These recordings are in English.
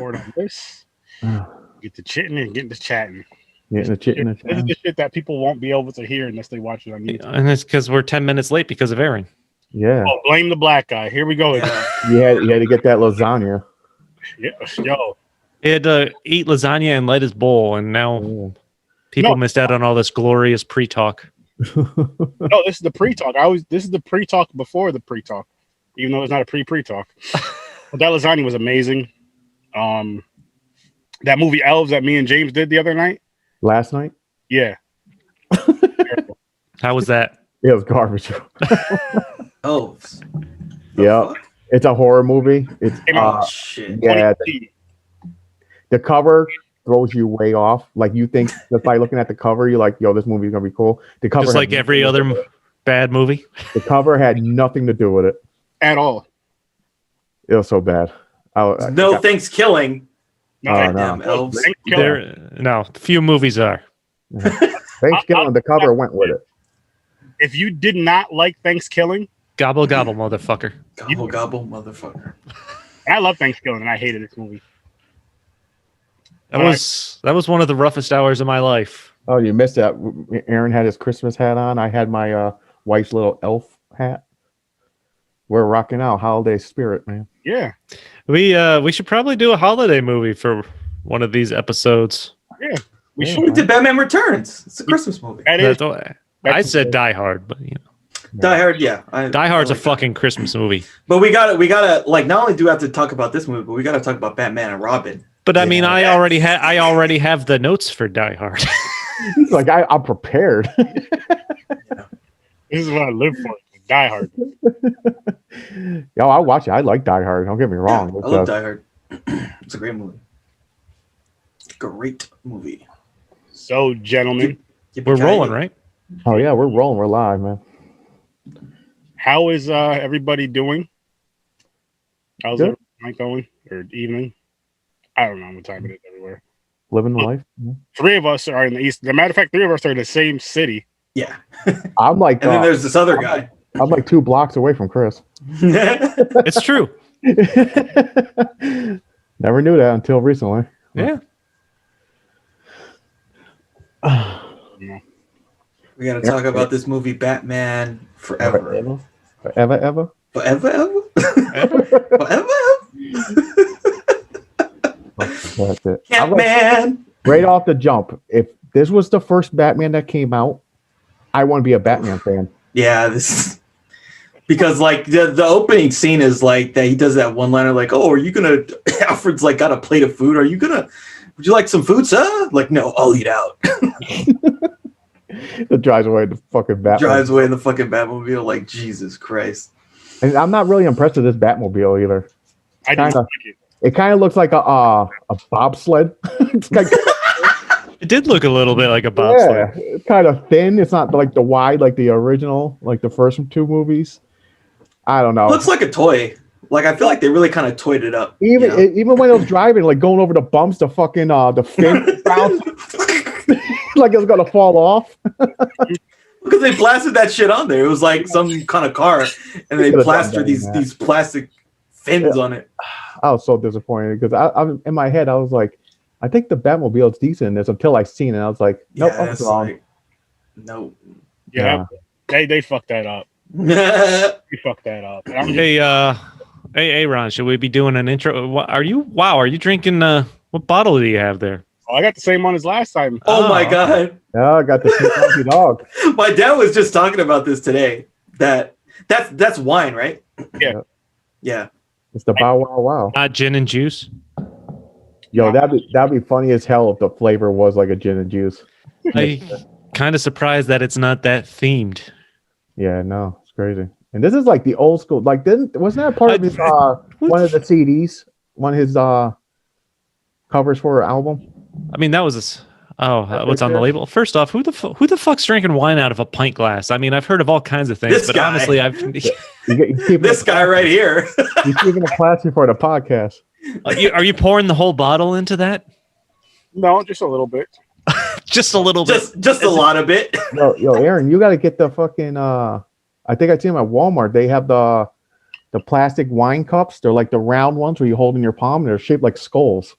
report on this. Get to chitting and getting to chatting. This is the shit that people won't be able to hear unless they watch it on YouTube. And it's because we're 10 minutes late because of Aaron. Yeah. Oh, blame the black guy. Here we go. Yeah. You had to get that lasagna. Yeah, yo. He had to eat lasagna and light his bowl, and now people missed out on all this glorious pre-talk. No, this is the pre-talk. This is the pre-talk before the pre-talk, even though it's not a pre-talk. But that lasagna was amazing. That movie Elves that me and James did the other night. Last night? Yeah. How was that? It was garbage. Elves. Yeah. It's a horror movie. It's shit. Yeah. The cover throws you way off. Like you think just by looking at the cover, you're like, yo, this movie's gonna be cool. The cover just like every other bad movie. The cover had nothing to do with it. At all. It was so bad. No thanks killing. No. Damn elves. No, few movies are. Thanksgiving, the cover went with it. If you did not like Thanksgiving, gobble gobble, motherfucker. Gobble gobble, motherfucker. I love Thanksgiving, and I hated this movie. That was one of the roughest hours of my life. Oh, you missed that. Aaron had his Christmas hat on. I had my wife's little elf hat. We're rocking out holiday spirit, man. Yeah. We should probably do a holiday movie for one of these episodes. Yeah. We did Batman Returns. It's a Christmas movie. I said Die Hard, but you know. Die Hard, yeah. Die Hard's a fucking Christmas movie. But we gotta like not only do we have to talk about this movie, but we gotta talk about Batman and Robin. But I mean, I already have the notes for Die Hard. He's like, I'm prepared. This is what I live for. Die Hard. Yo, I watch it. I like Die Hard. Don't get me wrong. Yeah, I love Die Hard. It's a great movie. Great movie. So, gentlemen, we're rolling, right? Oh yeah, we're rolling. We're live, man. How is everybody doing? How's the night going or evening? I don't know what time it is everywhere. Living the life. Three of us are in the east. As a matter of fact, three of us are in the same city. Yeah. I'm like, and then there's this other guy. I'm like 2 blocks away from Chris. It's true. Never knew that until recently. Yeah. We got to talk about this movie, Batman Forever. Forever? That's it. Catman. Right off the jump, if this was the first Batman that came out, I want to be a Batman fan. Yeah, this is because like the opening scene is like that he does that one liner like, "Oh, are you gonna?" Alfred's like got a plate of food. Are you gonna? Would you like some food, sir? Like, no, I'll eat out. It drives away the fucking Batmobile. Drives away in the fucking Batmobile. Like, Jesus Christ. And I'm not really impressed with this Batmobile either. It kind of looks like a bobsled. It's like, it did look a little bit like a bobsled. Yeah, it's kind of thin. It's not like the wide like the original, like the first 2 movies. I don't know. It looks like a toy. Like, I feel like they really kind of toyed it up. Even when it was driving, like going over the bumps, the fucking the fin bounced like it was gonna fall off. Because they blasted that shit on there. It was like some kind of car, and they plastered these plastic fins on it. I was so disappointed because I'm in my head. I was like, I think the Batmobile is decent in this until I seen it. I was like, nope, that's wrong. Like, no. Yeah, they fucked that up. We fucked that up. Hey, Ron, should we be doing an intro? Are you drinking? What bottle do you have there? Oh, I got the same one as last time. Oh my God. Yeah, I got the Snoopy dog. My dad was just talking about this today. That's wine, right? Yeah. Yeah. It's the Bow Wow Wow. Not gin and juice. Yo, that'd be funny as hell if the flavor was like a gin and juice. I kind of surprised that it's not that themed. Yeah, no, it's crazy. And this is like the old school. Like, wasn't that part of his one of the CDs? One of his covers for an album? I mean, that was what's on the label? First off, who the fuck's drinking wine out of a pint glass? I mean, I've heard of all kinds of things, but honestly, this guy right here. He's keeping it classy for the podcast. Are you pouring the whole bottle into that? No, just a little bit. Just a little bit. Just a lot of it. Yo, Aaron, you got to get the fucking. I think I see them at Walmart. They have the the plastic wine cups. They're like the round ones where you hold in your palm. They're shaped like skulls.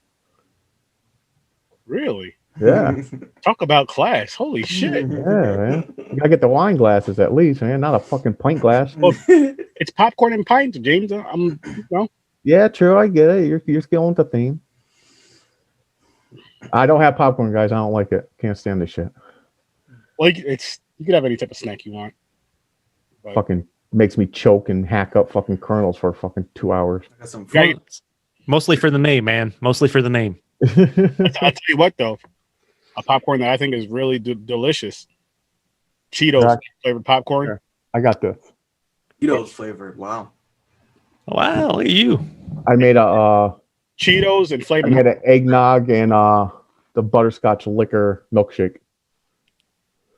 Really? Yeah. Talk about class. Holy shit. Yeah, man. You gotta get the wine glasses at least, man. Not a fucking pint glass. Well, it's popcorn and pints, James. Yeah, true. I get it. You're going with the theme. I don't have popcorn, guys. I don't like it. Can't stand this shit. Like you could have any type of snack you want. But Fucking makes me choke and hack up fucking kernels for fucking 2 hours. I got some Yeah, fun. Mostly for the name, man. Mostly for the name. I'll tell you what, though, a popcorn that I think is really delicious. Cheetos Right. flavored popcorn. Sure. I got this. Cheetos flavored. Wow. Wow, look at you. I made a Cheetos and I flavored. made an eggnog and the butterscotch liquor milkshake.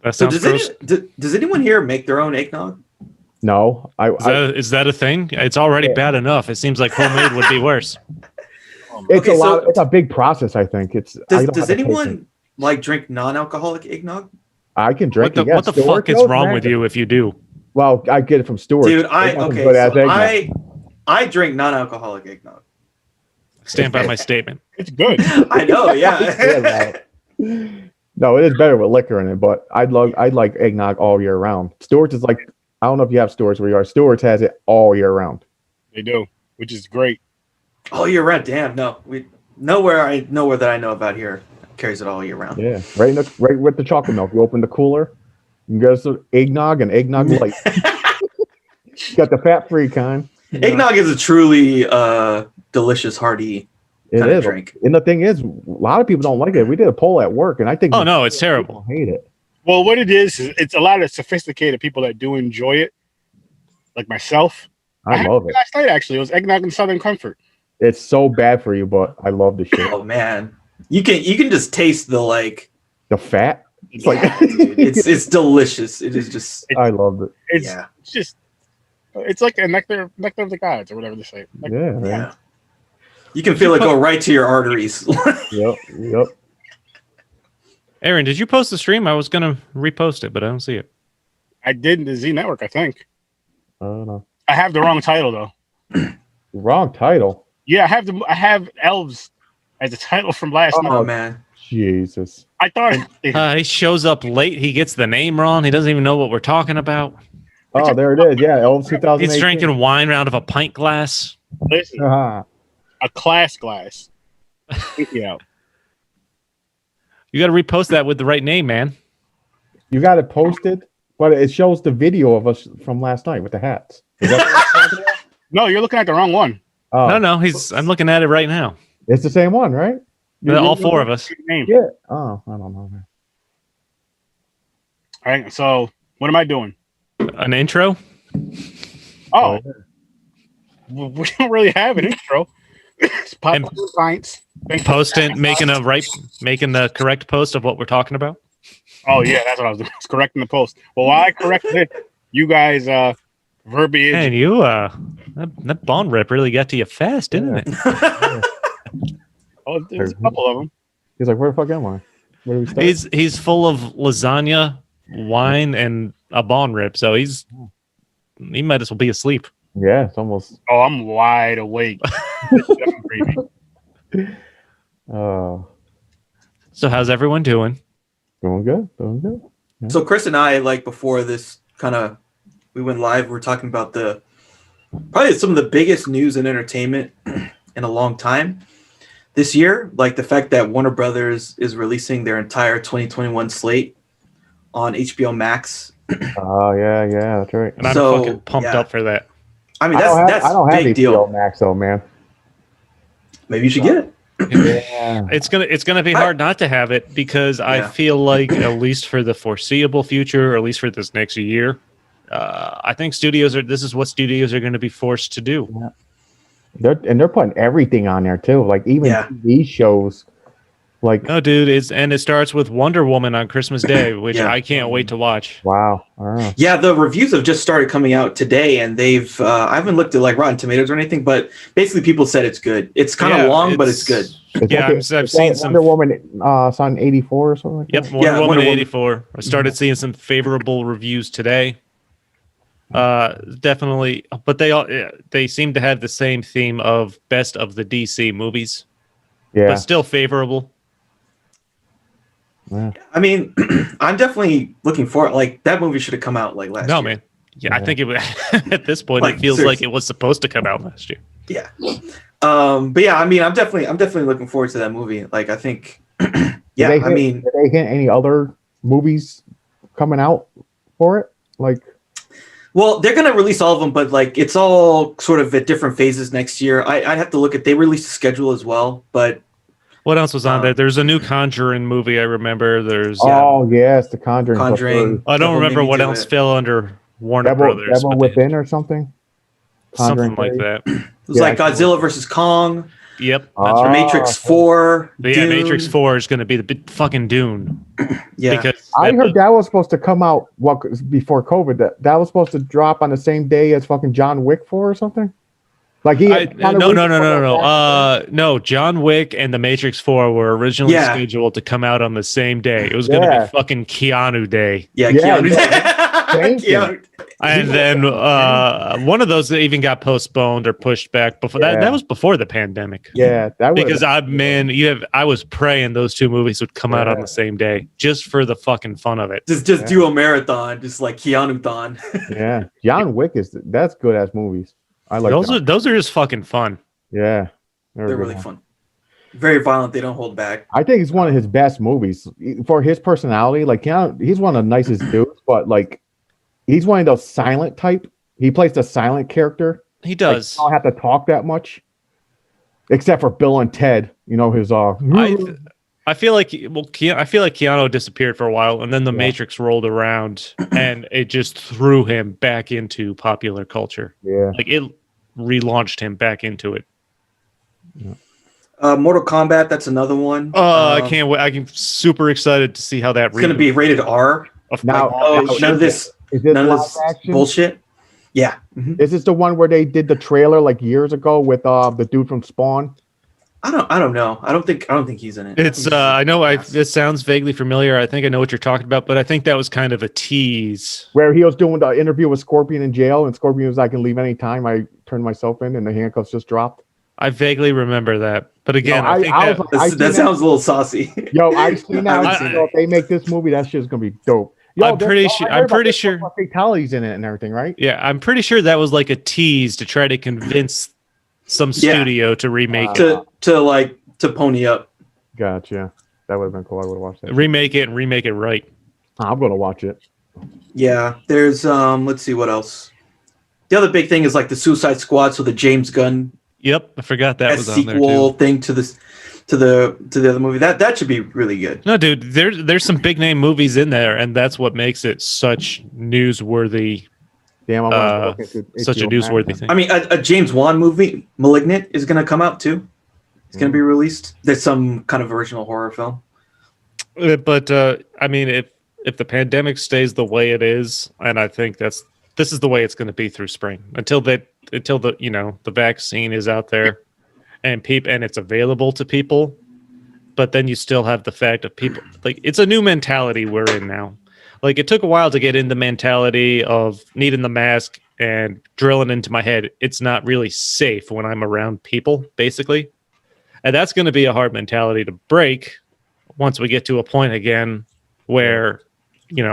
That So sounds gross. does anyone here make their own eggnog? No, Is that a thing? It's already bad enough. It seems like homemade would be worse. it's Okay, a lot. so- It's a big process. I think I don't have Does the patience. anyone like drink non-alcoholic eggnog? I can drink What the, it. what the Stewart fuck is knows, wrong man. with you if you do? Well, I get it from Stewart. Dude, I drink non-alcoholic eggnog. Stand by my statement. It's good. I know, yeah. No, it is better with liquor in it, but I'd like eggnog all year round. Stewart's is like, I don't know if you have Stewart's where you are. Stewart's has it all year round. They do, which is great. All year round. Damn, no. Nowhere that I know about here carries it all year round. Yeah, right with the chocolate milk. You open the cooler, you get some eggnog and eggnog light. Got the fat-free kind. Eggnog is a truly delicious, hearty It kind of is. drink. And the thing is, a lot of people don't like it. We did a poll at work, and I think Oh no, it's terrible. people hate it. Well, what it is it's a lot of sophisticated people that do enjoy it, like myself. I had love it. last night, actually. It was eggnog and Southern Comfort. It's so bad for you, but I love the shit. Oh man, you can just taste the like. The fat. It's like Dude, it's delicious. It is just I loved it. It's yeah. just, it's like a nectar of the gods, or whatever they say. Like, Yeah, man. Yeah. You can feel it go right to your arteries. Yep. Aaron, did you post the stream? I was gonna repost it, but I don't see it. I did the Z Network, I think. I don't know. I have the wrong title though. Wrong title. Yeah, I have Elves as the title from last night. Oh man. Jesus. I thought He shows up late. He gets the name wrong. He doesn't even know what we're talking about. Oh, there it is. Yeah, Elves 2018. He's drinking wine out of a pint glass. listen, Uh-huh. a class glass. Thank you out. You got to repost that with the right name, man. You got it posted, but it shows the video of us from last night with the hats. Is that what you're talking about? No, you're looking at the wrong one. Oh, No, I'm looking at it right now. it's the same one, right? All four of us. Name. Yeah. Oh, I don't know, man. All right. So what am I doing? An intro. Oh, we don't really have an intro. It's popcorn pints. Making the correct post of what we're talking about. Oh yeah, that's what I was doing. I was correcting the post. Well, while I corrected it, you guys verbiage. Man, you that bond rip really got to you fast, didn't it? Oh, there's a couple of them. He's like, where the fuck am I? Where do we start? He's full of lasagna, wine, and a bond rip, so he might as well be asleep. Yeah, it's almost. Oh, I'm wide awake. Oh, So how's everyone doing? doing good. Doing good. So Chris and I, like before this we went live, we were talking about probably some of the biggest news in entertainment in a long time this year. Like the fact that Warner Brothers is releasing their entire 2021 slate on HBO Max. Oh yeah, that's right. And I'm So, fucking pumped yeah. up for that. I mean, I that's don't a have big HBO deal. Max though, man. Maybe you should get it. Yeah. It's gonna be hard not to have it because I Yeah. feel like at least for the foreseeable future, or at least for this next year, I think this is what studios are going to be forced to do. They're putting everything on there too, like even Yeah. TV shows. Like, No, dude, it starts with Wonder Woman on Christmas Day, which Yeah. I can't wait to watch. wow. I don't know. Yeah, the reviews have just started coming out today, and they've I haven't looked at like Rotten Tomatoes or anything, but basically people said it's good. It's kind of Yeah, long, but it's good. Yeah, I've seen some. Wonder Woman on 84 or something like Yep, that. Wonder Yeah, Woman Wonder Woman. 84. I started seeing some favorable reviews today. Definitely, but they seem to have the same theme of best of the DC movies, Yeah. but still favorable. Yeah. I mean, I'm definitely looking for it. Like that movie should have come out like last year. No, man. Yeah, I think it at this point Like, it feels seriously. like it was supposed to come out last year. Yeah. But yeah, I mean, I'm definitely looking forward to that movie. Like, I think, yeah, I mean, did they hint any other movies coming out for it? Like, well, they're gonna release all of them, but like, it's all sort of at different phases next year. I'd have to look at. They released a schedule as well, but What else was on there? There's a new Conjuring movie I remember. There's oh yes, The Conjuring. Conjuring. I don't Devil remember Made Me what Do else It. fell under Warner Devil, Brothers. Devil but they- Within or something. something Conjuring like 3? that. It was Yeah, like Godzilla versus Kong, Yep. That's Oh, right. Matrix 4. But yeah, Dune. Matrix 4 is going to be the fucking Dune. Yeah, Because I heard that was supposed to come out before COVID. That was supposed to drop on the same day as fucking John Wick 4 or something. Like he no. John Wick and The Matrix 4 were originally Yeah. scheduled to come out on the same day. It was going to Yeah. be fucking Keanu Day. yeah, Yeah, Keanu. Same thing. Keanu. And then one of those even got postponed or pushed back before Yeah. that was before the pandemic. Yeah, that was Because I was praying those two movies would come out on the same day just for the fucking fun of it. Just Yeah. do a marathon, just like Keanu-thon. yeah. John Wick that's good ass movies. I like Those are just fucking fun. Yeah, They're really fun. Very violent. They don't hold back. I think it's one of his best movies for his personality. Like he's one of the nicest dudes, but like he's one of those silent type. He plays the silent character. He Like, does. he don't have to talk that much, except for Bill and Ted. You know his I feel like Keanu disappeared for a while, and then the Matrix rolled around, and it just threw him back into popular culture. yeah. Like it relaunched him back into it. Mortal Kombat. That's another one. I can't wait! I'm super excited to see how that. It's going to be rated R. Now, None of this. is this None of live this action? bullshit. Yeah. Mhm. Is this the one where they did the trailer like years ago with the dude from Spawn? I don't know. I don't think he's in it. It's I know this sounds vaguely familiar. I think I know what you're talking about, but I think that was kind of a tease. Where he was doing the interview with Scorpion in jail, and Scorpion was, "I can leave anytime. I turned myself in," and the handcuffs just dropped. I vaguely remember that, but again, No, I think I that, was like, I seen That sounds a little saucy. Yo, I seen that. I haven't So if they make this movie, that shit's gonna be dope. Yo, I'm pretty sure. I heard about sure. fatalities in it and everything, right? Yeah, I'm pretty sure that was like a tease to try to convince some Yeah. studio to remake to pony up. Gotcha. That would have been cool. I would have watched that. remake it and remake it right. I'm gonna watch it. Yeah. There's let's see what else. The other big thing is like the Suicide Squad, so the James Gunn Yep, I forgot that was on there sequel too. thing to this to the other movie. That should be really good. No, dude, there's some big name movies in there, and that's what makes it such newsworthy. Damn, I'm gonna look into Such a HBO Max newsworthy then. thing. I mean, a James Wan movie, Malignant, is going to come out too. It's going to be released. There's some kind of original horror film. But I mean, if the pandemic stays the way it is, and I think this is the way it's going to be through spring until the the vaccine is out there and it's available to people. But then you still have the fact of people like it's a new mentality we're in now. Like it took a while to get in the mentality of needing the mask and drilling into my head. It's not really safe when I'm around people, basically. And that's going to be a hard mentality to break once we get to a point again where,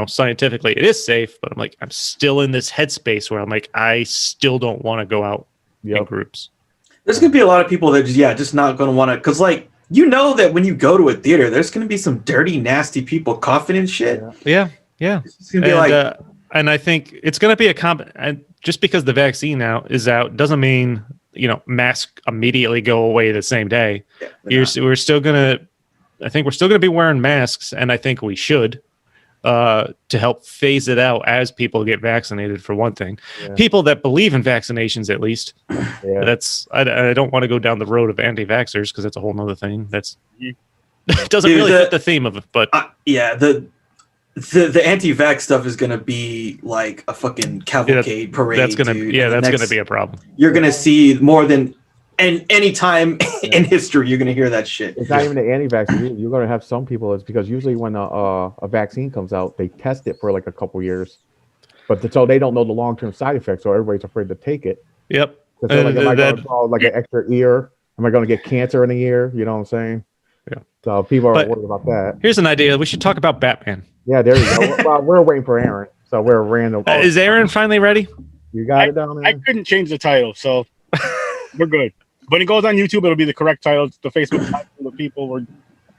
scientifically it is safe, but I'm still in this headspace where I'm like, I still don't want to go out in groups. There's going to be a lot of people that just not going to want to, because like, that when you go to a theater, there's going to be some dirty, nasty people coughing and shit. Yeah. It's going to be and I think it's going to be and just because the vaccine now is out doesn't mean, masks immediately go away the same day. I think we're still going to be wearing masks, and I think we should to help phase it out as people get vaccinated, for one thing. Yeah. People that believe in vaccinations, at least. Yeah. I don't want to go down the road of anti-vaxxers because that's a whole nother thing. It doesn't Dude, really fit the theme of it, but the anti-vax stuff is going to be like a fucking cavalcade parade. that's gonna dude. that's gonna be a problem. You're going to see more than any time in history. You're going to hear that shit. It's not even the anti-vaccine. You're going to have some people. It's because usually when a vaccine comes out, they test it for like a couple years. But so they don't know the long-term side effects, so everybody's afraid to take it. Yep. Because they're like, am I going That- to grow like an extra ear? Am I going to get cancer in a year? You know what I'm saying? Yeah. So people are But- worried about that. Here's an idea. We should talk about Batman. Yeah, there you go. Well, we're waiting for Aaron, so we're random. Is Aaron finally ready? You got it down I there? couldn't change the title, so we're good. When it goes on YouTube, it'll be the correct title. The Facebook title of people were.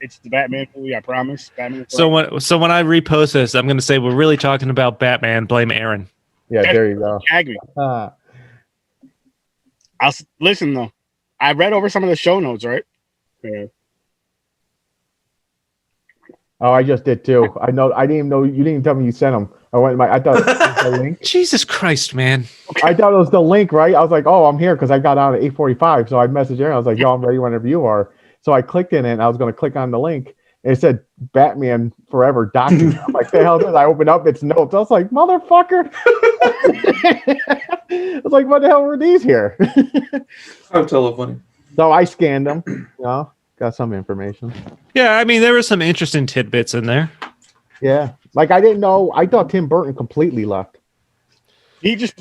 It's the Batman movie, I promise. Batman. So when I repost this, I'm going to say we're really talking about Batman. Blame Aaron. Yeah, there you go. Tag me. Uh, Listen though. I read over some of the show notes, right? Yeah. oh, I just did too. I know. I didn't even know. You didn't even tell me you sent them. I thought it was the link. Jesus Christ, man. I thought it was the link, right? I was like, oh, I'm here because I got out at 8:45. So I messaged Aaron. I was like, yo, I'm ready whenever you are. So I clicked in it and I was going to click on the link. And it said Batman Forever document. I'm like, the hell is this? I opened up its notes. I was like, motherfucker. I was like, what the hell were these here? I'm totally funny. So I scanned them. You know, got some information. Yeah, I mean, there were some interesting tidbits in there. Yeah. Like I didn't know. I thought Tim Burton completely left. He just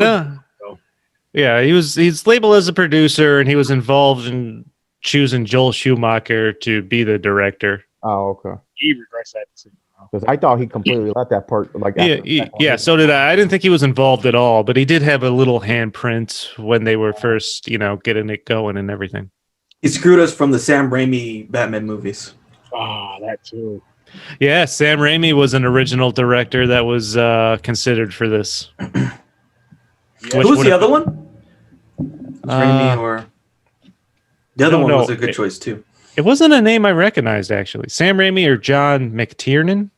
Yeah, he's labeled as a producer, and he was involved in choosing Joel Schumacher to be the director. Oh, okay. he regrets that decision. Because I thought he completely left that part. Like Yeah, so did I. I didn't think he was involved at all, but he did have a little handprint when they were first, getting it going and everything. He screwed us from the Sam Raimi Batman movies. Ah, that too. Yeah, Sam Raimi was an original director that was considered for this. Yeah. Who was the other one? Raimi or the other one was a good choice too. It wasn't a name I recognized, actually. Sam Raimi or John McTiernan?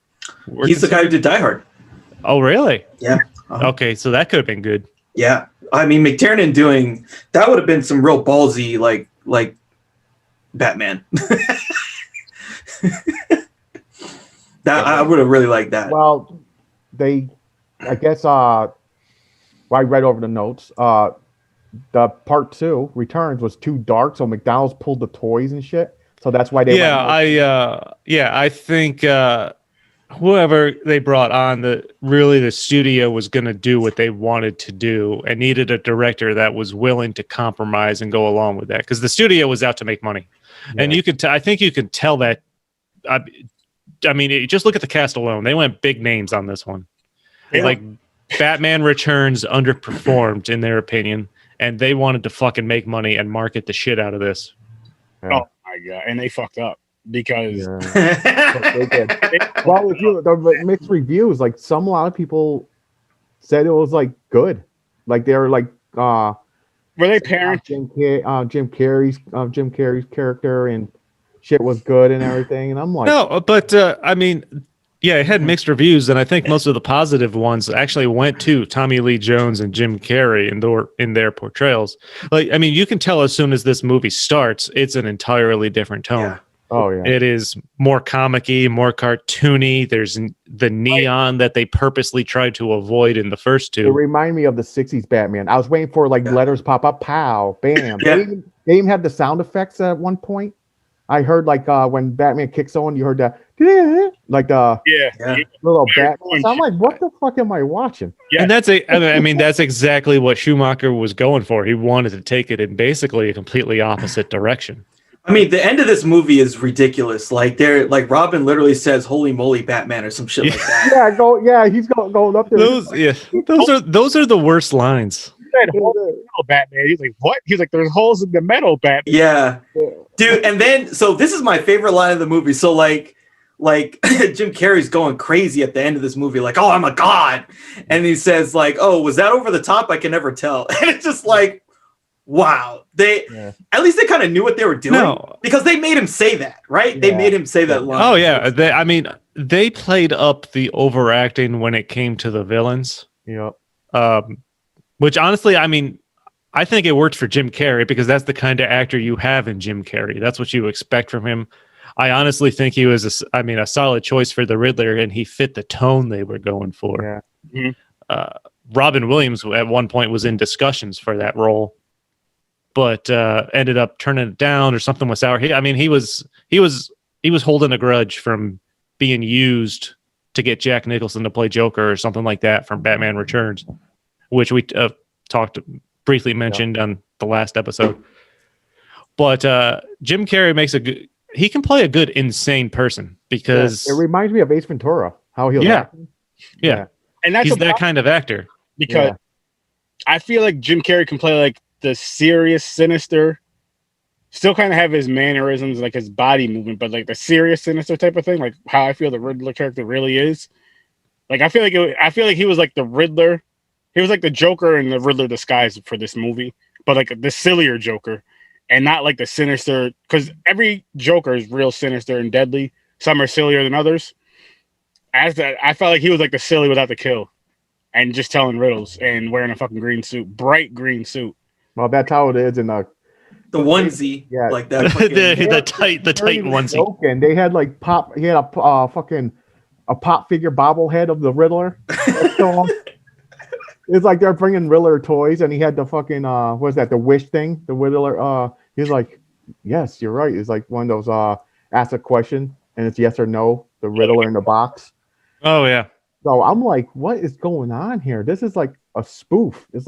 He's the guy who did Die Hard. Oh, really? Yeah. Okay, so that could have been good. Yeah. I mean, McTiernan doing that would have been some real ballsy, like Batman. That I would have really liked that. Well, I guess, I read over the notes. The part 2 Returns was too dark, so McDonald's pulled the toys and shit. So that's why they. I think whoever they brought on, the studio was going to do what they wanted to do and needed a director that was willing to compromise and go along with that, because the studio was out to make money, and you could. I think you can tell that. I mean, just look at the cast alone; they went big names on this one. Yeah. Like Batman Returns underperformed in their opinion, and they wanted to fucking make money and market the shit out of this. Yeah. Oh my god, and they fucked up because They did. Well, the mixed reviews, like a lot of people said it was like good. Like they were like, were they parents? Jim Carrey's character and shit was good and everything. And I'm like, No, but I mean, yeah, it had mixed reviews, and I think most of the positive ones actually went to Tommy Lee Jones and Jim Carrey in their portrayals. Like, I mean, you can tell as soon as this movie starts, it's an entirely different tone. Yeah. oh yeah, It is more comic-y, more cartoony. There's the neon that they purposely tried to avoid in the first it two. reminded me of the '60s Batman. I was waiting for like letters pop up, pow, bam. Yeah. They even had the sound effects at one point. I heard like when Batman kicks someone, you heard that like the Yeah. little Yeah. Batman. So I'm like, what the fuck am I watching? Yeah. And that's exactly what Schumacher was going for. He wanted to take it in basically a completely opposite direction. I mean, the end of this movie is ridiculous. Like Robin literally says "Holy moly, Batman" or some shit like that. He's going up there. Those are the worst lines. That whole metal Batman. He's like, what? He's like, there's holes in the metal Batman. Yeah, dude. And then, so this is my favorite line of the movie. So like Jim Carrey's going crazy at the end of this movie, like, "Oh, I'm a god," and he says like, "Oh, was that over the top? I can never tell." And it's just like, wow. At least they kind of knew what they were doing because they made him say that, right? They made him say that line. Oh yeah, they played up the overacting when it came to the villains. Yep. Which honestly, I mean, I think it worked for Jim Carrey because that's the kind of actor you have in Jim Carrey. That's what you expect from him. I honestly think he was a solid choice for the Riddler, and he fit the tone they were going for. Yeah. Robin Williams at one point was in discussions for that role, but ended up turning it down or something was sour. He was holding a grudge from being used to get Jack Nicholson to play Joker or something like that from Batman Returns, which we briefly mentioned on the last episode. But Jim Carrey he can play a good insane person because it reminds me of Ace Ventura. How he'll act. Yeah. And that's he's that kind of actor. Because I feel like Jim Carrey can play like the serious, sinister, still kind of have his mannerisms, like his body movement, but like the serious, sinister type of thing, like how I feel the Riddler character really is. Like I feel like he was like the Riddler. He was like the Joker and the Riddler disguised for this movie, but like the sillier Joker, and not like the sinister. Because every Joker is real sinister and deadly. Some are sillier than others. I felt like he was like the silly without the kill. And just telling riddles and wearing a fucking green suit, bright green suit. Well, that's how it is in the onesie, like that. the tight onesie. And they had like He had a pop figure bobblehead of the Riddler. So, it's like they're bringing Riddler toys, and he had the fucking what's that? The wish thing. The Riddler. He's like, yes, you're right. It's like one of those ask a question and it's yes or no. The Riddler in the box. Oh yeah. So I'm like, what is going on here? This is like a spoof. It is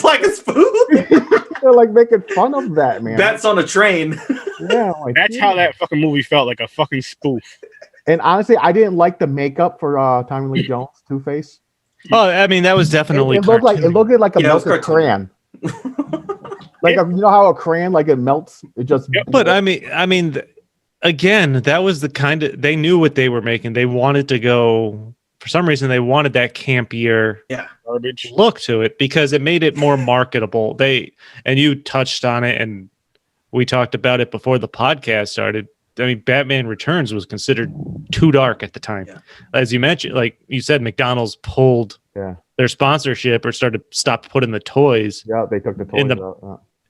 like a spoof. They're like making fun of that, man. Bats on a train. Yeah, that's how that fucking movie felt, like a fucking spoof. And honestly, I didn't like the makeup for Tommy Lee Jones, Two-Face. Oh, I mean, that was definitely it looked like a melted crayon. Like you know how a crayon like it melts? It just. But I mean, again, that was the kind of they knew what they were making. They wanted to go. For some reason, they wanted that campier garbage look to it because it made it more marketable. And you touched on it, and we talked about it before the podcast started. I mean, Batman Returns was considered too dark at the time. Yeah. As you mentioned, like you said, McDonald's pulled their sponsorship or stopped putting the toys. Yeah, they took the toys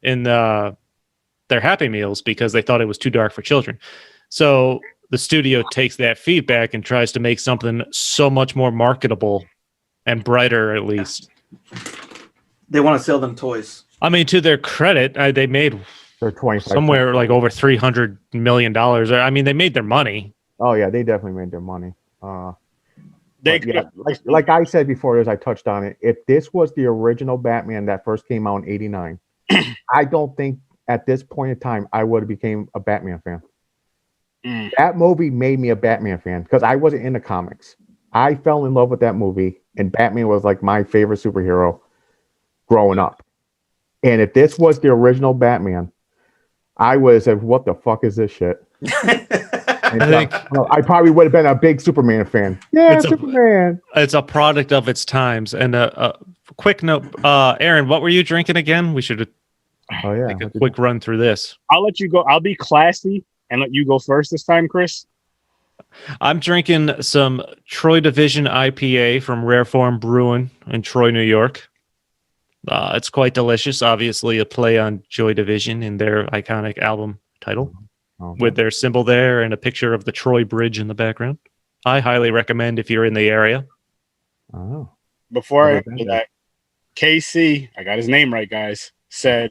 in their Happy Meals because they thought it was too dark for children. So the studio takes that feedback and tries to make something so much more marketable and brighter, at least. They want to sell them toys. I mean, to their credit, they made somewhere like over $300 million. I mean, they made their money. Oh, yeah, they definitely made their money. Like I said before, as I touched on it, if this was the original Batman that first came out in 89, I don't think at this point in time I would have became a Batman fan. That movie made me a Batman fan because I wasn't into comics. I fell in love with that movie, and Batman was like my favorite superhero growing up. And if this was the original Batman, I would have said, "What the fuck is this shit?" I probably would have been a big Superman fan. Yeah, Superman. It's a product of its times. And a quick note, Aaron, what were you drinking again? We should take a quick run through this. I'll let you go. I'll be classy and let you go first this time, Chris. I'm drinking some Troy Division IPA from Rare Form Brewing in Troy, New York. It's quite delicious. Obviously, a play on Joy Division in their iconic album title, with their symbol there and a picture of the Troy Bridge in the background. I highly recommend if you're in the area. Oh. Before I do that, KC, I got his name right, guys, said,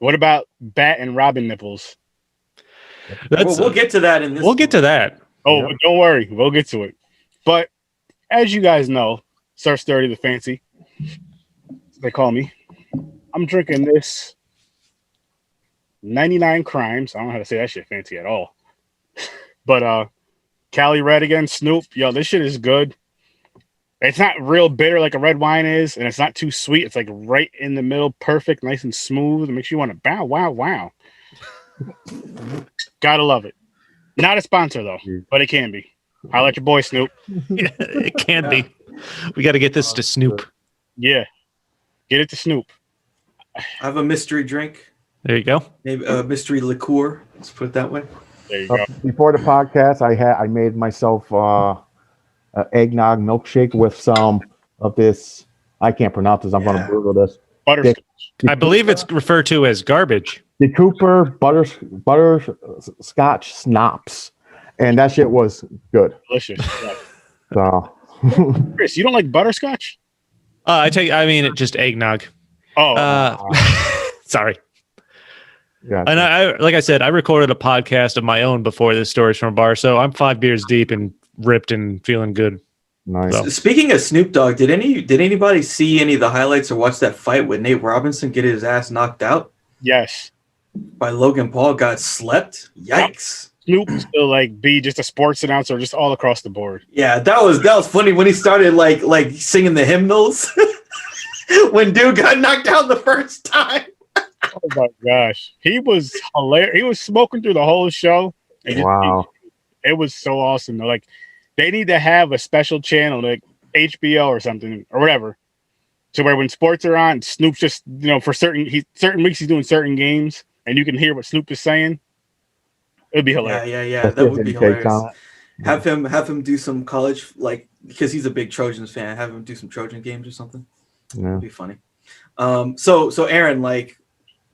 "What about Bat and Robin nipples?" We'll get to that in this. We'll get to that. Oh, don't worry. We'll get to it. But as you guys know, Sir Sturdy the Fancy, they call me. I'm drinking this 99 Crimes. I don't know how to say that shit fancy at all. But Cali Red again, Snoop. Yo, this shit is good. It's not real bitter like a red wine is, and it's not too sweet. It's like right in the middle, perfect, nice and smooth. It makes you want to bow, wow. Gotta love it. Not a sponsor though, but it can be. I'll let your boy Snoop. Yeah, it can be. We got to get this to Snoop. Yeah, get it to Snoop. I have a mystery drink. There you go. Maybe a mystery liqueur. Let's put it that way. There you go. Before the podcast, I made myself an eggnog milkshake with some of this. I can't pronounce this. I'm going to Google this. Butterscotch. I believe it's referred to as garbage. The Cooper butterscotch schnapps, and that shit was good. Delicious. Yeah. So, Chris, you don't like butterscotch? I mean, just eggnog. Oh, sorry. Yeah. And I, like I said, I recorded a podcast of my own before this Stories from a Bar, so I'm 5 beers deep and ripped and feeling good. Nice. So- Speaking of Snoop Dogg, did anybody see any of the highlights or watch that fight with Nate Robinson get his ass knocked out Yes. by Logan Paul? Got slept. Yikes. Snoop still like be just a sports announcer just all across the board. Yeah, that was funny when he started like singing the hymnals when dude got knocked out the first time. Oh my gosh. He was hilarious. He was smoking through the whole show. And Wow. it was so awesome. Like they need to have a special channel like HBO or something or whatever. So where when sports are on, Snoop's just for certain weeks he's doing certain games and you can hear what Snoop is saying. It'd be hilarious. Yeah. That would be Takes on hilarious. it. Have him do some college, like, because he's a big Trojans fan. Have him do some Trojan games or something. Yeah. It'd be funny. So Aaron, like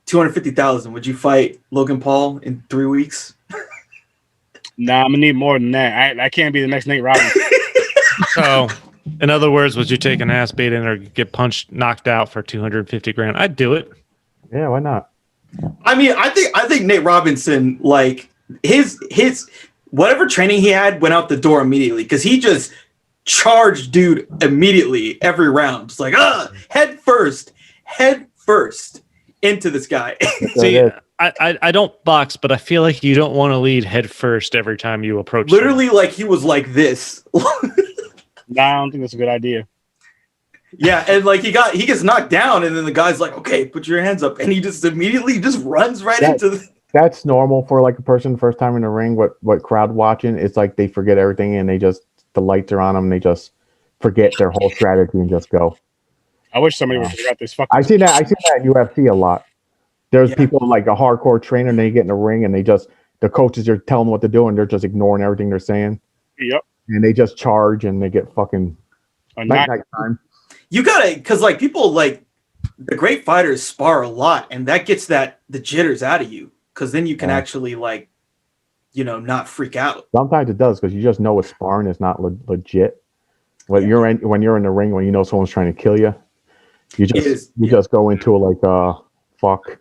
250,000. Would you fight Logan Paul in 3 weeks? Nah, I'm gonna need more than that. I can't be the next Nate Robinson. So, in other words, would you take an ass beating or get knocked out for 250 grand? I'd do it. Yeah, why not? I mean, I think Nate Robinson, like his whatever training he had went out the door immediately because he just charged dude immediately every round. It's like head first into this guy. See, I don't box, but I feel like you don't want to lead head first every time you approach. Literally, like he was like this. Nah, I don't think that's a good idea. Yeah, and like he gets knocked down, and then the guy's like, "Okay, put your hands up," and he just immediately just runs right into the. That's normal for like a person first time in the ring. What crowd watching? It's like they forget everything and the lights are on them. And they just forget their whole strategy and just go. I wish somebody would figure out this fucking. I see that in UFC a lot. There's people like a hardcore trainer and they get in the ring and the coaches are telling them what to do and they're just ignoring everything they're saying. Yep. And they just charge and they get fucking night time. You gotta, because like people like the great fighters spar a lot, and that gets the jitters out of you, because then you can actually like, not freak out. Sometimes it does because you just know it's sparring is not legit. When you're in the ring, when you know someone's trying to kill you, you just go into it like fuck.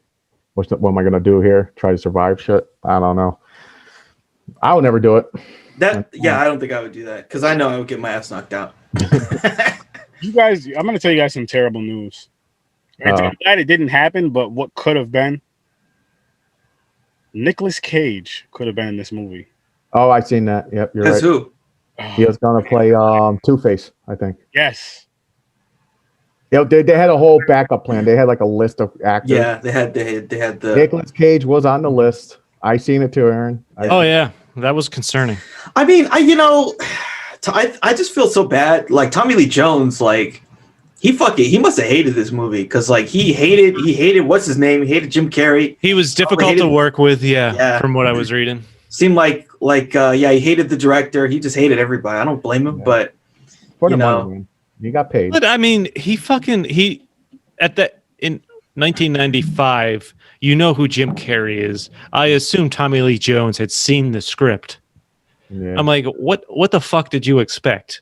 What am I gonna do here? Try to survive shit? I don't know. I would never do it. I don't think I would do that because I know I would get my ass knocked out. You guys, I'm going to tell you guys some terrible news. I'm glad it didn't happen, but what could have been? Nicolas Cage could have been in this movie. Oh, I've seen that. Yep, you're That's right. who? He was going to play Two-Face, I think. Yes. Yeah, they had a whole backup plan. They had like a list of actors. Yeah, they had the Nicolas Cage was on the list. I seen it too, Aaron. Oh yeah, that was concerning. I mean, I just feel so bad. Like Tommy Lee Jones, like he must have hated this movie because like he hated what's his name? He hated Jim Carrey. He was difficult to work with, from what I was reading. Seemed like he hated the director. He just hated everybody. I don't blame him, but For the money, man. He got paid. But I mean, in 1995, you know who Jim Carrey is. I assume Tommy Lee Jones had seen the script. Yeah. I'm like, what the fuck did you expect?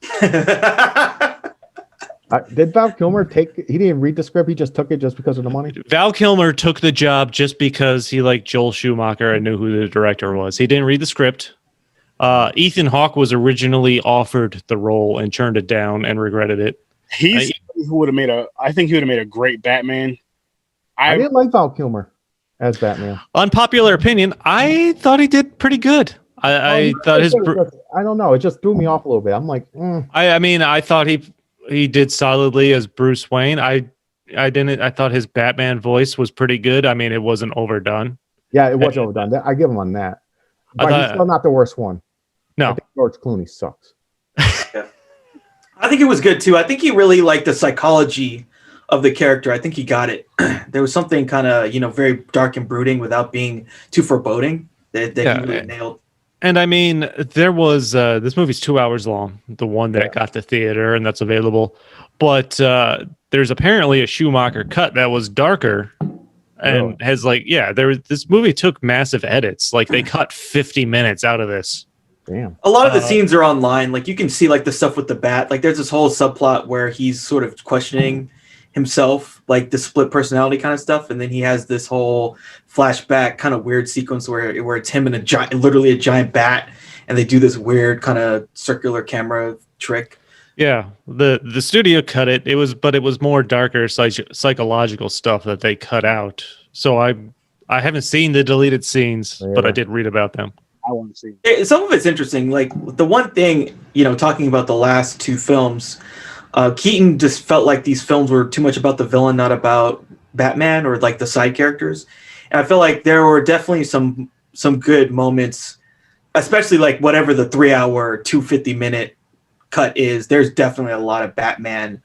Did Val Kilmer he didn't read the script, he just took it just because of the money? Val Kilmer took the job just because he liked Joel Schumacher and knew who the director was. He didn't read the script. Ethan Hawke was originally offered the role and turned it down and regretted it. I think he would have made a great Batman. I didn't like Val Kilmer as Batman. Unpopular opinion, I thought he did pretty good. I thought I don't know. It just threw me off a little bit. I'm like, I mean, I thought he did solidly as Bruce Wayne. I thought his Batman voice was pretty good. I mean, it wasn't overdone. Yeah, it was overdone. I give him on that. But he's still not the worst one. No. I think George Clooney sucks. Yeah. I think it was good too. I think he really liked the psychology of the character. I think he got it. There was something kind of, very dark and brooding without being too foreboding that he really nailed. And I mean, there was this movie's 2 hours long, the one that got to theater and that's available. But there's apparently a Schumacher cut that was darker and has this movie took massive edits. Like they cut 50 minutes out of this. Damn. A lot of the scenes are online. Like you can see like the stuff with the bat. Like there's this whole subplot where he's sort of questioning himself, like the split personality kind of stuff, and then he has this whole flashback kind of weird sequence where it's him and literally a giant bat, and they do this weird kind of circular camera trick. Yeah, the studio cut it. But it was more darker psychological stuff that they cut out. So I haven't seen the deleted scenes, but I Yeah. did read about them. I want to see it. Some of it's interesting. Like the one thing, talking about the last two films, Keaton just felt like these films were too much about the villain, not about Batman or like the side characters. And I feel like there were definitely some good moments, especially like whatever the 3-hour, 250-minute cut is. There's definitely a lot of Batman,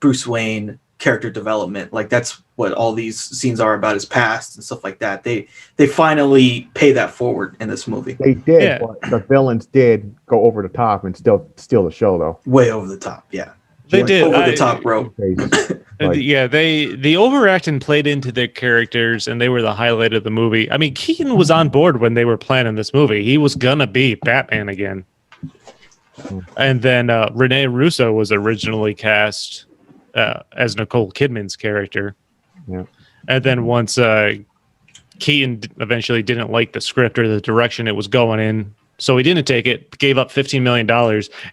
Bruce Wayne character development. Like that's what all these scenes are about, his past and stuff like that. They finally pay that forward in this movie. They did, Yeah. but the villains did go over the top and still steal the show, though. Way over the top, yeah. They Like, did. over the top rope. Crazy. Like, Yeah, the overacting played into their characters, and they were the highlight of the movie. I mean, Keaton was on board when they were planning this movie. He was gonna be Batman again. And then Rene Russo was originally cast as Nicole Kidman's character. Yeah. And then once Keaton eventually didn't like the script or the direction it was going in, so he didn't take it, gave up $15 million,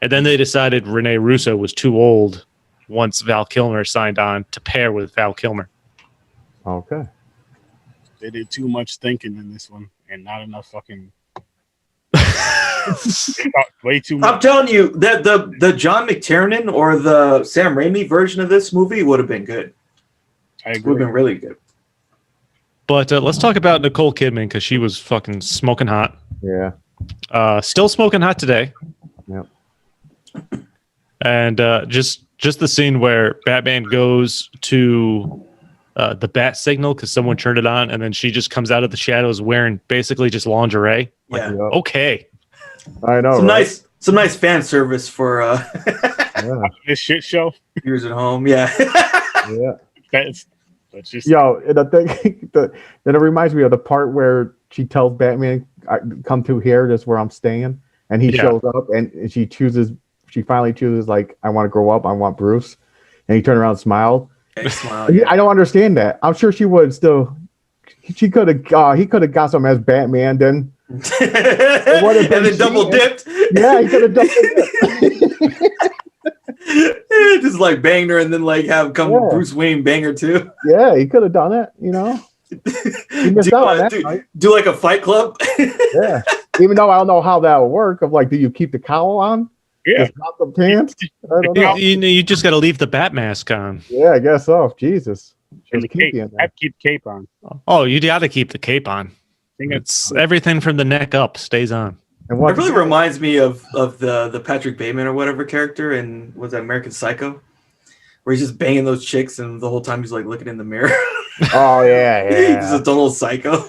and then they decided Rene Russo was too old once Val Kilmer signed on to pair with Val Kilmer. okay. They did too much thinking in this one, and not enough fucking. They thought way too I'm much. telling you that the John McTiernan or the Sam Raimi version of this movie would have been good. I Would agree. have been really good. But let's talk about Nicole Kidman, because she was fucking smoking hot. Yeah. Still smoking hot today. Yep. And just the scene where Batman goes to the bat signal because someone turned it on, and then she just comes out of the shadows wearing basically just lingerie. Yeah. Yep. Okay. I know. Some right? nice fan service for Yeah. This shit show. viewers at home. Yeah. Yeah. That's just. Yo, and the thing, then it reminds me of the part where she tells Batman, "Come to here. That's where I'm staying," and he Yeah. shows up, and she finally chooses like, "I want to grow up. I want Bruce," and he turned around and smiled. Smile, I don't understand that. I'm sure she would still. He could have got some as Batman. Then and would've been then double cheating. dipped. yeah, he could have done it. Just like banged her and then like have come Yeah. Bruce Wayne bang her too. Yeah, he could have done it. You know, he missed out on that. Right? do like a fight club. Yeah. Even though I don't know how that will work. Of like, do you keep the cowl on? Yeah. Just drop the pants? I don't know. You just got to leave the bat mask on. Yeah, I guess so. Jesus. And Just the keep cape. you in I there. have to keep the cape on. Oh, you got to keep the cape on. I think It's everything from the neck up stays on. And It once really reminds me of the Patrick Bateman or whatever character in was that American Psycho, where he's just banging those chicks and the whole time he's like looking in the mirror. oh yeah, He's yeah, a total psycho.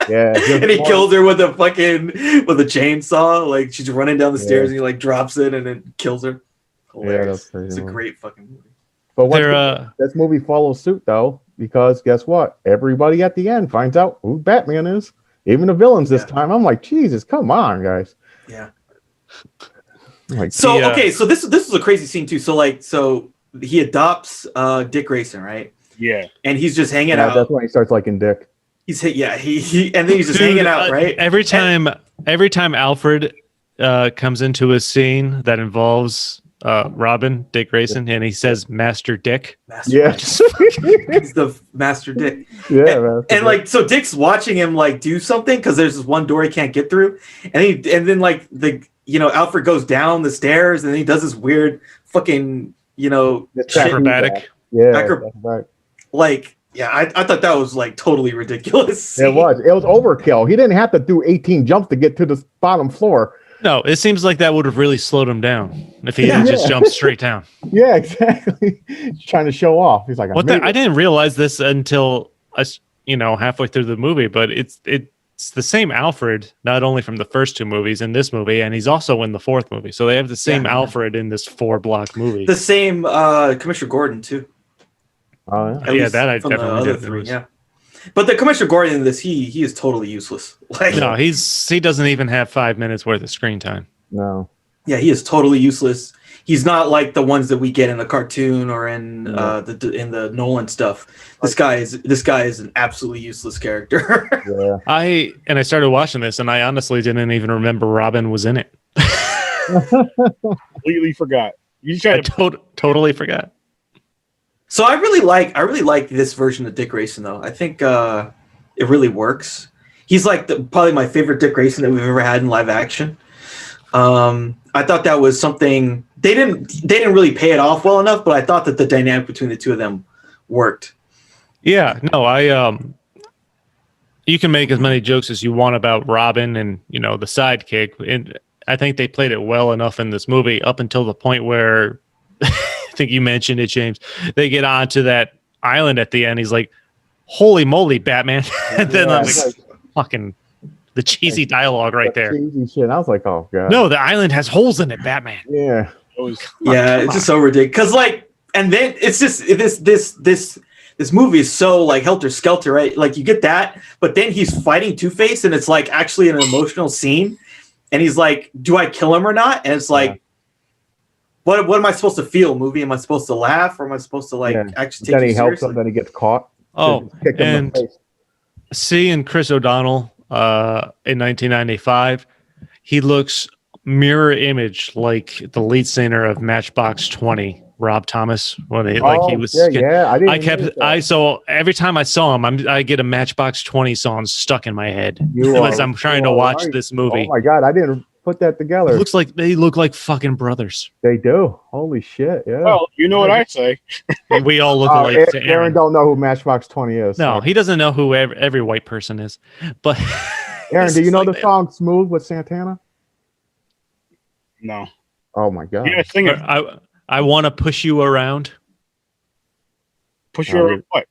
yeah. just And he one- kills her with a chainsaw. Like she's running down the stairs and he like drops it and then kills her. Hilarious. that's crazy It's a one. great fucking movie. But They're this movie follows suit though, because guess what? Everybody at the end finds out who Batman is. Even the villains this Yeah. time. I'm like, Jesus, come on, guys. Yeah. I'm like, So The, okay, so this was a crazy scene too. So he adopts Dick Grayson, right? Yeah. And he's just hanging yeah, out. that's when he starts liking Dick. He's he and then he's just Dude, hanging out, right? Every time Alfred comes into a scene that involves Robin, Dick Grayson, and he says Master Dick. Master Yeah. He's the master Dick. Yeah, man. And like so Dick's watching him like do something because there's this one door he can't get through. And then like Alfred goes down the stairs and then he does this weird fucking It's shit. Acrobatic. Yeah, Acro- that's right. Like I thought that was like totally ridiculous. It was overkill. He didn't have to do 18 jumps to get to the bottom floor. No, it seems like that would have really slowed him down if he had just jumped straight down. Yeah, exactly. He's trying to show off. He's like, I didn't realize this until halfway through the movie, but it's the same Alfred, not only from the first two movies in this movie, and he's also in the fourth movie. So they have the same Alfred in this 4-block movie. The same Commissioner Gordon too. Oh, yeah. At Yeah, least that I from the definitely other did three, notice. yeah. But the Commissioner Gordon in this, he is totally useless. Like, No, he doesn't even have 5 minutes worth of screen time. No. yeah, he is totally useless. He's not like the ones that we get in the cartoon or in the Nolan stuff. This guy is an absolutely useless character. Yeah. I started watching this, and I honestly didn't even remember Robin was in it. Completely forgot. You try to totally forgot. So I really like this version of Dick Grayson though. I think it really works. He's like probably my favorite Dick Grayson that we've ever had in live action. I thought that was something they didn't really pay it off well enough, but I thought that the dynamic between the two of them worked. Yeah, no, you can make as many jokes as you want about Robin and the sidekick, and I think they played it well enough in this movie up until the point where I think you mentioned it, James. They get onto that island at the end. He's like, "Holy moly, Batman!" And then I'm like, fucking the cheesy dialogue right there. Cheesy shit. I was like, "Oh god." No, the island has holes in it, Batman. Yeah. It's just so ridiculous. Cause and then it's just this movie is so like helter skelter, right? Like you get that, but then he's fighting Two-Face, and it's like actually an emotional scene, and he's like, "Do I kill him or not?" And it's like, what am I supposed to feel? Movie? Am I supposed to laugh, or am I supposed to actually take? Then he helps seriously? him. Then he gets caught. Oh, and seeing Chris O'Donnell in 1995, he looks mirror image like the lead singer of Matchbox 20, Rob Thomas. When he was, so every time I saw him, I get a Matchbox 20 song stuck in my head as I'm trying to watch this movie. Oh my god, I didn't put that together. It looks like they look like fucking brothers. They do. Holy shit! Yeah. Well, you know what I say. We all look like Aaron don't know who Matchbox 20 is. No, he doesn't know who every white person is. But Aaron, do you know the song "Smooth" with Santana? No. Oh my god. Yeah, sing it. I want to push you around. Push you around what?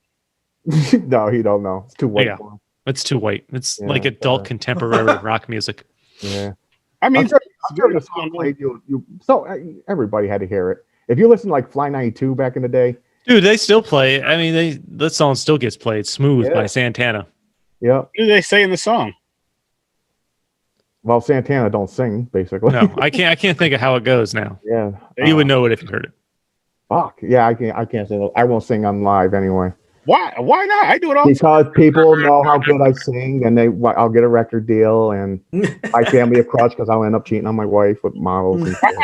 No, he don't know. It's too white. Yeah. For him. It's too white. It's like adult contemporary rock music. Yeah. I mean, I'm sure the song played so everybody had to hear it. If you listen to like Fly 92 back in the day, dude, they still play it. I mean, that song still gets played. "Smooth" by Santana. Yeah. What do they say in the song? Well, Santana don't sing, basically. No, I can't think of how it goes now. Yeah. You would know it if you heard it. Fuck. Yeah, I can't sing. I won't sing on live anyway. Why? Why not? I do it all. Because people know how good I sing, and I'll get a record deal, and my family a crush because I'll end up cheating on my wife with models. And shit.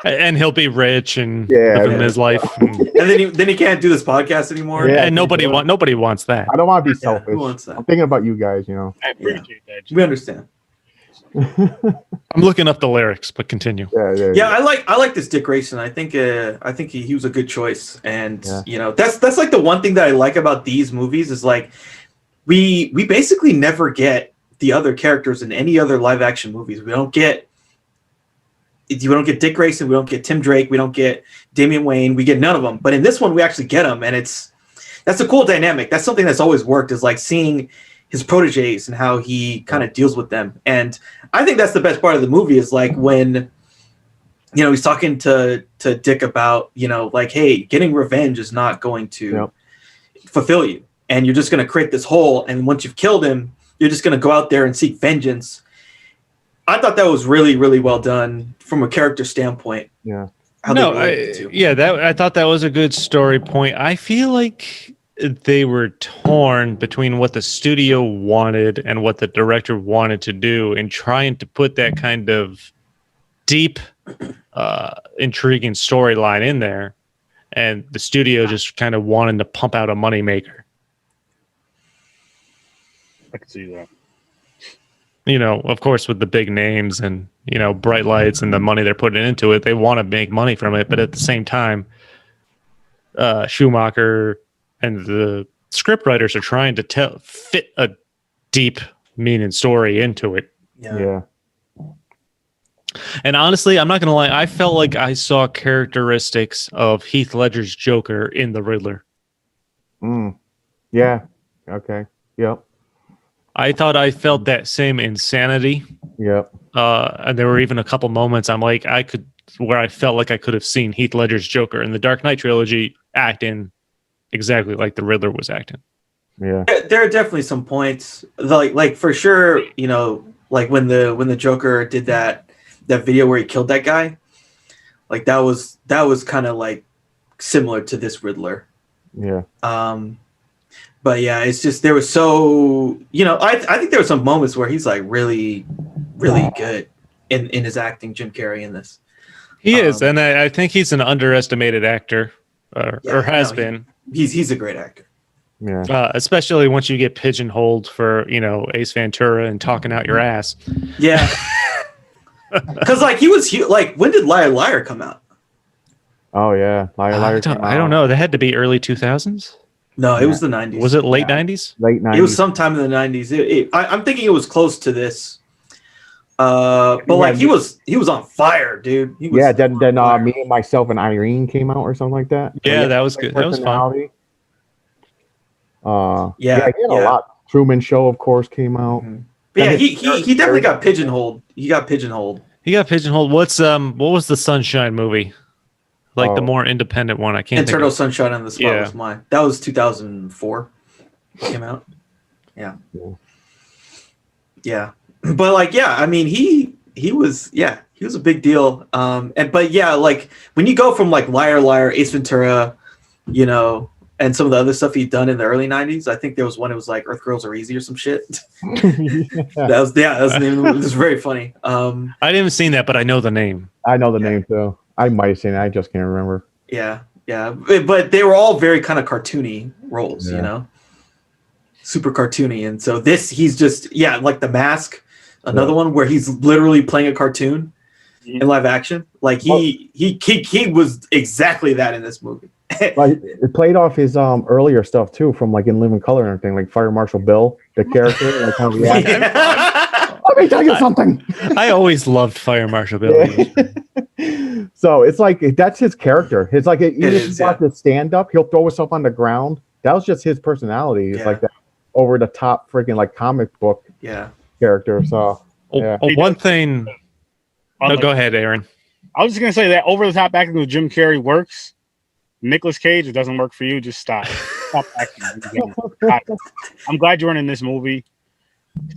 And he'll be rich and living his life. And then he can't do this podcast anymore. Yeah, and nobody wants that. I don't want to be selfish. Who wants that? I'm thinking about you guys. I appreciate that. We understand. I'm looking up the lyrics, but continue. Yeah. I like this Dick Grayson. I think he was a good choice, and that's like the one thing that I like about these movies is like we basically never get the other characters in any other live action movies. We don't get Dick Grayson, we don't get Tim Drake, we don't get Damian Wayne, we get none of them. But in this one, we actually get them, and that's a cool dynamic. That's something that's always worked, is like seeing his proteges and how he kind of deals with them. And I think that's the best part of the movie is like when, he's talking to Dick about, like, hey, getting revenge is not going to fulfill you. And you're just going to create this hole. And once you've killed him, you're just going to go out there and seek vengeance. I thought that was really, really well done from a character standpoint. Yeah. I thought that was a good story point. I feel like they were torn between what the studio wanted and what the director wanted to do, and trying to put that kind of deep, intriguing storyline in there, and the studio just kind of wanted to pump out a moneymaker. I can see that. Of course, with the big names and bright lights and the money they're putting into it, they want to make money from it. But at the same time, Schumacher and the script writers are trying to fit a deep, meaning story into it. Yeah. And honestly, I'm not going to lie, I felt like I saw characteristics of Heath Ledger's Joker in the Riddler. Yeah. Okay. Yep. I thought I felt that same insanity. Yep. And there were even a couple moments where I felt like I could have seen Heath Ledger's Joker in the Dark Knight trilogy acting exactly like the Riddler was acting. Yeah. There are definitely some points like for sure, like when the Joker did that video where he killed that guy, like that was kind of like similar to this Riddler. Yeah. But yeah, it's just there was so I think there were some moments where he's like really, really good in his acting, Jim Carrey in this. He is, and I think he's an underestimated actor, or has been. He's a great actor. Yeah. Especially once you get pigeonholed for Ace Ventura and talking out your ass. Yeah. Because like he was like, when did Liar Liar come out? Oh yeah, Liar Liar. I don't know. That had to be early 2000s. No, it was the 90s. Was it late 90s? Late 90s. It was sometime in the 90s. I'm thinking it was close to this. But like he was on fire, dude. He was then Me and Myself and Irene came out or something like that. Yeah, that was good. That was fun. He had a lot. Truman Show, of course, came out. Mm-hmm. But yeah, he definitely got pigeonholed. He got pigeonholed. What was the Sunshine movie? Like the more independent one. I can't. Eternal Sunshine on the Spot was mine. That was 2004. Came out. Yeah. Yeah. But like, yeah, I mean, he was a big deal. But yeah, like when you go from like Liar Liar, Ace Ventura, and some of the other stuff he'd done in the early 90s, I think there was one. It was like Earth Girls Are Easy or some shit. That was the name. It was very funny. I didn't seen that, but I know the name. I know the name too. I might have seen it. I just can't remember. Yeah. But they were all very kind of cartoony roles, super cartoony. And so he's just like The Mask. Another one where he's literally playing a cartoon in live action. Like he was exactly that in this movie. Like it played off his earlier stuff too, from like In Living Color and everything, like Fire Marshal Bill, the character. Like how let me tell you something. I always loved Fire Marshal Bill. So it's like that's his character. It's like even if he's got to stand up, he'll throw himself on the ground. That was just his personality. It's like that over the top freaking like comic book character. So one thing. No, go ahead, Aaron. I was just gonna say that over the top acting with Jim Carrey works. Nicolas Cage, it doesn't work for you. Just stop. Stop acting. I'm glad you weren't in this movie.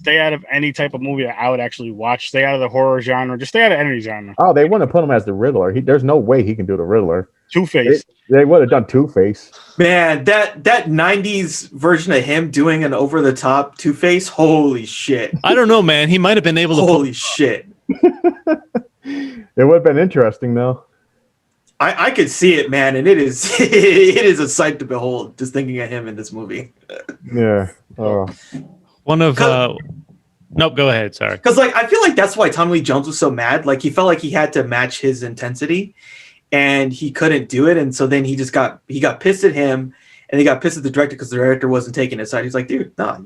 Stay out of any type of movie that I would actually watch. Stay out of the horror genre. Just stay out of any genre. Oh, they wouldn't have put him as the Riddler. There's no way he can do the Riddler. Two-Face. They would have done Two-Face. Man, that 90s version of him doing an over-the-top Two-Face, holy shit. I don't know, man. He might have been able to... Holy shit. It would have been interesting, though. I could see it, man, and it is a sight to behold, just thinking of him in this movie. Yeah. One of... Nope, go ahead, sorry. Because like I feel like that's why Tommy Lee Jones was so mad. Like he felt like he had to match his intensity, and he couldn't do it, and so then he got pissed at him, and he got pissed at the director because the director wasn't taking his side. He's like, dude, nah,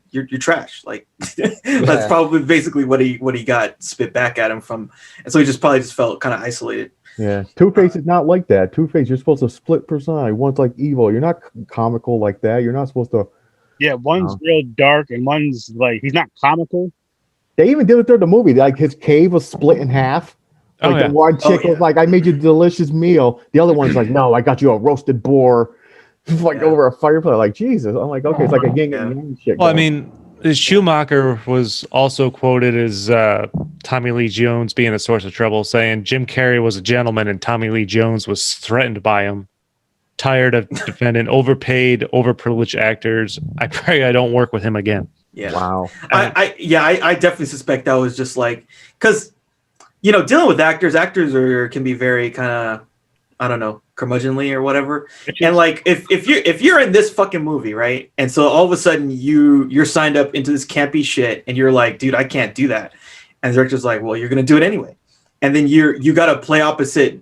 you're trash. Like that's probably basically what he got spit back at him from, and so he just probably felt kind of isolated. Yeah, Two-Face is not like that. Two-Face, you're supposed to split personality. One's like evil. You're not comical like that. You're not supposed to. Yeah, one's real dark and one's like he's not comical. They even did it through the movie. Like his cave was split in half. Like the one chick was like, "I made you a delicious meal." The other one's like, "No, I got you a roasted boar." Like over a fireplace. Like Jesus. I'm like, okay, it's like a yin and yang shit. Well, I mean, Schumacher was also quoted as Tommy Lee Jones being a source of trouble, saying Jim Carrey was a gentleman and Tommy Lee Jones was threatened by him. Tired of defending overpaid, overprivileged actors. I pray I don't work with him again. Yeah. Wow. I definitely suspect that was just like because dealing with actors can be very kind of I don't know curmudgeonly or whatever. And like if you're in this fucking movie, right? And so all of a sudden you're signed up into this campy shit, and you're like, dude, I can't do that. And the director's like, well, you're gonna do it anyway. And then you got to play opposite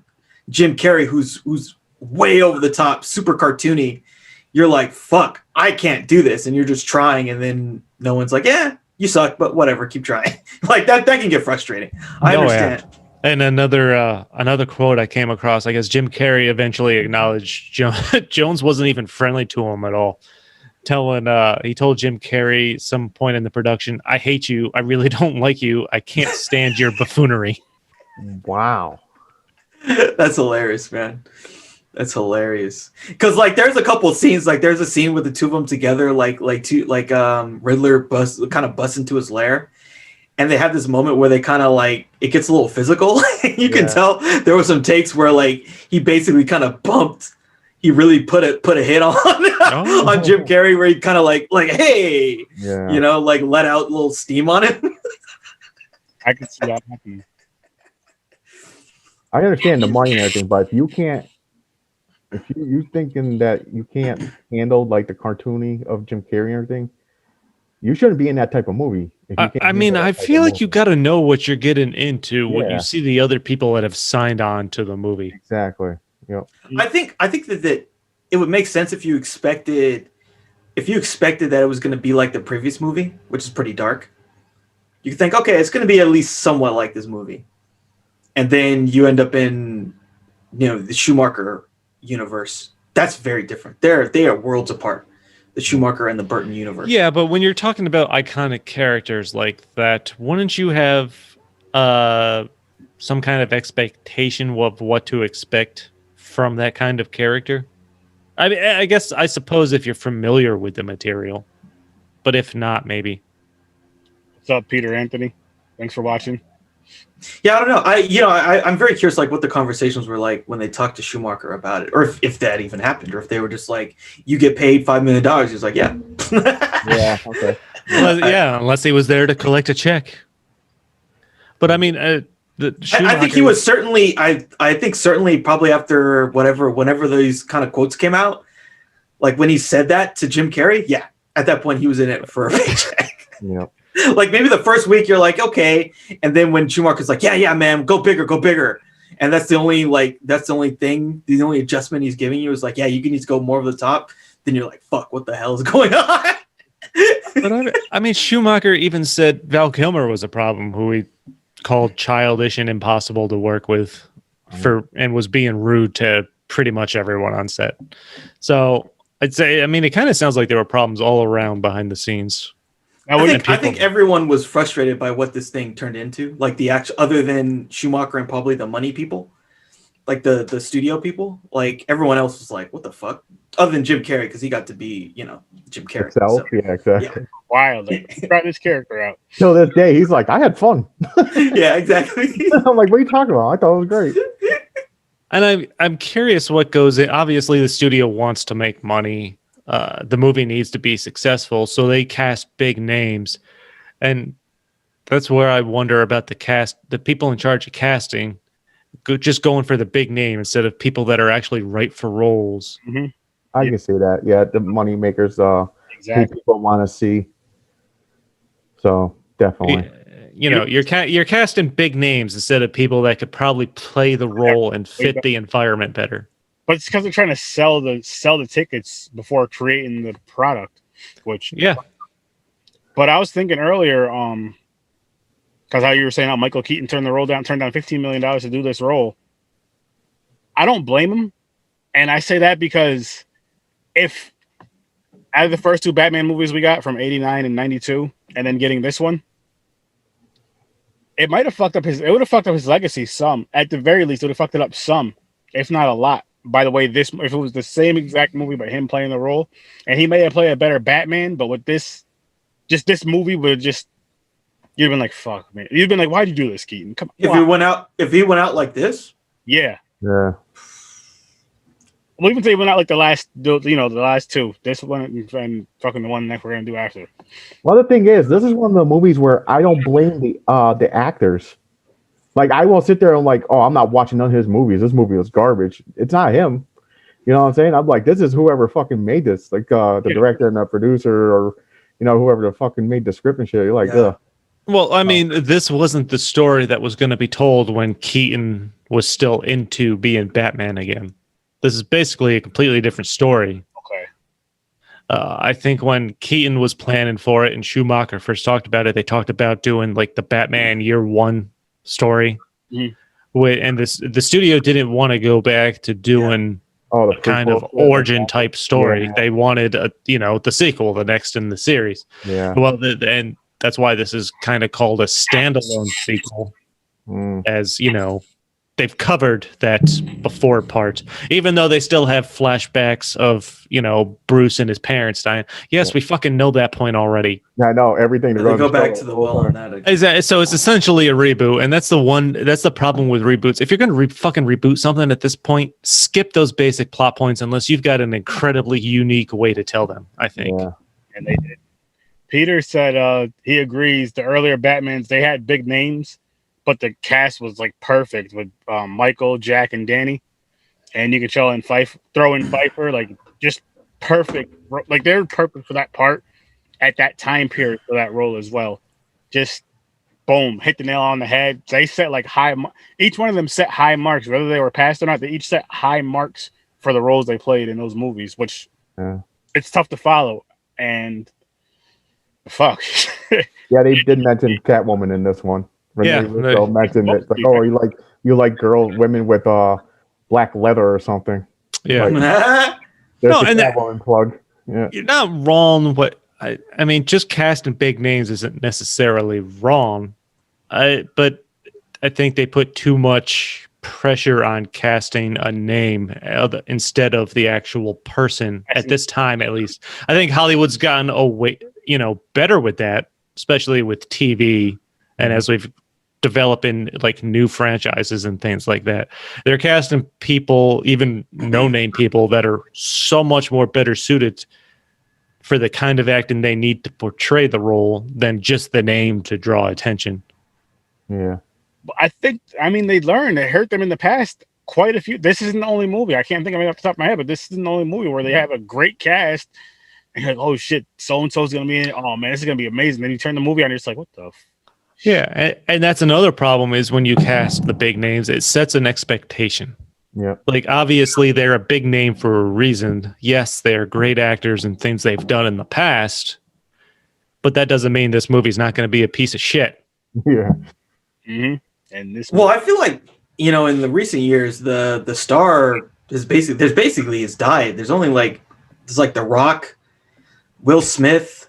Jim Carrey, who's way over the top, super cartoony. You're like, fuck, I can't do this, and you're just trying, and then no one's like, yeah, you suck, but whatever, keep trying. Like that can get frustrating. I understand. And another quote I came across, I guess Jim Carrey eventually acknowledged Jones wasn't even friendly to him at all. He told Jim Carrey some point in the production, "I hate you. I really don't like you. I can't stand your buffoonery." Wow. That's hilarious, man. That's hilarious. Because like there's a couple of scenes, like there's a scene with the two of them together, Riddler kind of busts into his lair, and they have this moment where they kind of like it gets a little physical. You can tell there were some takes where like he basically kind of bumped. He really put a hit on on Jim Carrey, where he kind of like hey, like let out a little steam on him. I can see that happening. I understand the money and everything, but if you can't, if you thinking that you can't handle like the cartoony of Jim Carrey and everything, you shouldn't be in that type of movie. If you can't I mean, handle I that type feel of like you movie. got to know what you're getting into when you Yeah. see the other people that have signed on to the movie. Exactly. Yep. I think that it would make sense if you expected that it was going to be like the previous movie, which is pretty dark. You think, okay, it's going to be at least somewhat like this movie, and then you end up in, the Schumacher universe. That's very different. They are worlds apart. The Schumacher and the Burton universe. Yeah, but when you're talking about iconic characters like that, wouldn't you have some kind of expectation of what to expect from that kind of character? I mean, I suppose if you're familiar with the material, but if not, maybe. What's up, Peter Anthony? Thanks for watching. Yeah, I don't know. I'm very curious, like what the conversations were like when they talked to Schumacher about it, or if that even happened, or if they were just like, "You get paid $5 million." He's like, "Yeah." Yeah. Okay. Well, yeah, unless he was there to collect a check. But I mean, I think he was certainly. I think certainly probably after whenever those kind of quotes came out, like when he said that to Jim Carrey, yeah, at that point he was in it for a paycheck. Yeah. Like maybe the first week you're like, okay, and then when Schumacher's like, yeah, man, go bigger, and that's the only thing, the only adjustment he's giving you is like, yeah, you need to go more over the top. Then you're like, fuck, what the hell is going on? But I mean, Schumacher even said Val Kilmer was a problem, who he called childish and impossible to work with, and was being rude to pretty much everyone on set. So I'd say, I mean, it kind of sounds like there were problems all around behind the scenes. I think everyone was frustrated by what this thing turned into. Like the actual, other than Schumacher and probably the money people, like the studio people, like everyone else was like, "What the fuck?" Other than Jim Carrey, because he got to be, Jim Carrey. So, yeah, exactly. Yeah. Wild. Like, try this character out. Till this day, he's like, I had fun. Yeah, exactly. I'm like, what are you talking about? I thought it was great. And I'm curious what goes in. Obviously, the studio wants to make money. The movie needs to be successful, so they cast big names, and that's where I wonder about the cast. The people in charge of casting, just going for the big name instead of people that are actually right for roles. Mm-hmm. I can see that. Yeah, the money makers, who people want to see. So definitely, you're casting big names instead of people that could probably play the role and fit the environment better. But it's because they're trying to sell the tickets before creating the product, which yeah. But I was thinking earlier, because how you were saying how Michael Keaton turned down $15 million to do this role. I don't blame him, and I say that because if out of the first two Batman movies we got from '89 and '92, and then getting this one, it would have fucked up his legacy some. At the very least, it would have fucked it up some, if not a lot. By the way, if it was the same exact movie but him playing the role, and he may have played a better Batman, but with this movie would just, you'd have been like, fuck, man. You'd been like, why'd you do this, Keaton? Come on. If he went out like this, yeah. We'll even say he went out like the last two. This one and fucking the one that we're gonna do after. Well, the thing is, this is one of the movies where I don't blame the actors. Like, I won't sit there and like, oh, I'm not watching none of his movies. This movie was garbage. It's not him. You know what I'm saying? I'm like, this is whoever fucking made this. Like, the director and the producer, or, whoever the fucking made the script and shit. You're like, ugh. Well, I mean, this wasn't the story that was going to be told when Keaton was still into being Batman again. This is basically a completely different story. Okay. I think when Keaton was planning for it and Schumacher first talked about it, they talked about doing like the Batman Year One story. Mm-hmm. And the studio didn't want to go back to doing a kind of origin type story. Yeah. They wanted the sequel, the next in the series. Yeah. Well, and that's why this is kind of called a standalone sequel, as they've covered that before part, even though they still have flashbacks of Bruce and his parents dying. Yes, we fucking know that point already. I know everything. They go back to the well on that. So it's essentially a reboot, and that's the problem with reboots. If you're going to fucking reboot something at this point, skip those basic plot points unless you've got an incredibly unique way to tell them. I think. Yeah. And they did. Peter said he agrees. The earlier Batmans, they had big names, but the cast was like perfect with Michael, Jack, and Danny, and you could tell in throw in Pfeiffer, like just perfect. Like they're perfect for that part at that time period for that role as well. Just boom, hit the nail on the head. They set like each one of them set high marks, whether they were passed or not. They each set high marks for the roles they played in those movies, which it's tough to follow. And fuck. Yeah, they did mention Catwoman in this one. Yeah, Renee mentioned it. Like, oh, you like women with black leather or something. Yeah. Like, there's a Catwoman plug. Yeah. You're not wrong. What I mean, just casting big names isn't necessarily wrong. But I think they put too much pressure on casting a name instead of the actual person at this time, at least. I think Hollywood's gotten away, better with that, especially with TV. And as we've developing like new franchises and things like that, they're casting people, even no-name people, that are so much more better suited for the kind of acting they need to portray the role than just the name to draw attention. Yeah. I mean, they learned. It hurt them in the past quite a few. This isn't the only movie. I can't think of it off the top of my head, but this isn't the only movie where they have a great cast. And you're like, oh shit, so-and-so's going to be in it. Oh man, this is going to be amazing. Then you turn the movie on and you're just like, what the Yeah, and that's another problem is when you cast the big names, it sets an expectation. Yeah. Like, obviously, they're a big name for a reason. Yes, they're great actors and things they've done in the past, but that doesn't mean this movie's not going to be a piece of shit. Yeah. Mm-hmm. And this. Well, I feel like, in the recent years, the star is basically has died. There's only there's The Rock, Will Smith,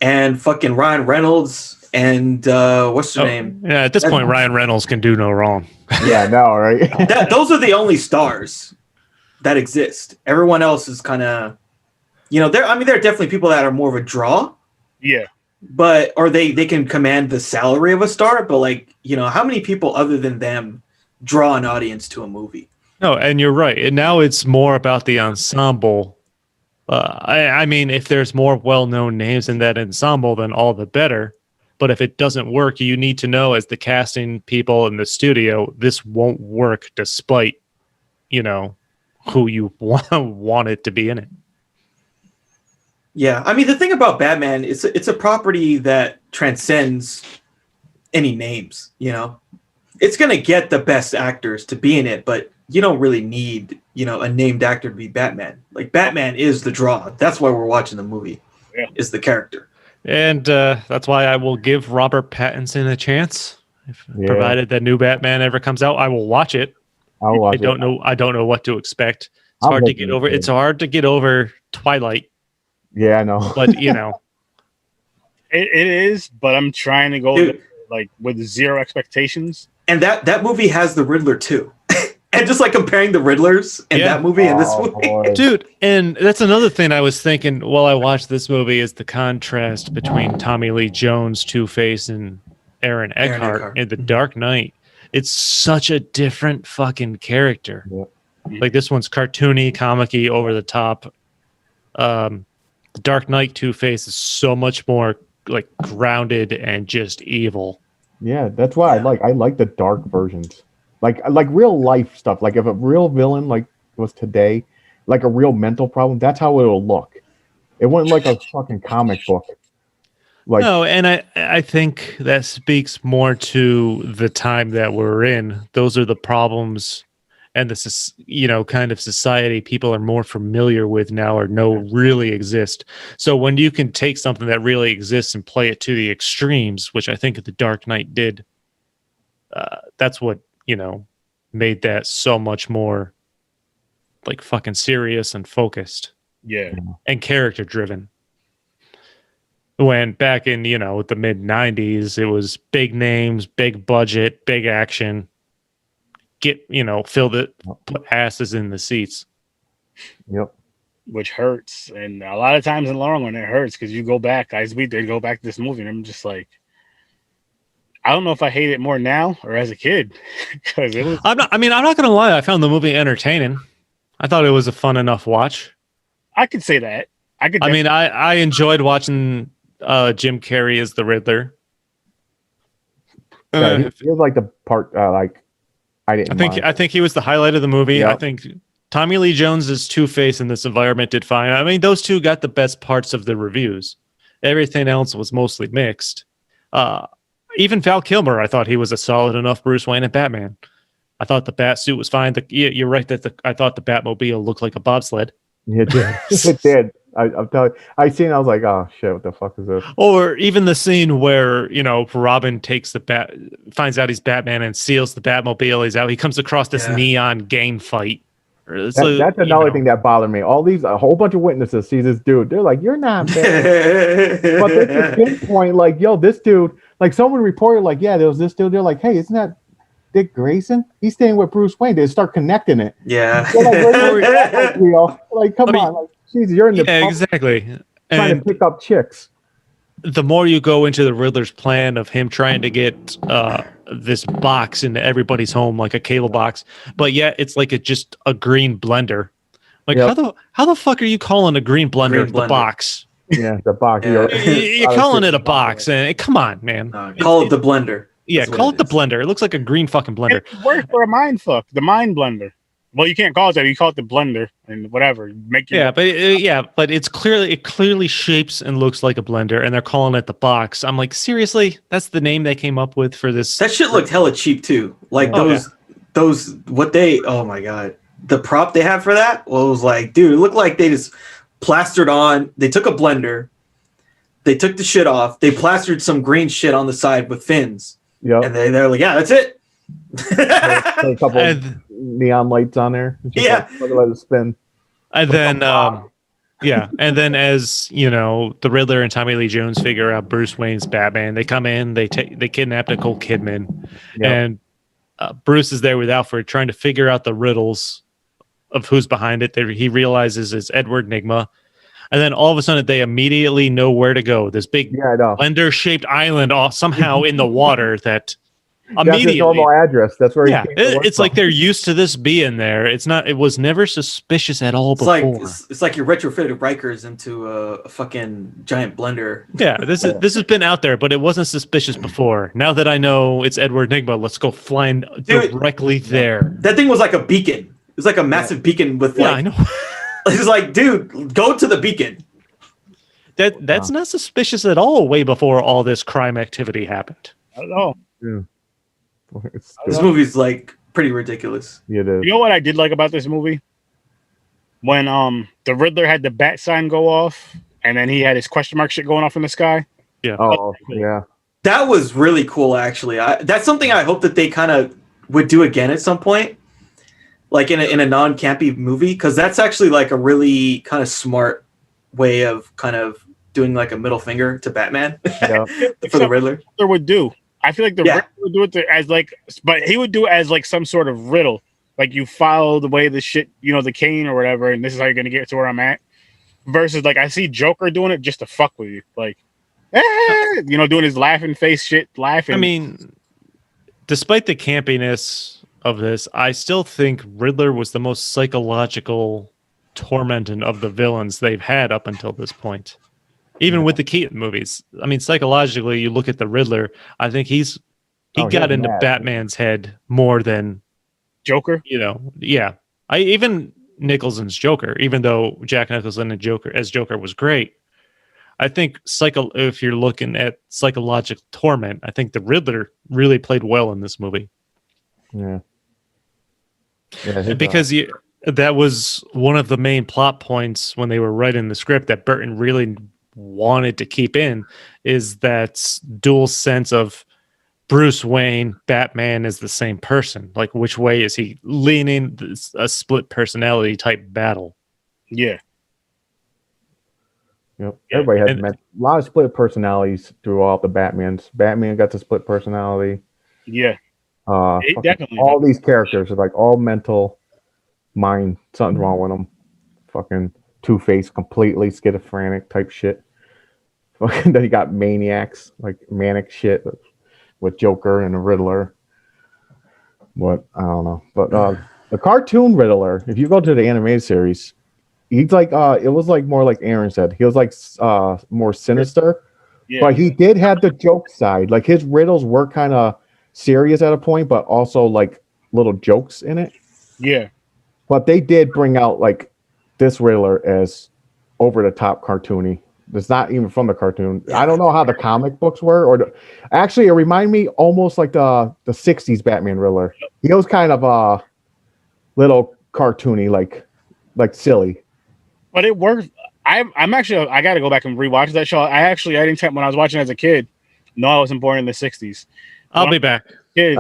and fucking Ryan Reynolds, and what's her name? Yeah, at this point, Ryan Reynolds can do no wrong. Yeah, no, right? Those are the only stars that exist. Everyone else is kind of, there are definitely people that are more of a draw. Yeah. But they can command the salary of a star, but how many people other than them draw an audience to a movie? No, and you're right. And now it's more about the ensemble. I mean, if there's more well-known names in that ensemble, then all the better. But if it doesn't work, you need to know as the casting people in the studio, this won't work despite, who you want it to be in it. Yeah, I mean, the thing about Batman is it's a property that transcends any names, It's going to get the best actors to be in it, but you don't really need, a named actor to be Batman. Like, Batman is the draw. That's why we're watching the movie, is the character. And that's why I will give Robert Pattinson a chance. Provided the new Batman ever comes out, I will watch it. I'll watch I don't know what to expect. It's hard to get over. It's hard to get over Twilight. Yeah, I know. But it is. But I'm trying to go with zero expectations. And that movie has the Riddler too. And just comparing the Riddlers in that movie and this movie. Boy. Dude, and that's another thing I was thinking while I watched this movie is the contrast between Tommy Lee Jones, Two-Face, and Aaron Eckhart in The Dark Knight. It's such a different fucking character. Yeah. Like, this one's cartoony, comic-y, over the top. The Dark Knight Two-Face is so much more grounded and just evil. Yeah, that's why I like the dark versions. Like real life stuff. Like, if a real villain was today, a real mental problem, that's how it'll look. It wouldn't like a fucking comic book. No, and I think that speaks more to the time that we're in. Those are the problems and this kind of society people are more familiar with now or know really exist. So when you can take something that really exists and play it to the extremes, which I think The Dark Knight did, that's what made that so much more fucking serious and focused. Yeah. And character driven. When back in, the mid 90s, it was big names, big budget, big action. Put asses in the seats. Yep. Which hurts. And a lot of times in the long run, it hurts because you go back, as we did, go back to this movie, and I'm just like, I don't know if I hate it more now or as a kid. Because it was. I'm not going to lie. I found the movie entertaining. I thought it was a fun enough watch. I could say that. I enjoyed watching Jim Carrey as the Riddler. Yeah, he was like the part like I didn't. I think he was the highlight of the movie. Yep. I think Tommy Lee Jones's Two-Face in this environment did fine. I mean, those two got the best parts of the reviews. Everything else was mostly mixed. Even Val Kilmer, I thought he was a solid enough Bruce Wayne and Batman. I thought the bat suit was fine. You're right that I thought the Batmobile looked like a bobsled. It did. It did. I'm telling you, I seen. I was like, oh shit, what the fuck is this? Or even the scene where Robin takes finds out he's Batman and seals the Batmobile. He's out. He comes across this neon gang fight. That's another thing that bothered me. A whole bunch of witnesses see this dude. They're like, you're not Batman. But they can pinpoint like, yo, this dude. Like someone reported, like, yeah, there was this dude. They're like, hey, isn't that Dick Grayson? He's staying with Bruce Wayne. They start connecting it. Yeah. Like, come on, like, geez, you're in the exactly trying to pick up chicks. The more you go into the Riddler's plan of him trying to get this box into everybody's home, like a cable box, but yet it's like just a green blender. Like how the fuck are you calling a green blender the box? Yeah, the box. You're calling it a box, and come on, man. Call it the blender. Yeah, call it the blender. It looks like a green fucking blender. It works for a mind fuck. The mind blender. Well, you can't call it that. You call it the blender and whatever. But it clearly shapes and looks like a blender, and they're calling it the box. I'm like, seriously, that's the name they came up with for this. That shit looked hella cheap too. Like oh my god, the prop they have for that. Well, it was like, dude, it looked like they just plastered on. They took a blender, they took the shit off, they plastered some green shit on the side with fins. Yeah, and they're like, yeah, that's it. A couple neon lights on there. Let it spin. And then, and then as the Riddler and Tommy Lee Jones figure out Bruce Wayne's Batman, they come in, they kidnap Nicole Kidman, and Bruce is there with Alfred trying to figure out the riddles of who's behind it. He realizes it's Edward Nygma. And then all of a sudden, they immediately know where to go. This big blender-shaped island, somehow in the water. That immediately, that's his normal address. That's where. Yeah, it's like they're used to this being there. It's not. It was never suspicious at all before. It's like you retrofitted Rikers into a fucking giant blender. Yeah, this has been out there, but it wasn't suspicious before. Now that I know it's Edward Nygma, let's go flying directly there. That thing was like a beacon. It's like a massive beacon with I know. It's like, dude, go to the beacon. That's not suspicious at all. Way before all this crime activity happened. I don't know. Yeah. This movie's like pretty ridiculous. Yeah, it is. You know what I did like about this movie? When the Riddler had the bat sign go off, and then he had his question mark shit going off in the sky. Yeah. Oh, yeah. That was really cool, actually. That's something I hope that they kind of would do again at some point. Like in a non-campy movie, because that's actually like a really kind of smart way of kind of doing like a middle finger to Batman for the Riddler. Would do. I feel like the Riddler would do it as like, but he would do it as like some sort of riddle. Like you follow the way the shit, the cane or whatever, and this is how you're gonna get to where I'm at. Versus like I see Joker doing it just to fuck with you, like, doing his laughing face shit, laughing. I mean, despite the campiness of this, I still think Riddler was the most psychological tormenting of the villains they've had up until this point. Even with the Keaton movies. I mean, psychologically, you look at the Riddler, I think he got into Batman's head more than Joker. Even Nicholson's Joker, even though Jack Nicholson as Joker was great. I think if you're looking at psychological torment, I think the Riddler really played well in this movie. Yeah. Because that was one of the main plot points when they were writing the script that Burton really wanted to keep in, is that dual sense of Bruce Wayne, Batman is the same person. Like, which way is he leaning? A split personality type battle. Yeah. Yep. Everybody has a lot of split personalities throughout the Batmans. Batman got the split personality. Yeah. Definitely. All these characters are like all mental mind. Something's wrong with them. Fucking Two-Face, completely schizophrenic type shit. Fucking then you got maniacs, like manic shit with Joker and the Riddler. But I don't know. But the cartoon Riddler, if you go to the animated series, he's like it was like more like Aaron said. He was like more sinister. Yeah. But he did have the joke side. Like his riddles were kind of serious at a point, but also like little jokes in it. Yeah. But they did bring out like this Riddler as over the top cartoony. It's not even from the cartoon. I don't know how the comic books were, actually it reminded me almost like the 60s Batman Riddler. He was kind of a little cartoony, like silly. But it worked. I'm actually, I got to go back and rewatch that show. I didn't, when I was watching as a kid, no, I wasn't born in the 60s. I'll be back. Kid,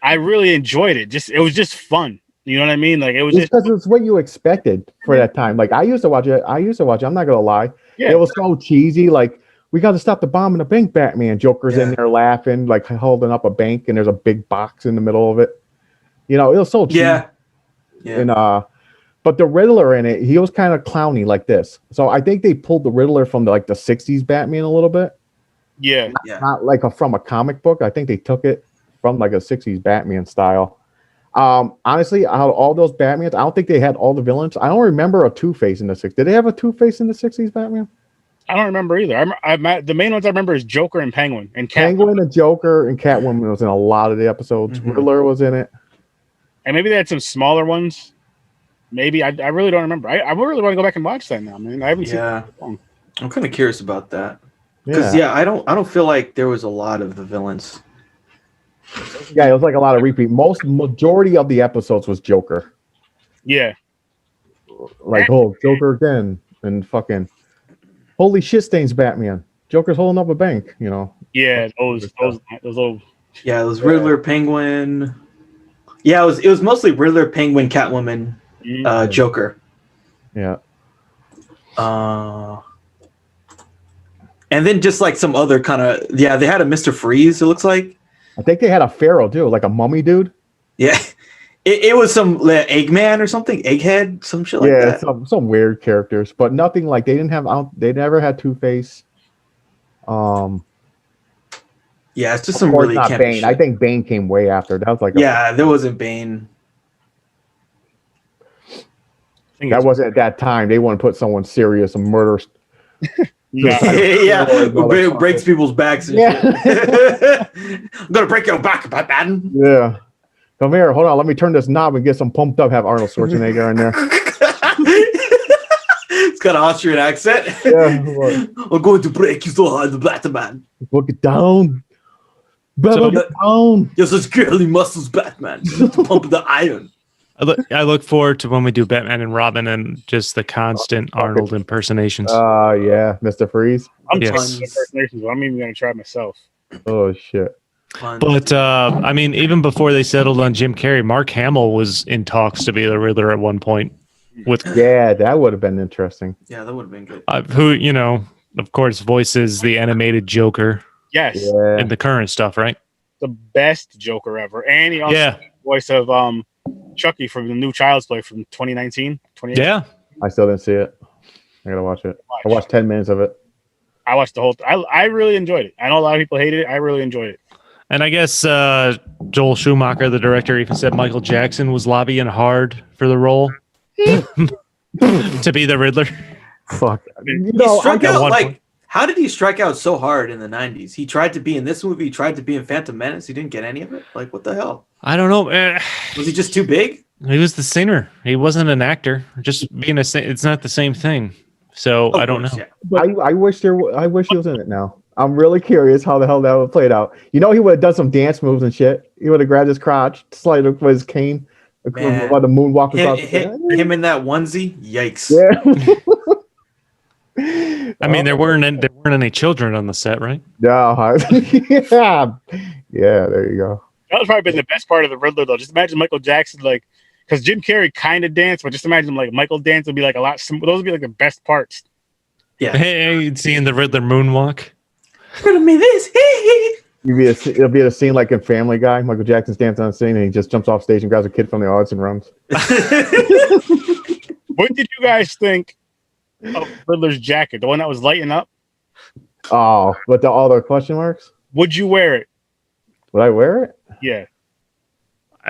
I really enjoyed it. It was just fun. You know what I mean? Like it was just because it's what you expected for that time. Like I used to watch it. I'm not gonna lie. Yeah. It was so cheesy. Like we got to stop the bomb in the bank. Batman. Joker's in there laughing, like holding up a bank, and there's a big box in the middle of it. You know, it was so cheesy. Yeah. And but the Riddler in it, he was kind of clowny like this. So I think they pulled the Riddler from the 60s Batman a little bit. Yeah. Not like from a comic book. I think they took it from like a 60s Batman style. Honestly, out of all those Batmans, I don't think they had all the villains. I don't remember a Two-Face in the 60s. Did they have a Two-Face in the 60s Batman? I don't remember either. The main ones I remember is Joker and Penguin and Penguin and Joker and Catwoman was in a lot of the episodes. Mm-hmm. Riddler was in it. And maybe they had some smaller ones. Maybe I really don't remember. I really want to go back and watch that now, man. I haven't seen it in so long. I'm kind of curious about that. Because I don't feel like there was a lot of the villains. Yeah, it was like a lot of repeat. Majority of the episodes was Joker. Yeah. Like, oh, Joker again. And fucking holy shit stains Batman. Joker's holding up a bank, you know. Yeah, those little. Yeah, it was Riddler, Penguin. Yeah, it was mostly Riddler, Penguin, Catwoman, Joker. Yeah. And then just like some other kind of they had a Mr. Freeze, it looks like. I think they had a pharaoh too, like a mummy dude. Yeah. It was some Eggman or something, Egghead, some shit like that. Yeah, some weird characters, but nothing like they never had Two-Face. Yeah, it's just some really not campy Bane. shit. I think Bane came way after. That was like there wasn't Bane. That wasn't at that time. They want to put someone serious and murder. Breaks people's backs and shit. I'm gonna break your back, Batman. Yeah. Come here, hold on. Let me turn this knob and get some pumped up. Have Arnold Schwarzenegger in there. It's got an Austrian accent. Yeah, I'm going to break you so hard, Batman. Look it down. Down. You're such girly muscles, Batman. Pump the iron. I look forward to when we do Batman and Robin and just the constant Arnold impersonations. Yeah, Mr. Freeze. I'm trying impersonations, but I'm even gonna try it myself. Oh shit. But I mean, even before they settled on Jim Carrey, Mark Hamill was in talks to be the Riddler at one point. That would have been interesting. Yeah, that would have been good. Who, of course, voices the animated Joker. Yes. Yeah. And the current stuff, right? The best Joker ever. And he also did the voice of Chucky from the new Child's Play from 2019. Yeah. I still didn't see it. I gotta watch it. I watched 10 minutes of it. I watched the whole I really enjoyed it. I know a lot of people hated it. I really enjoyed it. And I guess Joel Schumacher, the director, even said Michael Jackson was lobbying hard for the role to be the Riddler. Fuck. How did he strike out so hard in the 90s? He tried to be in this movie. He tried to be in Phantom Menace. He didn't get any of it. Like, what the hell? I don't know. Was he just too big? He was the singer. He wasn't an actor. Just being it's not the same thing. So I don't know. Yeah. I wish he was in it now. I'm really curious how the hell that would have played out. He would have done some dance moves and shit. He would have grabbed his crotch, slid with his cane, while the moonwalk across. Him in that onesie. Yikes. Yeah. I mean, there weren't any children on the set, right? No. Yeah. There you go. That was probably been the best part of the Riddler, though. Just imagine Michael Jackson, because Jim Carrey kind of danced, but just imagine Michael dance would be a lot. Those would be the best parts. Yeah. Hey, seeing the Riddler moonwalk. Riddle me this. It'll be a scene like in Family Guy. Michael Jackson's dancing on the scene and he just jumps off stage and grabs a kid from the audience and runs. What did you guys think of Riddler's jacket? The one that was lighting up? Oh, with all the question marks? Would you wear it? Would I wear it? Yeah.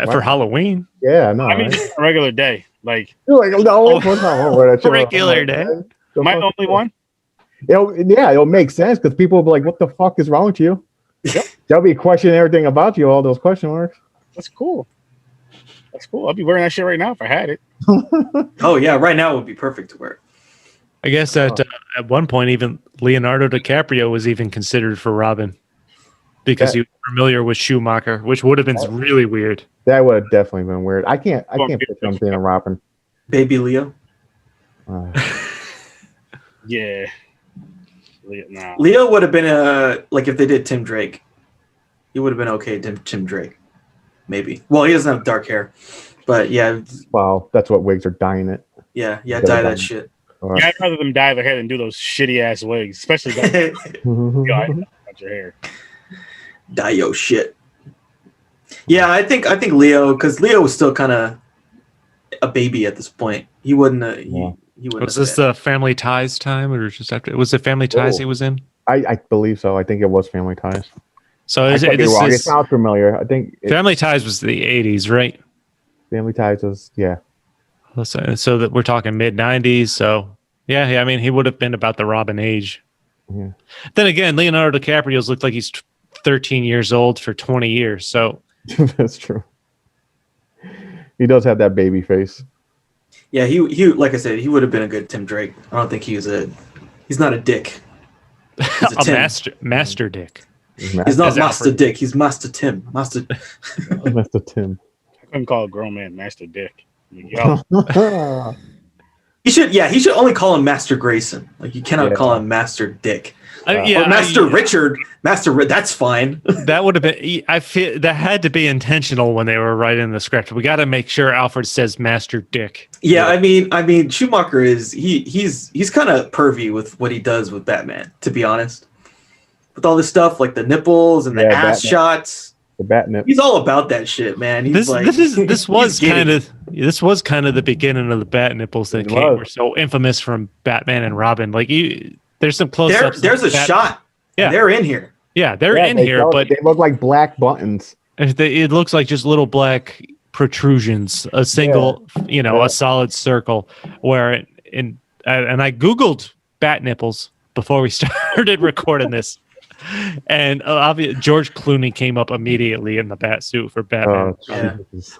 For Halloween? Yeah, no. I mean, just a regular day. You're no, of course not. I won't wear that shit. Regular day. Am I the only one? It'll make sense because people will be like, what the fuck is wrong with you? Yep. They'll be questioning everything about you. All those question marks. That's cool. That's cool. I'll be wearing that shit right now if I had it. Oh yeah, right now it would be perfect to wear. I guess at one point, even Leonardo DiCaprio was even considered for Robin because he was familiar with Schumacher, which would have been really weird. That would have definitely been weird. I can't picture him being a Robin. Baby Leo. Yeah. Nah. Leo would have been like if they did Tim Drake. He would have been okay. Tim Drake, maybe. Well, he doesn't have dark hair, but yeah. Wow, that's what wigs are dying it. Yeah, dye that shit. Yeah, I'd rather them dye their hair than do those shitty ass wigs, especially that. Got your hair. Dye your shit. Yeah, I think Leo, because Leo was still kind of a baby at this point. He wouldn't. He wouldn't. Was this the Family Ties time, or just after? Was it Family Ties he was in? I believe so. I think it was Family Ties. So It sounds familiar. I think Family Ties was the 80s, right? Family Ties was So that we're talking mid 90s. So yeah, I mean, he would have been about the Robin age. Yeah. Then again, Leonardo DiCaprio's looked like he's 13 years old for 20 years. So that's true. He does have that baby face. Yeah, he like I said, he would have been a good Tim Drake. I don't think he's not a dick. He's a master dick. He's not Master Dick. He's Master Tim. Master Tim. I couldn't call a grown man Master Dick. Yo. He should only call him Master Grayson. Like you cannot call him Master Dick. Or Master Richard. That's fine. That would have been. I feel that had to be intentional when they were writing the script. We got to make sure Alfred says Master Dick. Yeah, I mean, Schumacher is he's kind of pervy with what he does with Batman. To be honest, with all this stuff like the nipples and the ass shots, the bat nip. He's all about that shit, man. He's this was kind of the beginning of the bat nipples that were so infamous from Batman and Robin. Like there's some close-ups. There's a shot. Yeah, they're in here. Yeah, they're in here, but they look like black buttons. It looks like just little black protrusions, a single, a solid circle. And I googled bat nipples before we started recording this, and George Clooney came up immediately in the bat suit for Batman,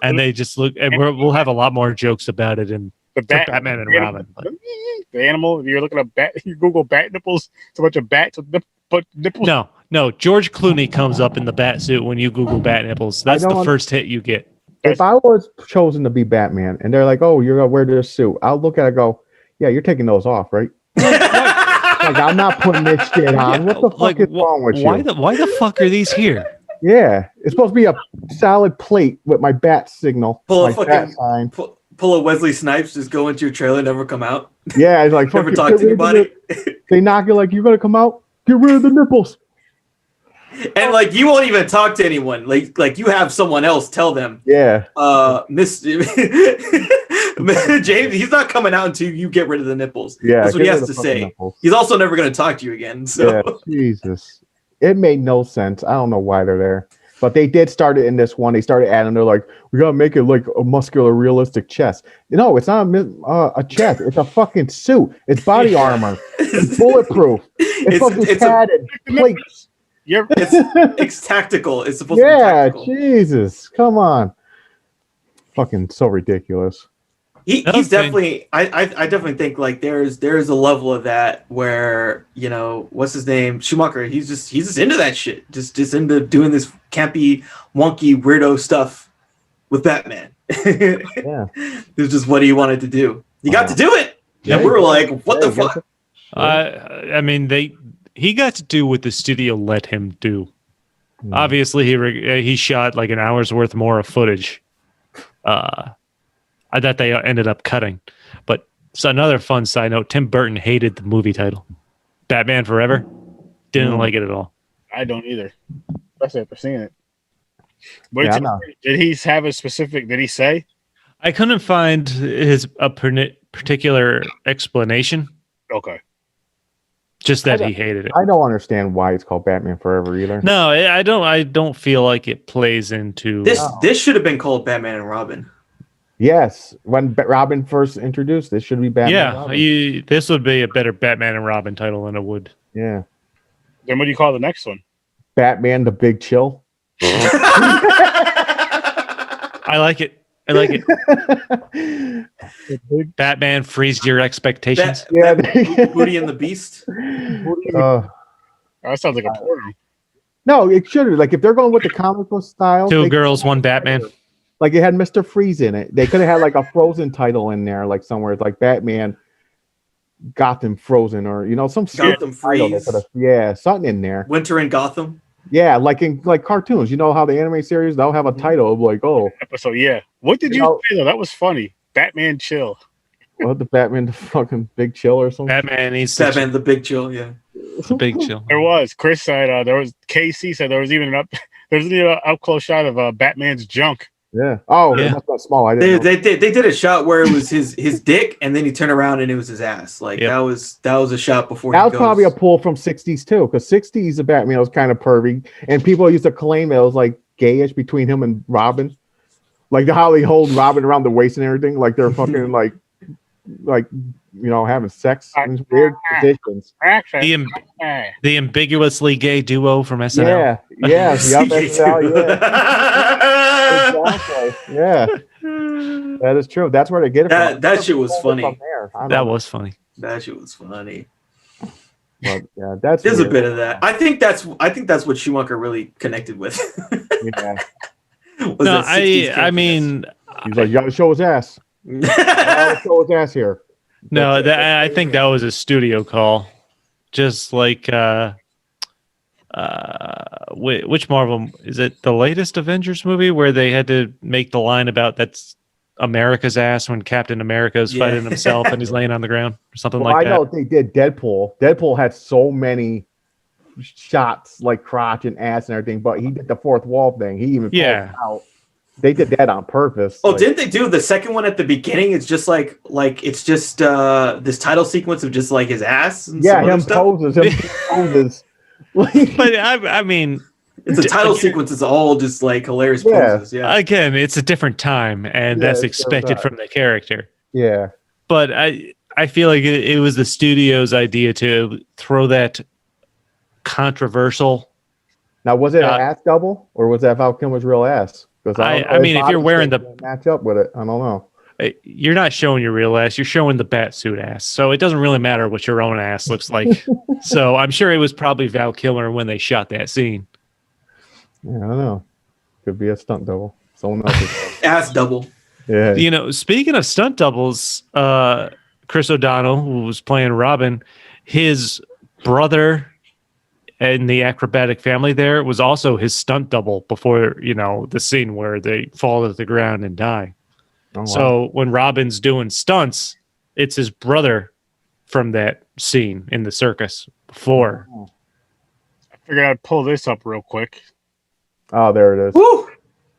and they just look. And we'll have a lot more jokes about it in Batman and Robin. The animal. If you're looking up you Google bat nipples. It's a bunch of bats with nipples. No. George Clooney comes up in the bat suit when you Google bat nipples. That's the first hit you get. If I was chosen to be Batman, and they're like, "Oh, you're gonna wear this suit," I'll look at it and go, "Yeah, you're taking those off, right?" Like I'm not putting this shit on. What the fuck is wrong with you? Why the fuck are these here? Yeah, it's supposed to be a solid plate with my bat signal. Pull a Wesley Snipes, just go into your trailer, never come out. Yeah, it's like never talk to anybody. They knock you like, "You're gonna come out? Get rid of the nipples." And like you won't even talk to anyone. Like you have someone else tell them. Yeah. Miss James, he's not coming out until you get rid of the nipples. Yeah, that's what he has to say. Nipples. He's also never going to talk to you again. So yeah, Jesus, it made no sense. I don't know why they're there, but they did start it in this one. They started adding. They're like, "We gotta make it like a muscular, realistic chest." No, it's not a chest. It's a fucking suit. It's body armor. It's bulletproof. It's supposed to be padded plates. It's tactical. It's supposed to be tactical. Jesus, come on. Fucking so ridiculous. He's definitely. I definitely think like there's a level of that where what's his name, Schumacher. He's just into that shit. Just into doing this campy, wonky, weirdo stuff with Batman. Yeah, it's just what he wanted to do. He got to do it, and we were like, "What the fuck?" I mean, he got to do what the studio let him do. Obviously, he shot like an hour's worth more of footage that they ended up cutting. But so another fun side note: Tim Burton hated the movie title, Batman Forever. Didn't like it at all. I don't either. Especially after seeing it. Did he have a specific? Did he say? I couldn't find a particular explanation. Okay. Just that he hated it. I don't understand why it's called Batman Forever either. No, I don't. I don't feel like it plays into this. This should have been called Batman and Robin. Yes, when Robin first introduced, this should be Batman. Yeah, this would be a better Batman and Robin title than it would. Yeah. Then what do you call the next one? Batman: The Big Chill. I like it. I like it. Batman frees your expectations. Booty and the Beast. That sounds like a porno. No, it should have. Like if they're going with the comic book style, Two girls, one Batman. Like it had Mr. Freeze in it. They could have had like a Frozen title in there, like somewhere. It's like Batman, Gotham Frozen, or some Gotham Freeze. Yeah, something in there. Winter in Gotham. Yeah, like in cartoons. You know how the anime series they'll have a title of like, episode. Yeah. What did you say though? That was funny. Batman Chill. What the Batman, the fucking Big Chill or something? Batman the Big Chill. Yeah. The Big Chill. There was. Chris said there was. KC said there was even an up close shot of Batman's junk. Yeah. Oh, yeah. That's not small. I They didn't. they did a shot where it was his dick, and then he turned around and it was his ass. Like that was a shot before. That was probably a pull from '60s too, because '60s the Batman was kind of pervy, and people used to claim it was like gayish between him and Robin, like how they hold Robin around the waist and everything, like they're fucking like having sex in weird positions. The ambiguously gay duo from SNL. Yeah, exactly. Yeah, that is true. That's where they get it from. That shit was funny. That was funny. That shit was funny. But yeah, there's a bit of that. I think that's what Schumacher really connected with. Yeah. No, I mean, he's like, you gotta show his ass. Show his ass here. No, I think that was a studio call. Just like which Marvel is it? The latest Avengers movie where they had to make the line about that's America's ass when Captain America is fighting himself and he's laying on the ground or something like that. I know they did Deadpool. Deadpool had so many shots like crotch and ass and everything, but he did the fourth wall thing. He even called it out. They did that on purpose. Oh, didn't they do the second one at the beginning? It's just like it's just this title sequence of just like his ass. And him poses. But I mean, it's a title sequence. It's all just like hilarious poses. Yeah. Again, it's a different time, and that's expected from the character. Yeah. But I feel like it was the studio's idea to throw that controversial. Now, was it an ass double, or was that Val Kilmer's real ass? I mean, if you're wearing the match up with it, I don't know. You're not showing your real ass. You're showing the bat suit ass. So it doesn't really matter what your own ass looks like. So I'm sure it was probably Val Kilmer when they shot that scene. Yeah, I don't know. Could be a stunt double. Someone else's ass double. Yeah. Speaking of stunt doubles, Chris O'Donnell, who was playing Robin, his brother in the acrobatic family there was also his stunt double before, the scene where they fall to the ground and die. Oh, wow. So when Robin's doing stunts, it's his brother from that scene in the circus before. I figured I'd pull this up real quick. Oh, there it is. Woo!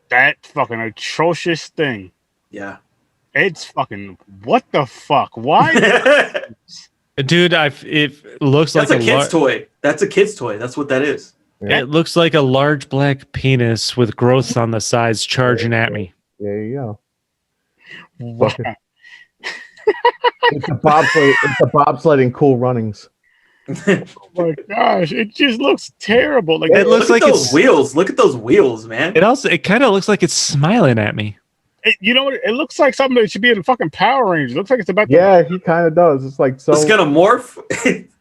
That fucking atrocious thing. Yeah. It's fucking, what the fuck? Why? Dude, it looks that's like a kid's toy. That's a kid's toy. That's what that is. Yeah. It looks like a large black penis with growths on the sides charging at me. There you go. Wow. It's a bobsledding Cool Runnings. Oh my gosh, it just looks terrible. Like it looks like those wheels. Look at those wheels, man. It kind of looks like it's smiling at me. You know what? It looks like something that should be in fucking Power Rangers. It looks like it's about to... Yeah, he kind of does. It's like so. It's gonna morph.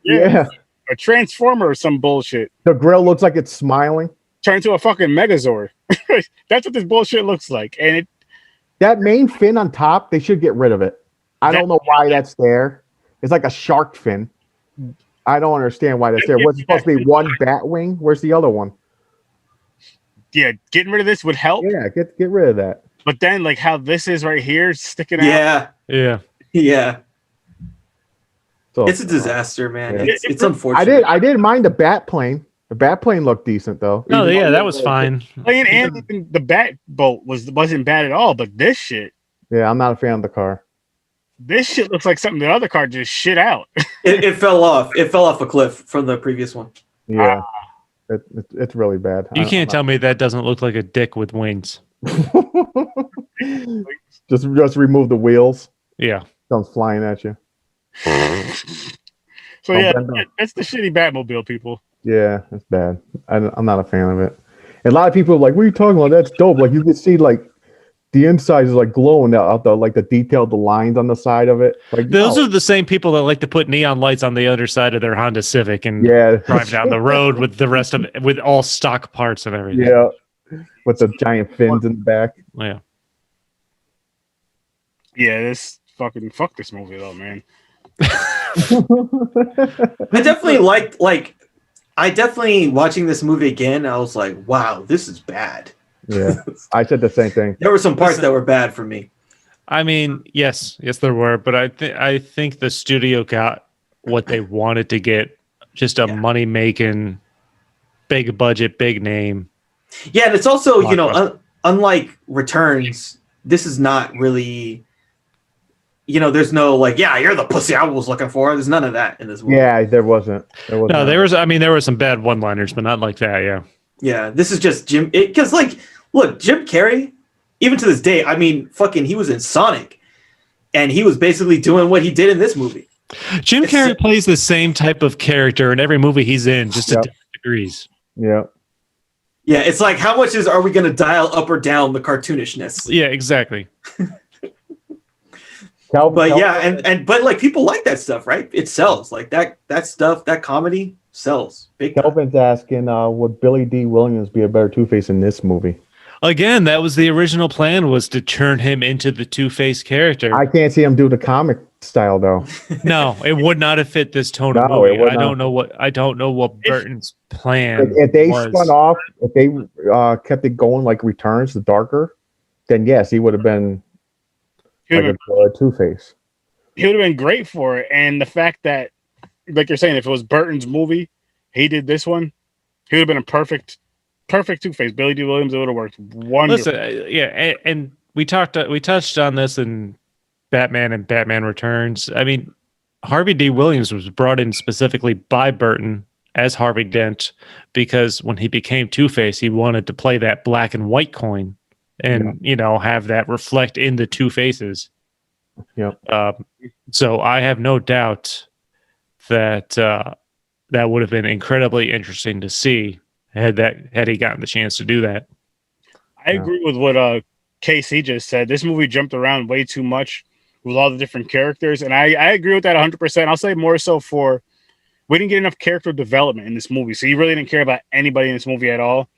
Yeah. A transformer or some bullshit. The grill looks like it's smiling. Turn into a fucking Megazord. That's what this bullshit looks like. And that main fin on top, they should get rid of it. I don't know why that's there. It's like a shark fin. I don't understand why that's there. What's supposed to be one bat wing? Where's the other one? Yeah, getting rid of this would help. Yeah, get rid of that. But then, like how this is right here, sticking out. Yeah. So, it's a disaster, man. Yeah. It's unfortunate. I didn't mind the bat plane. The bat plane looked decent though. Oh yeah, that was fine. And the bat boat wasn't bad at all. But this shit. Yeah, I'm not a fan of the car. This shit looks like something the other car just shit out. it fell off. It fell off a cliff from the previous one. Yeah, it's really bad. You can't tell me that doesn't look like a dick with wings. just remove the wheels. Yeah, comes flying at you. So yeah, it's the shitty Batmobile, people. Yeah, it's bad. I'm not a fan of it. And a lot of people are like, "What are you talking about? That's dope." Like you can see like the inside is like glowing out the like the detailed the lines on the side of it. Like Those are the same people that like to put neon lights on the other side of their Honda Civic and yeah, drive down the road with the rest of it, with all stock parts and everything. yeah, with the giant fins in the back. Yeah. Yeah, this fucking fuck this movie though, man. I definitely I definitely watching this movie again. I was like, wow, this is bad. Yeah, I said the same thing. There were some parts that were bad for me. I mean, yes, there were, but I think the studio got what they wanted to get, just a money making, big budget, big name. Yeah, and it's also unlike Returns, this is not really. There's no like, yeah, you're the pussy I was looking for. There's none of that in this movie. Yeah, there wasn't. No, there was. I mean, there were some bad one-liners, but not like that. Yeah. Yeah, this is just Jim. Because look, Jim Carrey, even to this day, I mean, fucking, he was in Sonic, and he was basically doing what he did in this movie. Jim Carrey plays the same type of character in every movie he's in, just to different degrees. Yeah. Yeah, it's like, how much are we going to dial up or down the cartoonishness? Yeah, exactly. But like people like that stuff, right? It sells. Like that stuff, that comedy sells. Big time. Kelvin's asking, would Billy D. Williams be a better Two-Face in this movie? Again, that was the original plan, was to turn him into the Two-Face character. I can't see him do the comic style though. No, it would not have fit this tone of movie. I don't know what Burton's plan. If they spun off, if they kept it going like Returns, the darker, then yes, he would have been like a Two-Face. He would have been great for it. And the fact that, like you're saying, if it was Burton's movie, he did this one, he would have been a perfect Two-Face. Billy D. Williams, it would have worked wonderful. Listen, and we touched on this in Batman and Batman Returns. I mean, Harvey D. Williams was brought in specifically by Burton as Harvey Dent because when he became Two-Face, he wanted to play that black and white coin and have that reflect in the two faces. Yep. So I have no doubt that that would have been incredibly interesting to see had he gotten the chance to do that. I agree with what KC just said. This movie jumped around way too much with all the different characters, and I agree with that 100%. I'll say more so we didn't get enough character development in this movie, so you really didn't care about anybody in this movie at all.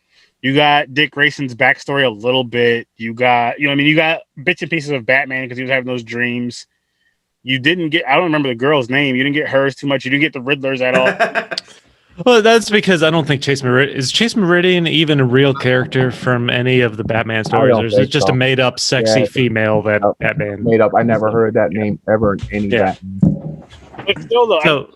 You got Dick Grayson's backstory a little bit. You got, you got bits and pieces of Batman because he was having those dreams. You didn't get, I don't remember the girl's name. You didn't get hers too much. You didn't get the Riddlers at all. Well, that's because I don't think Chase Meridian even a real character from any of the Batman stories, or is it just a made-up sexy female that Batman made up? I never heard that name ever in any Batman. But still, though,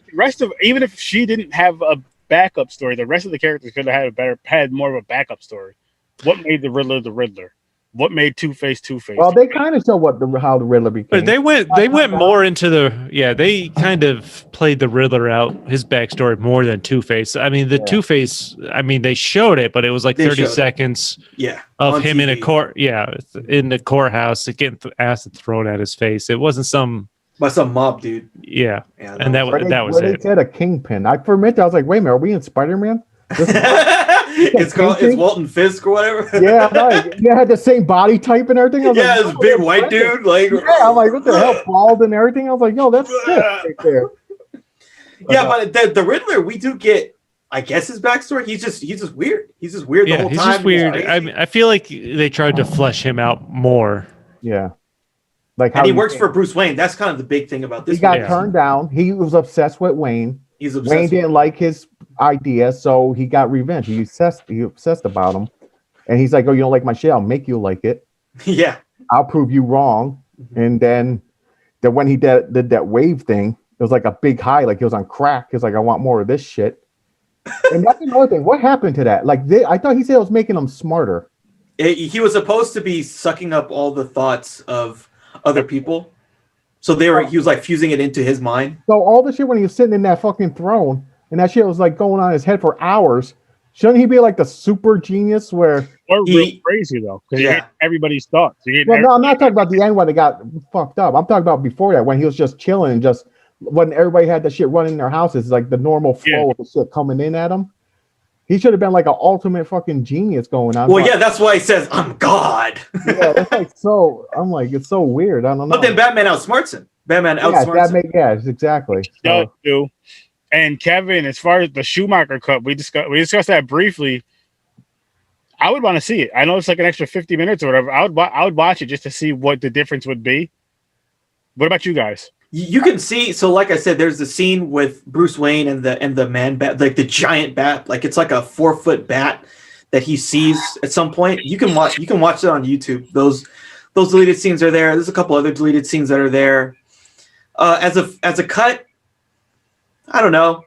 even if she didn't have a backup story, the rest of the characters could have had more of a backup story. What made the Riddler the Riddler? What made Two-Face Two-Face? Well, they kind of show how the Riddler became. But they went more into they kind of played the Riddler out, his backstory, more than Two-Face. I mean, Two-Face, they showed it, but it was like 30 seconds of him TV. In the courthouse getting acid thrown at his face. It wasn't by some mob dude. Yeah, and that was it. They said a kingpin. For a minute, I was like, wait a minute, are we in Spider-Man? It's Walton Fisk or whatever. Yeah, right. Yeah, had the same body type and everything. I was like, this big white dude. Like, I'm like, what the hell, bald and everything. I was like, yo, that's sick right there. But the Riddler, we do get, I guess, his backstory. He's just weird. He's just weird the whole time. He's just weird. I feel like they tried to flesh him out more. Yeah. Like and he works for Bruce Wayne. That's kind of the big thing about this. He got turned down. He was obsessed with Wayne. Wayne didn't like his idea, so he got revenge. He obsessed about him, and he's like, "Oh, you don't like my shit? I'll make you like it. Yeah, I'll prove you wrong." And then when he did that wave thing, it was like a big high, like he was on crack. He's like, "I want more of this shit." And that's another thing. What happened to that? Like, I thought he said it was making him smarter. He was supposed to be sucking up all the thoughts of other people. So he was like fusing it into his mind. So all the shit when he was sitting in that fucking throne and that shit was like going on his head for hours. Shouldn't he be like the super genius where real crazy though? Because everybody's thoughts. No, I'm not talking about the end when it got fucked up. I'm talking about before that when he was just chilling and just when everybody had the shit running in their houses, like the normal flow of the shit coming in at him. He should have been like an ultimate fucking genius going on. Well, yeah, that's why he says, I'm God. Yeah, that's like so. I'm like, it's so weird. I don't know. But then Batman outsmarts him. Batman outsmarts him. Exactly. Does So, too. And Kevin, as far as the Schumacher cut, we discussed that briefly. I would want to see it. I know it's like an extra 50 minutes or whatever. I would watch it just to see what the difference would be. What about you guys? You can see, so like I said, there's the scene with Bruce Wayne and the man bat, like the giant bat, like it's like a 4-foot bat that he sees at some point. You can watch it on YouTube. Those deleted scenes are there. There's a couple other deleted scenes that are there. As a cut, I don't know.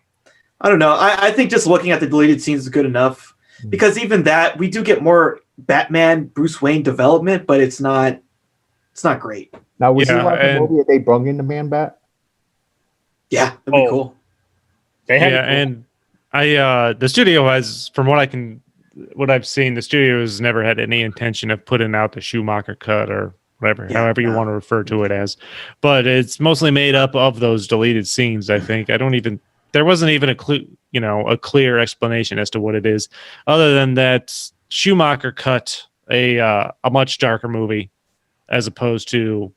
I think just looking at the deleted scenes is good enough, because even that, we do get more Batman Bruce Wayne development, but it's not great. now, would you like a movie if they brung in the Man Bat? Yeah, that'd be cool. And the studio has, from what I've seen, the studio has never had any intention of putting out the Schumacher cut or whatever, however you want to refer to it as. But it's mostly made up of those deleted scenes, I think. There wasn't even a clear explanation as to what it is, other than that Schumacher cut a much darker movie as opposed to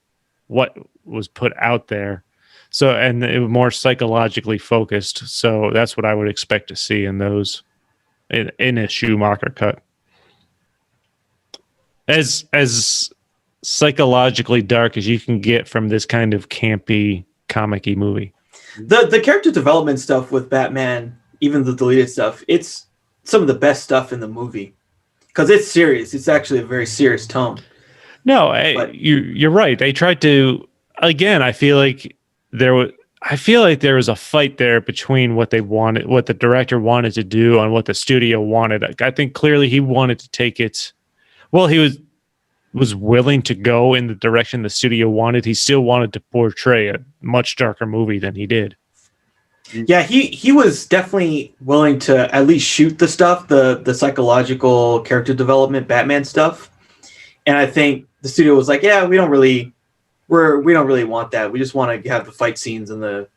what was put out there. So, and it was more psychologically focused. So that's what I would expect to see in those, in a Schumacher cut. As psychologically dark as you can get from this kind of campy, comic-y movie. The character development stuff with Batman, even the deleted stuff, it's some of the best stuff in the movie, because it's serious. It's actually a very serious tone. No, you're right. They tried to, again, I feel like there was a fight there between what they wanted, what the director wanted to do, and what the studio wanted. I think clearly he wanted to take it. Well, he was willing to go in the direction the studio wanted. He still wanted to portray a much darker movie than he did. Yeah, he was definitely willing to at least shoot the stuff, the psychological character development Batman stuff. And I think the studio was like, yeah, we don't really want that. We just want to have the fight scenes and the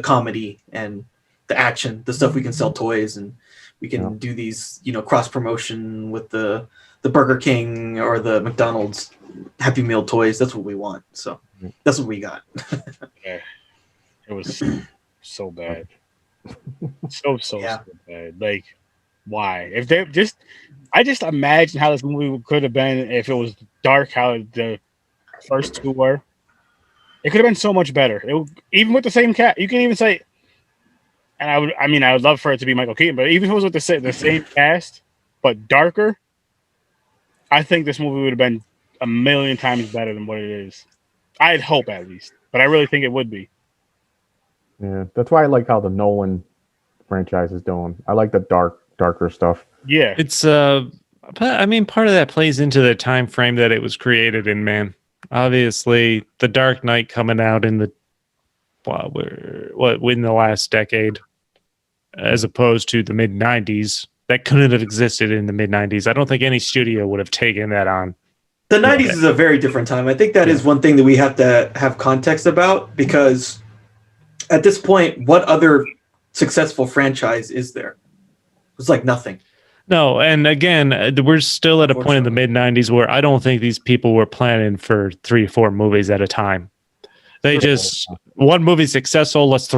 comedy and the action, the stuff we can sell toys, and we can do these, cross promotion with the Burger King or the McDonald's Happy Meal toys. That's what we want. So that's what we got. Yeah. It was so bad. So bad. Like, why? If they I just imagine how this movie could have been if it was dark, how the first two were. It could have been so much better. Even with the same cat, you can even say, and I would love for it to be Michael Keaton, but even if it was with the same cast but darker, I think this movie would have been a million times better than what it is. I'd hope, at least, but I really think it would be. Yeah, that's why I like how the Nolan franchise is doing. I like the darker stuff. Yeah, it's I mean, part of that plays into the time frame that it was created in, man. Obviously, The Dark Knight coming out in the in the last decade, as opposed to the mid '90s. That couldn't have existed in the mid '90s. I don't think any studio would have taken that on. The '90s is a very different time. I think that is one thing that we have to have context about, because at this point, what other successful franchise is there? It's like nothing. No, and again, we're still at a point in the mid '90s where I don't think these people were planning for 3 or 4 movies at a time. They just, one movie's successful, let's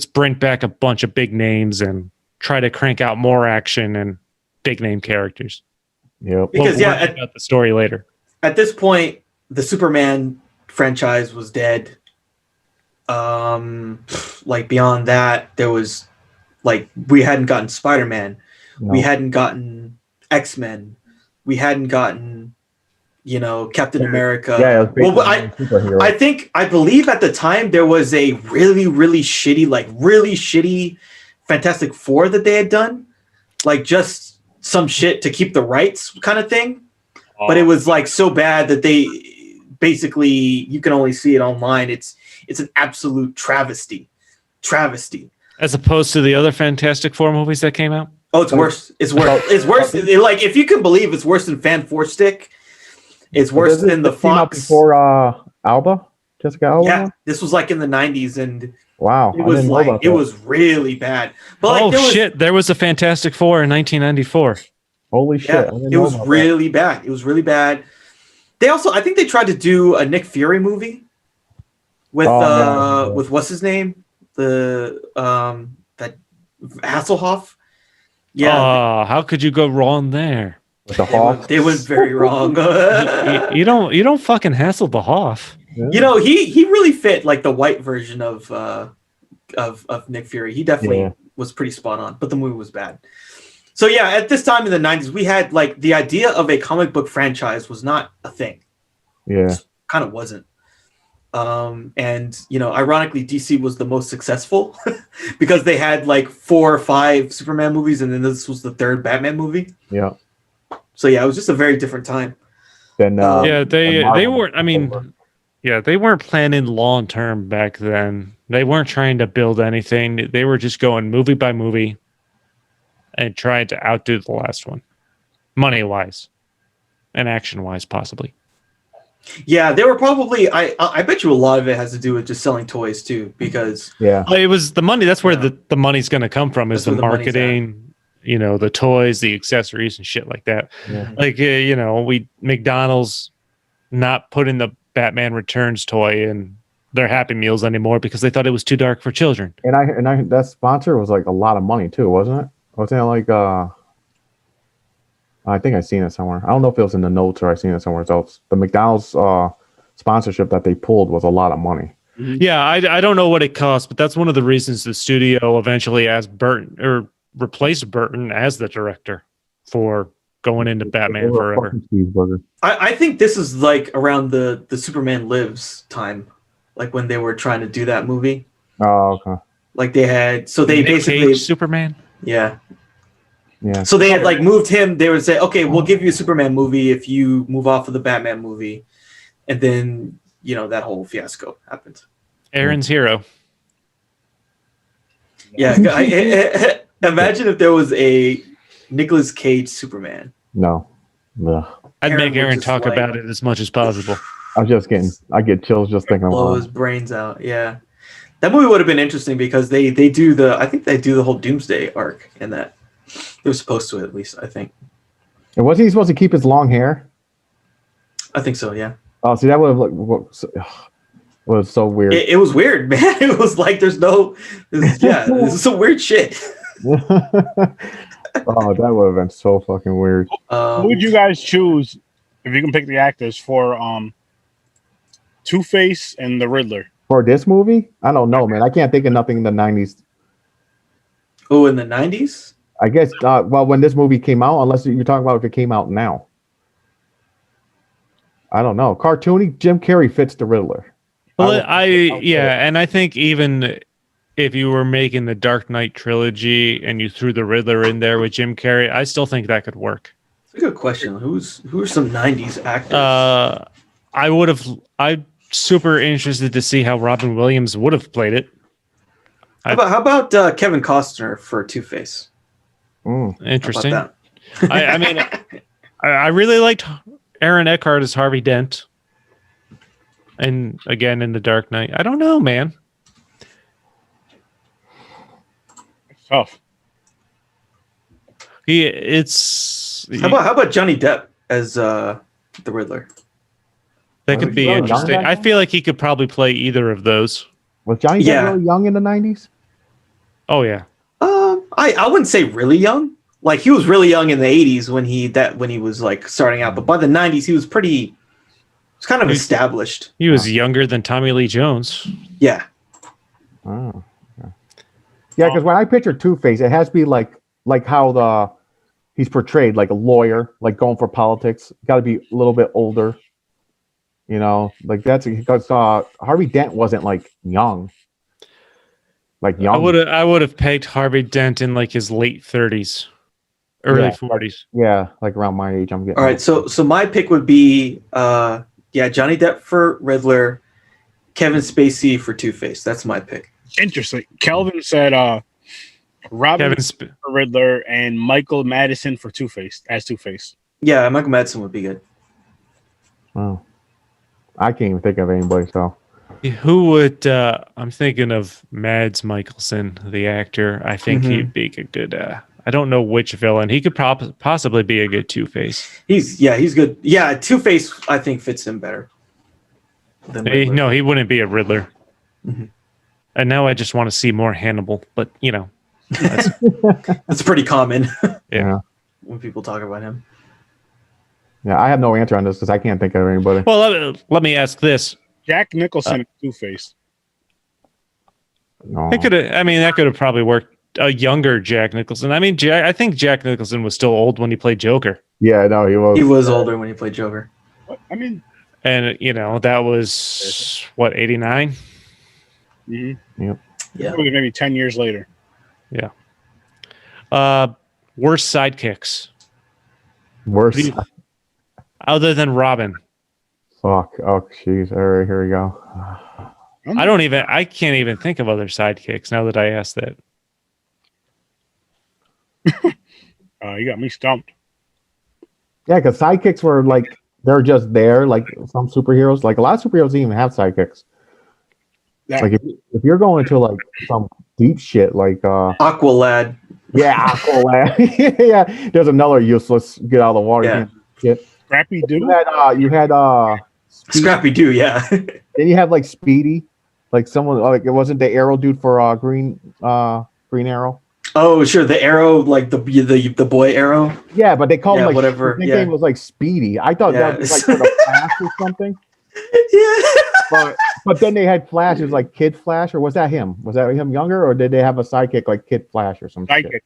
bring back a bunch of big names and try to crank out more action and big name characters. Yeah, because we'll about the story later. At this point, the Superman franchise was dead. Like beyond that, there was we hadn't gotten Spider-Man, we hadn't gotten X-Men, we hadn't gotten Captain America. Yeah, well, I believe at the time there was a really shitty Fantastic Four that they had done, like just some shit to keep the rights kind of thing. But it was so bad that they basically, you can only see it online. It's an absolute travesty. As opposed to the other Fantastic Four movies that came out. Oh, it's worse. It's worse. It's worse. Like, if you can believe, it's worse than Fan Four Stick. It's worse than the Fox. Before Jessica Alba. Yeah, this was in the '90s, and Wow. It I was didn't know like about it that. was really bad. But like, Oh there was, shit! There was a Fantastic Four in 1994. Holy shit. yeah, I didn't it know was about really bad. It was really bad. They also, I think they tried to do a Nick Fury movie with Oh, yeah. with what's his name, the that Hasselhoff. Yeah, Oh, how could you go wrong there? With the Hawk. they went very wrong. You don't fucking hassle the Hoff. Yeah. You know, he really fit like the white version of Nick Fury. He definitely Yeah. was pretty spot on, but the movie was bad. So yeah, at this time in the 90s, we had like the idea of a comic book franchise was not a thing. Yeah. Kind of wasn't. And you know, ironically, DC was the most successful because they had like 4 or 5 Superman movies, and then this was the 3rd Batman movie. Yeah. So yeah, it was just a very different time. Then Yeah, they Marvel weren't. I mean, over. yeah, they weren't planning long term back then. They weren't trying to build anything. They were just going movie by movie and trying to outdo the last one, money wise, and action wise, possibly. Yeah, they were probably. I bet you a lot of it has to do with just selling toys too, because Yeah. It was the money. That's where Yeah. the money's going to come from. Is That's the where the money's at. marketing, you know, the toys, the accessories, and shit like that. Yeah. Like you know, McDonald's not putting the Batman Returns toy in their Happy Meals anymore because they thought it was too dark for children. And I that sponsor was like a lot of money too, wasn't it? Wasn't it like I think I seen it somewhere. I don't know if it was in the notes or I seen it somewhere else. The McDonald's sponsorship that they pulled was a lot of money. Yeah, I don't know what it cost, but that's one of the reasons the studio eventually asked Burton or replaced Burton as the director for going into Batman They were a Forever. fucking cheeseburger. I think this is like around the Superman Lives time, like when they were trying to do that movie. Oh, okay. Like they had, so they Nick basically, Cage Superman. yeah. Yeah. So they had like moved him. They would say, okay, we'll give you a Superman movie if you move off of the Batman movie, and then you know that whole fiasco happened. Aaron's hero. Yeah, imagine if there was a Nicolas Cage Superman. No. Ugh. I'd Aaron make would Aaron just, talk like- about it as much as possible. I get chills just thinking Blow about his it. brains out. Yeah, that movie would have been interesting because they do the, I think they do the whole Doomsday arc in that. They're supposed to, at least I think. And wasn't he supposed to keep his long hair? I think so. Yeah. Oh, see, that would have was so weird. It was weird, man. It was like this is some weird shit. Oh, that would have been so fucking weird. Who would you guys choose if you can pick the actors for Two-Face and the Riddler? For this movie? I don't know, man. I can't think of nothing in the 90s. Oh, in the 90s? I guess, well, when this movie came out, unless you're talking about if it came out now. I don't know. Cartoony, Jim Carrey fits the Riddler. Well, would- and I think even if you were making the Dark Knight trilogy and you threw the Riddler in there with Jim Carrey, I still think that could work. That's a good question. Who are some 90s actors? I'm super interested to see how Robin Williams would have played it. How about Kevin Costner for Two-Face? Mm. How Interesting. about that? I mean, I really liked Aaron Eckhart as Harvey Dent. And again, in The Dark Knight. I don't know, man. Tough. How about Johnny Depp as the Riddler? That could be Young interesting. guy? I feel like he could probably play either of those. Was Johnny Yeah. Depp really young in the 90s? Oh yeah. I wouldn't say really young. Like he was really young in the 80s when he was like starting out, but by the 90s he was kind of established. He was younger than Tommy Lee Jones. Yeah. Oh. Yeah, because when I picture Two-Face, it has to be like how he's portrayed, like a lawyer, like going for politics. Got to be a little bit older. You know, like that's because Harvey Dent wasn't like young. Like young. I would have pegged Harvey Dent in like his late 30s, early Yeah, 40s. Yeah, like around my age, I'm getting. All right, so my pick would be Johnny Depp for Riddler, Kevin Spacey for Two-Face. That's my pick. Interesting. Kelvin said Robin for Riddler and Michael Madison for Two-Face as Two-Face. Yeah, Michael Madsen would be good. Wow. I can't even think of anybody. So Who would I'm thinking of Mads Mikkelsen, the actor. I think he'd be a good I don't know which villain. He could possibly be a good Two-Face. He's good. Yeah, Two-Face I think fits him better than Riddler. No, he wouldn't be a Riddler. And now I just want to see more Hannibal, but you know, That's pretty common. yeah. When people talk about him. Yeah, I have no answer on this because I can't think of anybody. Well, let me ask this. Jack Nicholson, Two-Face. No. That could have probably worked. A younger Jack Nicholson. I mean, I think Jack Nicholson was still old when he played Joker. Yeah, no, he was. He was older when he played Joker. I mean, and you know that was what 89. Yep. Yeah. Probably maybe 10 years later. Yeah. Worst sidekicks Worse. other than Robin. Fuck. Oh, jeez. All right, here we go. I can't even think of other sidekicks now that I asked that. You got me stumped. Yeah, because sidekicks were like they're just there, like some superheroes. Like a lot of superheroes didn't even have sidekicks. That- Like if you're going into like some deep shit, like Aqualad. yeah, Aqualad. Yeah, there's another useless get out of the water Yeah. shit. Scrappy Doo? You had Scrappy Doo, yeah. then you have like Speedy, like someone like it wasn't the Arrow dude for Green Arrow. Oh, sure. The Arrow, like the boy Arrow. Yeah, but they called him like whatever. His nickname was like Speedy. I thought that was like for the Flash or something. Yeah. But then they had Flash. It was like Kid Flash, or was that him? Was that him younger, or did they have a sidekick like Kid Flash or something? Sidekick.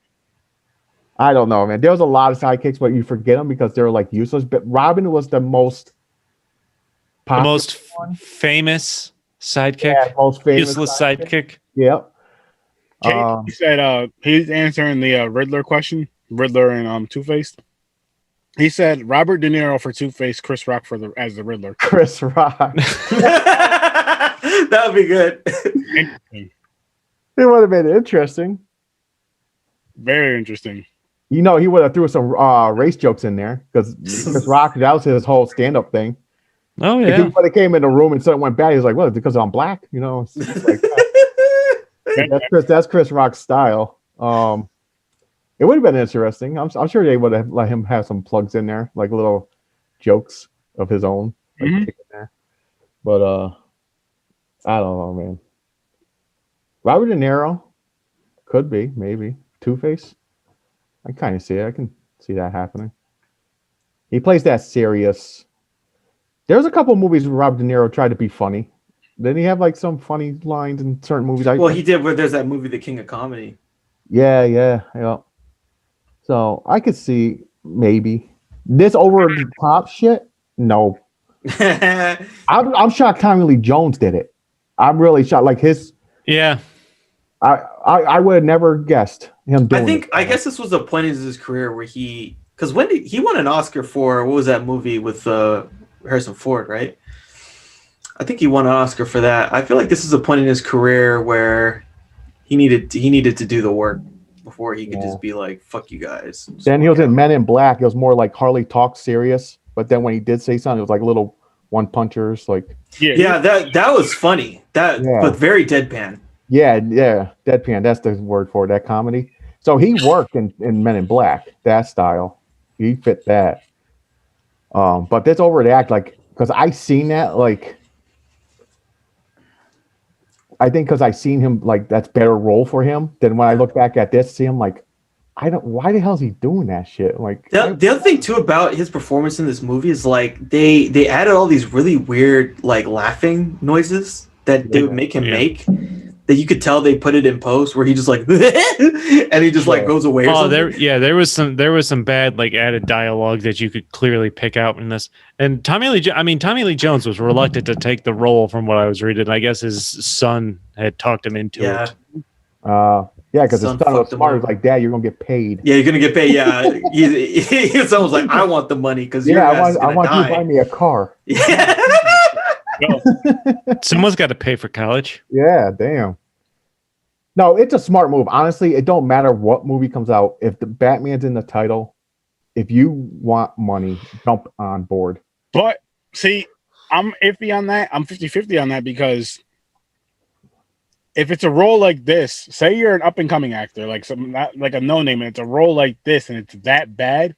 I don't know, man. There was a lot of sidekicks, but you forget them because they're like useless. But Robin was the most popular one. Famous sidekick. Yeah, most famous Useless sidekick. Yep. He said he's answering the Riddler question. Riddler and Two-Face. He said Robert De Niro for Two-Face, Chris Rock as the Riddler. Chris Rock. That would be good. Interesting. It would have been interesting. Very interesting. You know, he would have threw some race jokes in there because Chris Rock, that was his whole stand-up thing. Oh If yeah. he came in the room and something went bad, he was like, "Well, it's because I'm black," you know. It's like that. That's Chris Rock's style. It would have been interesting. I'm sure they would have let him have some plugs in there, like little jokes of his own, like in there. But I don't know, man. Robert De Niro could be maybe Two-Face. I kind of see it. I can see that happening. He plays that serious. There's a couple movies where Robert De Niro tried to be funny. Didn't he have like some funny lines in certain movies? Well, he did. Where there's that movie, The King of Comedy. Yeah. So I could see maybe this over the top shit. No, I'm shocked. Tommy Lee Jones did it. I'm really shocked. Like his, Yeah. I would have never guessed him doing. I guess this was the point of his career where because when he won an Oscar for what was that movie with Harrison Ford, right? I think he won an Oscar for that. I feel like this is a point in his career where he needed to do the work before he could just be like, "Fuck you guys." Then he was in Men in Black. It was more like Harley talk serious, but then when he did say something, it was like little one punchers, like that was funny. But very deadpan. Yeah, deadpan. That's the word for it, that comedy. So he worked in Men in Black, that style. He fit that. But that's over the act, like because I seen that, like I think because I seen him like that's better role for him than when I look back at this, see him like why the hell is he doing that shit? Like the other thing too about his performance in this movie is like they added all these really weird like laughing noises that they would make him make. That you could tell they put it in post where he just like and he just like goes away. Or there was some bad like added dialogue that you could clearly pick out in this. And Tommy Lee Jones was reluctant to take the role from what I was reading. I guess his son had talked him into it. Because his son was smart. He was like, "Dad, you're gonna get paid." Yeah, you're gonna get paid. Yeah, his son was like, "I want the money because I want you to buy me a car." Yeah. Someone's got to pay for college. Yeah, damn. No, it's a smart move. Honestly, it don't matter what movie comes out. If the Batman's in the title, if you want money, jump on board. But see, I'm iffy on that. I'm 50-50 on that because if it's a role like this, say you're an up and coming actor, like some not like a no name, and it's a role like this, and it's that bad,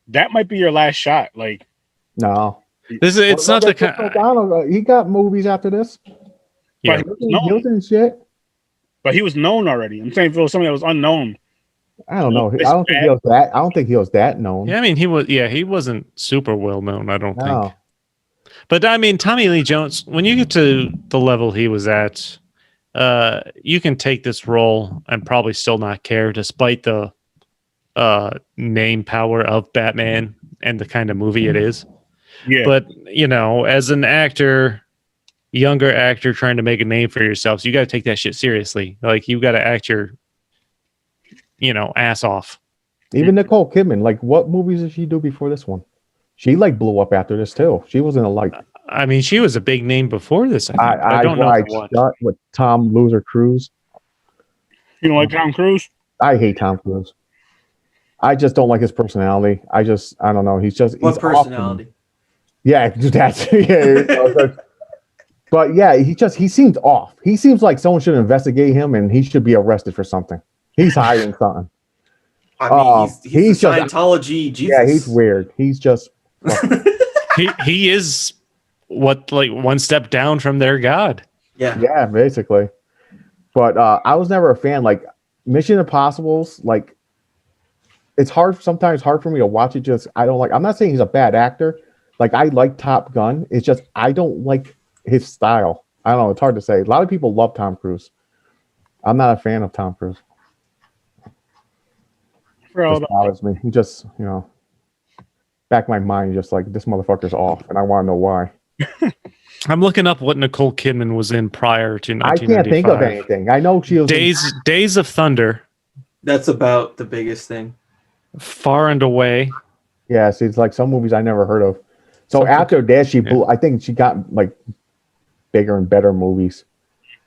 that might be your last shot. Like, No. It's not the kind. Donald, he got movies after this. Yeah. but He was in shit. But he was known already. I'm saying if it was something that was unknown. I don't know. I don't think he was that. I don't think he was that known. Yeah, I mean, he was. Yeah, he wasn't super well known. I don't No. think. But I mean, Tommy Lee Jones, when you get to the level he was at, you can take this role and probably still not care, despite the name power of Batman and the kind of movie it is. Yeah. But you know, as an actor, younger actor trying to make a name for yourself, so you got to take that shit seriously. Like you got to act your, ass off. Even Nicole Kidman, like, what movies did she do before this one? She like blew up after this too. She was in I mean, she was a big name before this. I think. I don't know what. Shut with Tom Loser Cruise. You don't like Tom Cruise? I hate Tom Cruise. I just don't like his personality. I don't know. He's personality? Awesome. Yeah, that's But yeah, he seems off. He seems like someone should investigate him and he should be arrested for something. He's hiding something. I mean, he's just Scientology Jesus. Yeah, he's weird. He's just he is one step down from their god. Yeah, basically. But I was never a fan. Like Mission Impossible's, like it's sometimes hard for me to watch it. Just I don't like. I'm not saying he's a bad actor. Like I like Top Gun. It's just I don't like his style. I don't know. It's hard to say. A lot of people love Tom Cruise. I'm not a fan of Tom Cruise. It bothers me. He just, back of my mind, just like this motherfucker's off, and I want to know why. I'm looking up what Nicole Kidman was in prior to 1995. I can't think of anything. I know she was Days of Thunder. That's about the biggest thing. Far and Away. Yeah, see, it's like some movies I never heard of. So after that, she blew. I think she got like bigger and better movies.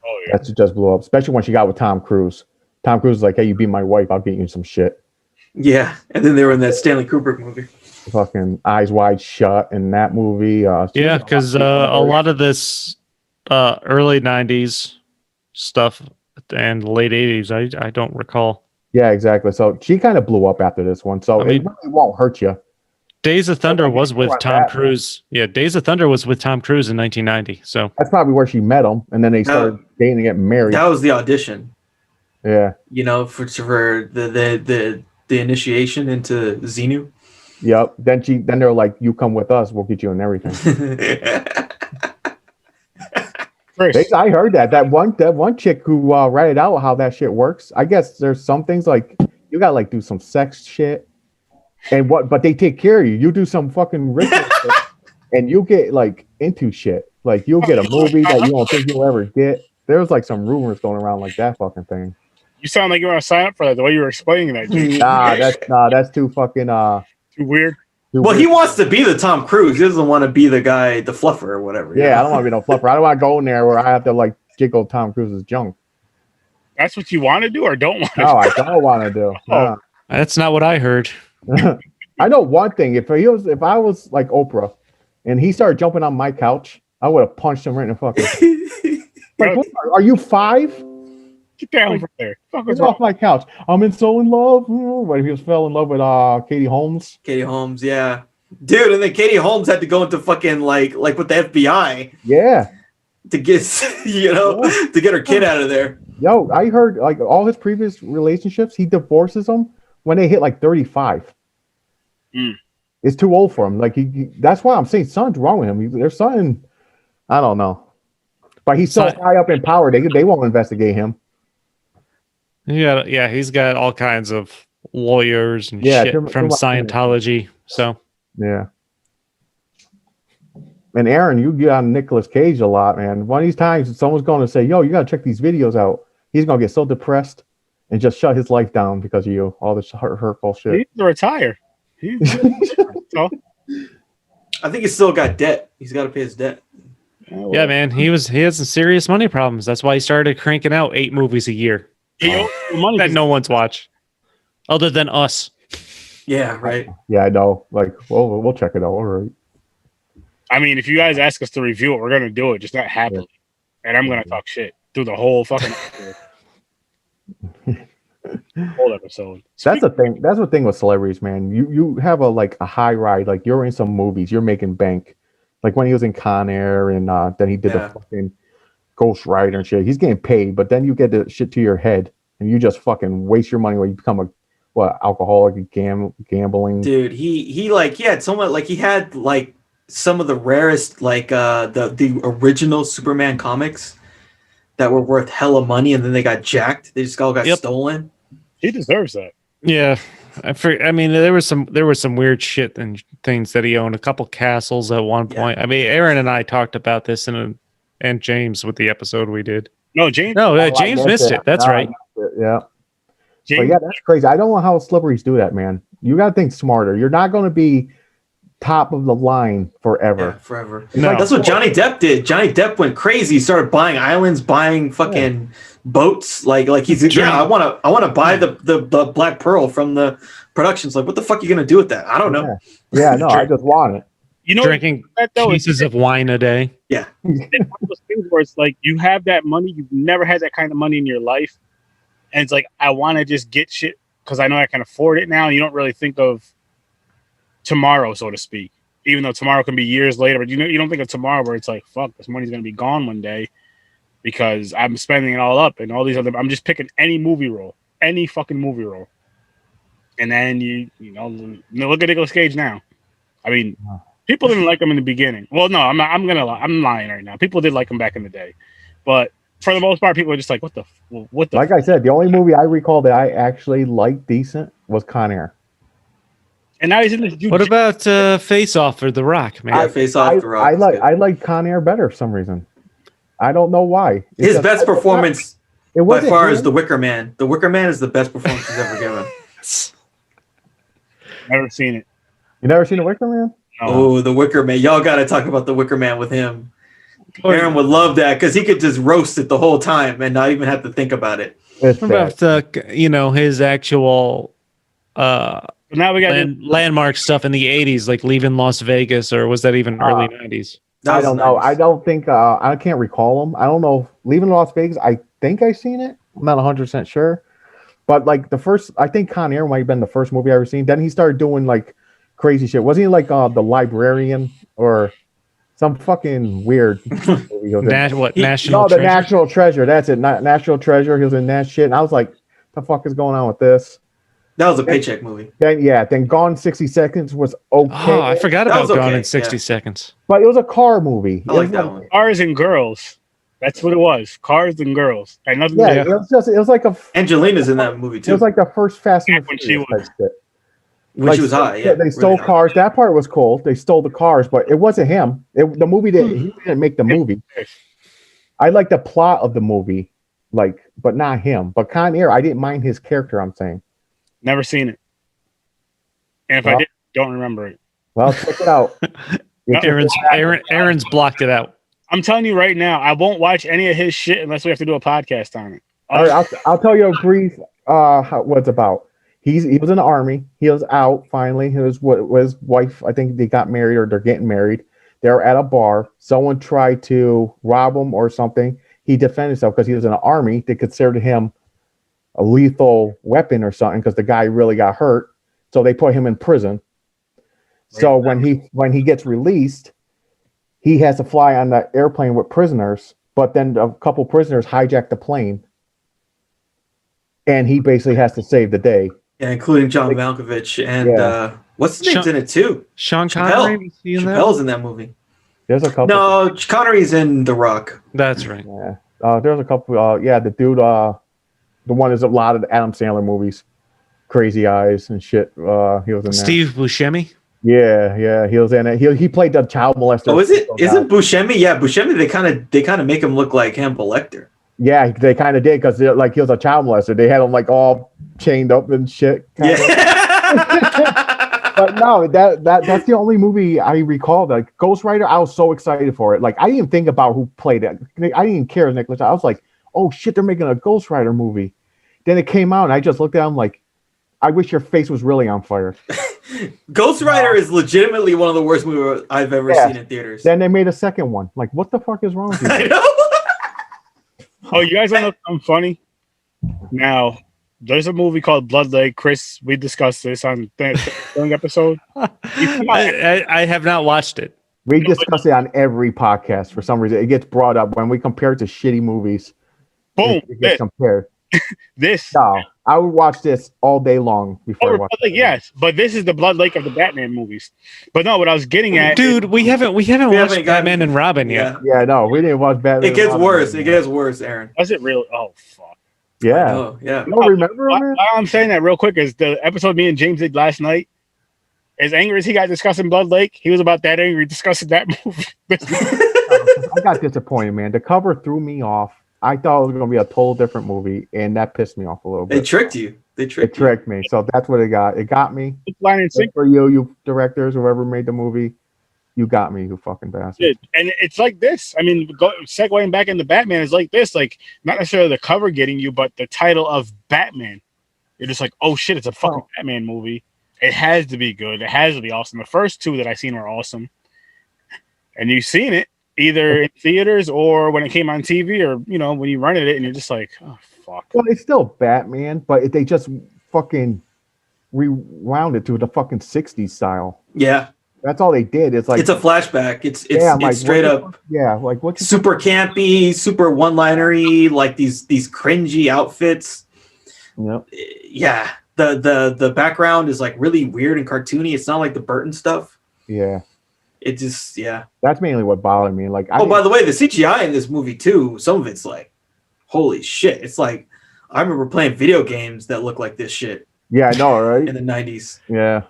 Oh yeah, that just blew up, especially when she got with Tom Cruise. Tom Cruise was like, "Hey, you be my wife, I'll get you some shit." Yeah, and then they were in that Stanley Kubrick movie. Fucking Eyes Wide Shut in that movie. Yeah, because a lot of this early 90s stuff and late 80s, I don't recall. Yeah, exactly. So she kind of blew up after this one. So it really won't hurt you. Days of Thunder was with Tom Cruise. Yeah, Days of Thunder was with Tom Cruise in 1990. So that's probably where she met him, and then they started dating and getting married. That was the audition. Yeah. For the initiation into Xenu. Yep. Then they were like, "You come with us, we'll get you in everything." I heard that one chick who read out how that shit works. I guess there's some things like you gotta like do some sex shit, but they take care of you. You do some fucking ritual shit, and you get like into shit. Like you'll get a movie that you don't think you'll ever get. There's like some rumors going around like that fucking thing. You sound like you want to sign up for that. The way you were explaining that, Jake. That's too fucking too weird. He wants to be the Tom Cruise. He doesn't want to be the guy, the fluffer or whatever. Yeah, I don't want to be no fluffer. I don't want to go in there where I have to like jiggle Tom Cruise's junk. That's what you want to do or don't want to do? No, I don't want to do. Oh. That's not what I heard. I know one thing. If I was like Oprah and he started jumping on my couch, I would have punched him right in the fucking. Like, are you 5? Get down from there. Get off my couch. I'm so in love. What if he fell in love with Katie Holmes? Katie Holmes, yeah. Dude, and then Katie Holmes had to go into fucking like with the FBI. Yeah. To get to get her kid out of there. Yo, I heard like all his previous relationships, he divorces them when they hit like 35. It's too old for him. Like that's why I'm saying something's wrong with him. There's something, I don't know. But he's so high up in power, they won't investigate him. Yeah, he's got all kinds of lawyers and shit from Scientology. So yeah. And Aaron, you get on Nicolas Cage a lot, man. One of these times, someone's going to say, "Yo, you got to check these videos out." He's going to get so depressed and just shut his life down because of you. All this hurtful shit. He needs to retire. I think he's still got debt. He's got to pay his debt. Yeah, man. He had some serious money problems. That's why he started cranking out 8 movies a year. That no one's watched, other than us. Yeah, right. Yeah, I know. Like, well, we'll check it out. All right. I mean, if you guys ask us to review it, we're gonna do it, just not happily. And I'm gonna talk shit through the whole fucking whole episode. That's the thing. That's the thing with celebrities, man. You have a high ride. Like you're in some movies, you're making bank. Like when he was in Con Air, and then he did the fucking Ghost Rider and shit. He's getting paid, but then you get the shit to your head, and you just fucking waste your money when you become alcoholic, gambling. Dude, he had someone like he had like some of the rarest the original Superman comics that were worth hella money, and then they got jacked. They just all got stolen. He deserves that. Yeah. I mean, there was some weird shit and things that he owned. A couple castles at one point. I mean, Aaron and I talked about this and James with the episode we did. No, James. No, James missed it. That's right. Yeah. James, but yeah, that's crazy. I don't know how celebrities do that, man. You got to think smarter. You're not going to be top of the line forever. Yeah, forever. No. That's what Johnny Depp did. Johnny Depp went crazy. He started buying islands, buying fucking boats. Like he's I want to buy the Black Pearl from the productions. Like, what the fuck are you gonna do with that? I don't know. Yeah, no, I just want it. You know, drinking pieces of wine a day. Yeah. It's one of those things where it's like you have that money, you've never had that kind of money in your life, and it's like I want to just get shit because I know I can afford it now. And you don't really think of tomorrow, so to speak, even though tomorrow can be years later. But you don't think of tomorrow where it's like, fuck, this money's gonna be gone one day because I'm spending it all up and all these other. I'm just picking any movie role, any fucking movie role, and then you look at Nicolas Cage now. I mean. People didn't like him in the beginning. Well, no, I'm lying right now. People did like him back in the day, but for the most part, people are just like, what the. Like I said, the only movie I recall that I actually liked decent was Con Air. And now he's in this. What about Face Off or The Rock, man? Yeah, Face Off, The Rock. I like Con Air better for some reason. I don't know why. His best performance by far is The Wicker Man. The Wicker Man is the best performance he's ever given. Never seen it. You never seen The Wicker Man? Oh, The Wicker Man. Y'all got to talk about The Wicker Man with him. Aaron would love that because he could just roast it the whole time and not even have to think about it. What about his actual now we got landmark stuff in the 80s, like Leaving Las Vegas, or was that even early 90s? I don't know. I don't think I can't recall them. I don't know. Leaving Las Vegas, I think I've seen it. I'm not 100% sure. But like I think Con Air might have been the first movie I ever seen. Then he started doing like crazy shit. Wasn't he like the librarian or some fucking weird National Treasure? The National Treasure. That's it. National Treasure. He was in that shit. And I was like, the fuck is going on with this? That was a paycheck movie. Then Gone in 60 Seconds was okay. Oh, I forgot about Gone in 60 yeah. Seconds. But it was a car movie. I like that one. Cars and Girls. That's what it was. Cars and Girls. And nothing. Yeah, it was like a. Angelina's in that movie too. It was like the first Fast and when Furious she was. type shit. When she was high, yeah. They stole cars. That part was cool. They stole the cars, but it wasn't him. The movie he didn't make the movie. I like the plot of the movie, but not him. But Con Air, I didn't mind his character. I'm saying. Never seen it. And if I did, don't remember it. Well, check it out. Aaron's blocked it out. I'm telling you right now, I won't watch any of his shit unless we have to do a podcast on it. All right, I'll tell you a brief what it's about. He was in the army. He was out finally. His wife, I think they got married or they're getting married. They're at a bar. Someone tried to rob him or something. He defended himself because he was in the army. They considered him a lethal weapon or something because the guy really got hurt. So they put him in prison. So when he gets released, he has to fly on the airplane with prisoners. But then a couple prisoners hijack the plane, and he basically has to save the day. Yeah, including John Malkovich and what's his name's in it too? Sean Connery. Chappelle's in that movie. There's a couple. No, Connery's in The Rock. That's right. Yeah. There's a couple. The dude. The one is a lot of the Adam Sandler movies, Crazy Eyes and shit. He was in Steve Buscemi. Yeah, he was in it. He played the child molester. Oh, is it Buscemi? Yeah, Buscemi. They kind of make him look like Hannibal Lecter. Yeah, they kind of did because he was a child molester. They had him like all chained up and shit. Yeah. But no, that's the only movie I recall. Like Ghost Rider, I was so excited for it. Like I didn't even think about who played it. I didn't even care, Nicholas. I was like, oh shit, they're making a Ghost Rider movie. Then it came out, and I just looked at him like, I wish your face was really on fire. Ghost Rider is legitimately one of the worst movies I've ever seen in theaters. Then they made a second one. Like, what the fuck is wrong with you? I know. Oh, you guys want to know something funny? Now, there's a movie called Blood Lake. Chris, we discussed this on the episode. I have not watched it. We discuss it on every podcast for some reason. It gets brought up when we compare it to shitty movies. Boom. It gets compared. This. No, I would watch this all day long before I watch it. Yes, but this is the Blood Lake of the Batman movies. But no, what I was getting at, dude, we haven't watched Batman and Robin yet. Yeah, no, we didn't watch Batman. It gets worse. It gets worse, Aaron. Was it real? Oh fuck. Yeah. Oh yeah. You don't remember, man? Why I'm saying that real quick is the episode me and James did last night. As angry as he got discussing Blood Lake, he was about that angry discussing that movie. I got disappointed, man. The cover threw me off. I thought it was going to be a total different movie, and that pissed me off a little bit. They tricked you. They tricked me. So that's what it got. It got me. Line and sync for you directors, whoever made the movie. You got me, you fucking bastard. And it's like this. I mean, segueing back into Batman is like this. Like, not necessarily the cover getting you, but the title of Batman. You're just like, oh shit, it's a fucking Batman movie. It has to be good. It has to be awesome. The first two that I seen were awesome. And you've seen it either in theaters or when it came on TV or, you know, when you rented it and you're just like, oh, fuck. Well, it's still Batman, but they just fucking rewound it to the fucking 60s style. Yeah. That's all they did. It's like it's a flashback. It's like, straight up. Yeah, like what's super campy, super one-linery, like these cringy outfits. Yep. Yeah. The background is like really weird and cartoony. It's not like the Burton stuff. Yeah. It just That's mainly what bothered me. Like, by the way, the CGI in this movie too, some of it's like, holy shit. It's like I remember playing video games that look like this shit. Yeah, I know, right? In the 90s. Yeah.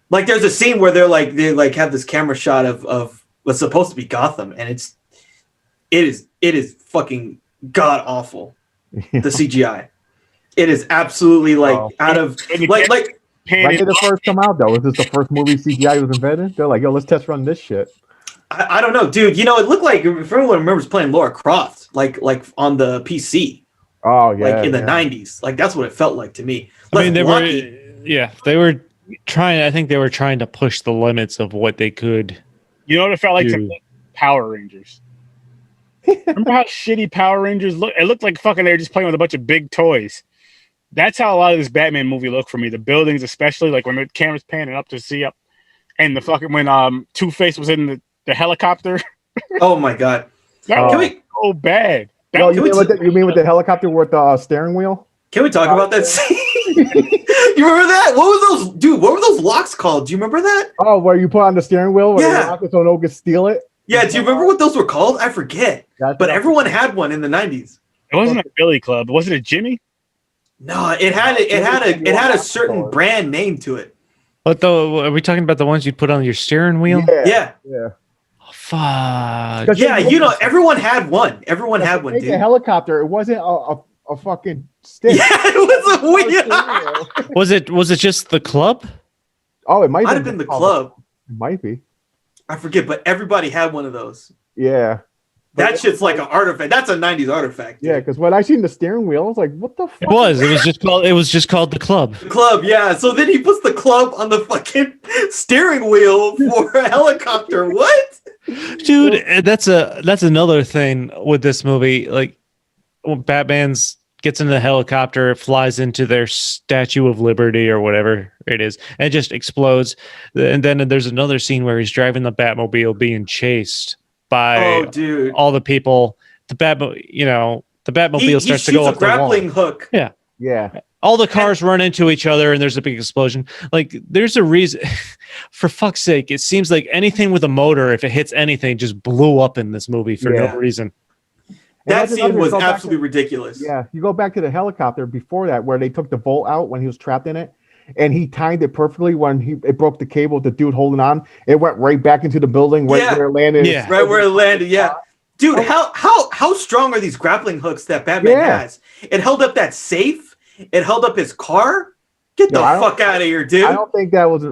Like there's a scene where they have this camera shot of what's supposed to be Gotham, and it is fucking god awful. The CGI. It is absolutely like out of like when did it first come out though? Was this the first movie CGI was invented? They're like, yo, let's test run this shit. I don't know, dude. You know, it looked like if everyone remembers playing Lara Croft, like on the PC. Oh yeah. Like in the 90s. Like that's what it felt like to me. I mean, they were trying. I think they were trying to push the limits of what they could. You know what it felt like to me? Power Rangers. Remember how shitty Power Rangers look? It looked like fucking they were just playing with a bunch of big toys. That's how a lot of this Batman movie looked for me. The buildings, especially, like when the camera's panning up to see up, and the fucking when Two-Face was in the helicopter. Oh my god, that was so bad. No, you mean with the helicopter with the steering wheel? Can we talk about that scene? You remember that? What was those, dude? What were those locks called? Do you remember that? Oh, where you put on the steering wheel? Where you lock it so no one can steal it? Yeah. Do you remember what those were called? I forget. But everyone had one in the 90s. It wasn't a Billy Club. Was it a Jimmy? No, it had a certain brand name to it. But though, are we talking about the ones you put on your steering wheel? Yeah. Oh, fuck. Yeah, you know, everyone had one. Everyone had one, dude. A helicopter. It wasn't a fucking stick. Yeah, it was a wheel. Was it just the club? Oh, it might have been the club. It might be. I forget, but everybody had one of those. Yeah. That shit's like an artifact. That's a 90s artifact. Dude. Yeah, because when I seen the steering wheel, I was like, what the fuck? It was just called the club. The club, yeah. So then he puts the club on the fucking steering wheel for a helicopter. What? Dude, that's another thing with this movie. Like when Batman's gets in the helicopter, flies into their Statue of Liberty or whatever it is, and it just explodes. And then there's another scene where he's driving the Batmobile being chased by all the people. The Batmobile starts to go up the grappling wall. Hook. Yeah. Yeah. All the cars run into each other and there's a big explosion. Like there's a reason. For fuck's sake, it seems like anything with a motor, if it hits anything, just blew up in this movie for no reason. That scene was absolutely ridiculous. Yeah, you go back to the helicopter before that where they took the bolt out when he was trapped in it. And he timed it perfectly when it broke the cable, the dude holding on. It went right back into the building where it landed. Yeah, right where it landed, yeah. Dude, how strong are these grappling hooks that Batman has? It held up that safe. It held up his car. Get the fuck out of here, dude. I don't think that was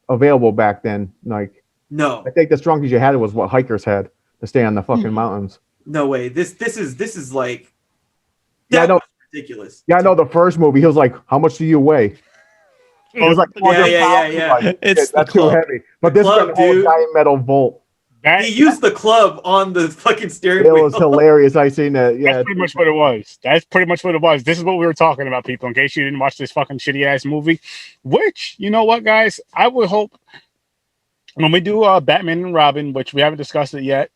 available back then. Like, no. I think the strongest you had was what hikers had to stay on the fucking mountains. No way. This is like ridiculous. Yeah, I know the first movie. He was like, "How much do you weigh?" It was like, Yeah. Like, It's the that's too club. heavy. But this Club, got a whole dude. giant metal bolt. That, He used the club on the fucking steering It wheel. was hilarious. I seen that. Yeah, that's pretty much what it was. That's pretty much what it was. This is what we were talking about, people, in case you didn't watch this fucking shitty ass movie. Which, you know what, guys? I would hope when we do Batman and Robin, which we haven't discussed it yet.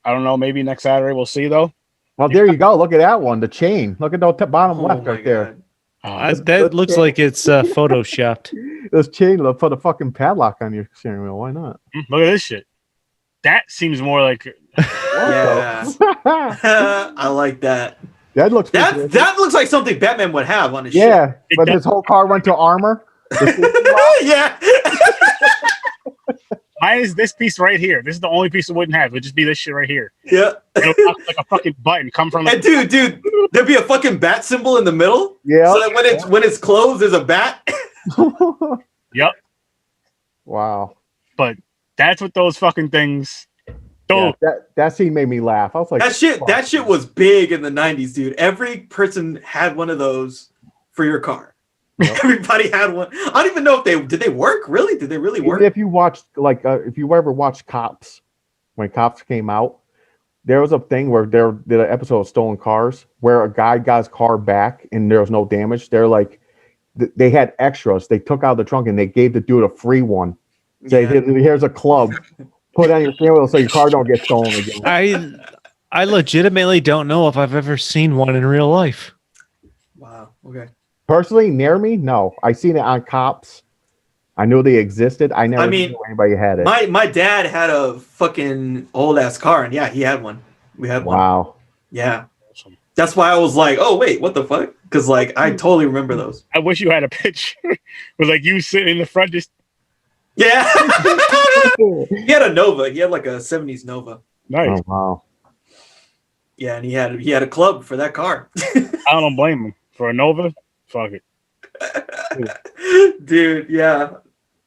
I don't know, maybe next Saturday. We'll see, though. well, there you go. Look at that one. The chain. Look at the bottom Oh left my right there. God. That looks like it's photoshopped. This chain. Look, put a fucking padlock on your steering wheel. Why not? Look at this shit. That seems more like Yeah. I like that. That looks. That looks like something Batman would have on his Yeah, It but does. this whole car went to armor. shit. Yeah. mine is this piece right here. This is the only piece it wouldn't have. It would just be this shit right here. Yeah. It'll pop like a fucking button come from And dude, there'd be a fucking bat symbol in the middle. Yeah. So that when it's closed, there's a bat. Yep. Wow. But that's what those fucking things. Yeah, that scene made me laugh. I was like, That shit was big in the 90s, dude. Every person had one of those for your car. Yep. Everybody had one. I don't even know if did they work? Really? Did they really work? If you watched, like, if you ever watched Cops, when Cops came out, there was a thing where there did an episode of Stolen Cars where a guy got his car back and there was no damage. They're like, they had extras. They took out the trunk and they gave the dude a free one. Say, Yeah. here's a club. Put it on your steering wheel so your car don't get stolen again. I legitimately don't know if I've ever seen one in real life. Wow. Okay. Personally, near me, no. I seen it on Cops. I knew they existed. I never knew anybody had it. My dad had a fucking old ass car, and yeah, he had one. We had one. Wow. Yeah. That's why I was like, oh wait, what the fuck? Because like I totally remember those. I wish you had a picture with like you sitting in the front just Yeah. He had a Nova. He had like a 70s Nova. nice. Oh, wow. Yeah, and he had a club for that car. I don't blame him. For a Nova, fuck it. Dude, yeah.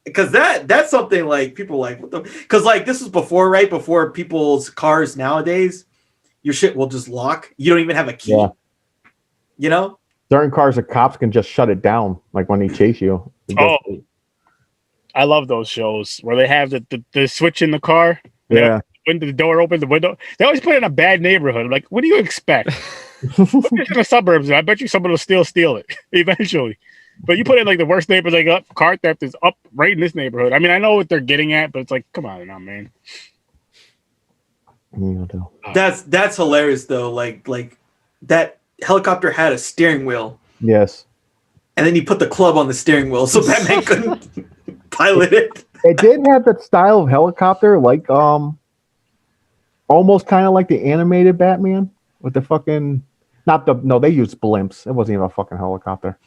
Because that's something like people like what the because like this is before people's cars nowadays, your shit will just lock. You don't even have a key. Yeah. You know? Certain cars, the cops can just shut it down, like when they chase you. I love those shows where they have the switch in the car. Yeah. When the door opens, the window. They always put it in a bad neighborhood. I'm like, what do you expect? Put it in the suburbs. I bet you someone will still steal it eventually. But you put it in like the worst neighborhood, like up car theft is up right in this neighborhood. I mean, I know what they're getting at, but it's like, come on now, man. That's hilarious though. Like that helicopter had a steering wheel. Yes. And then he put the club on the steering wheel so Batman couldn't pilot it. It did have that style of helicopter, like almost kind of like the animated Batman with the fucking they used blimps. It wasn't even a fucking helicopter.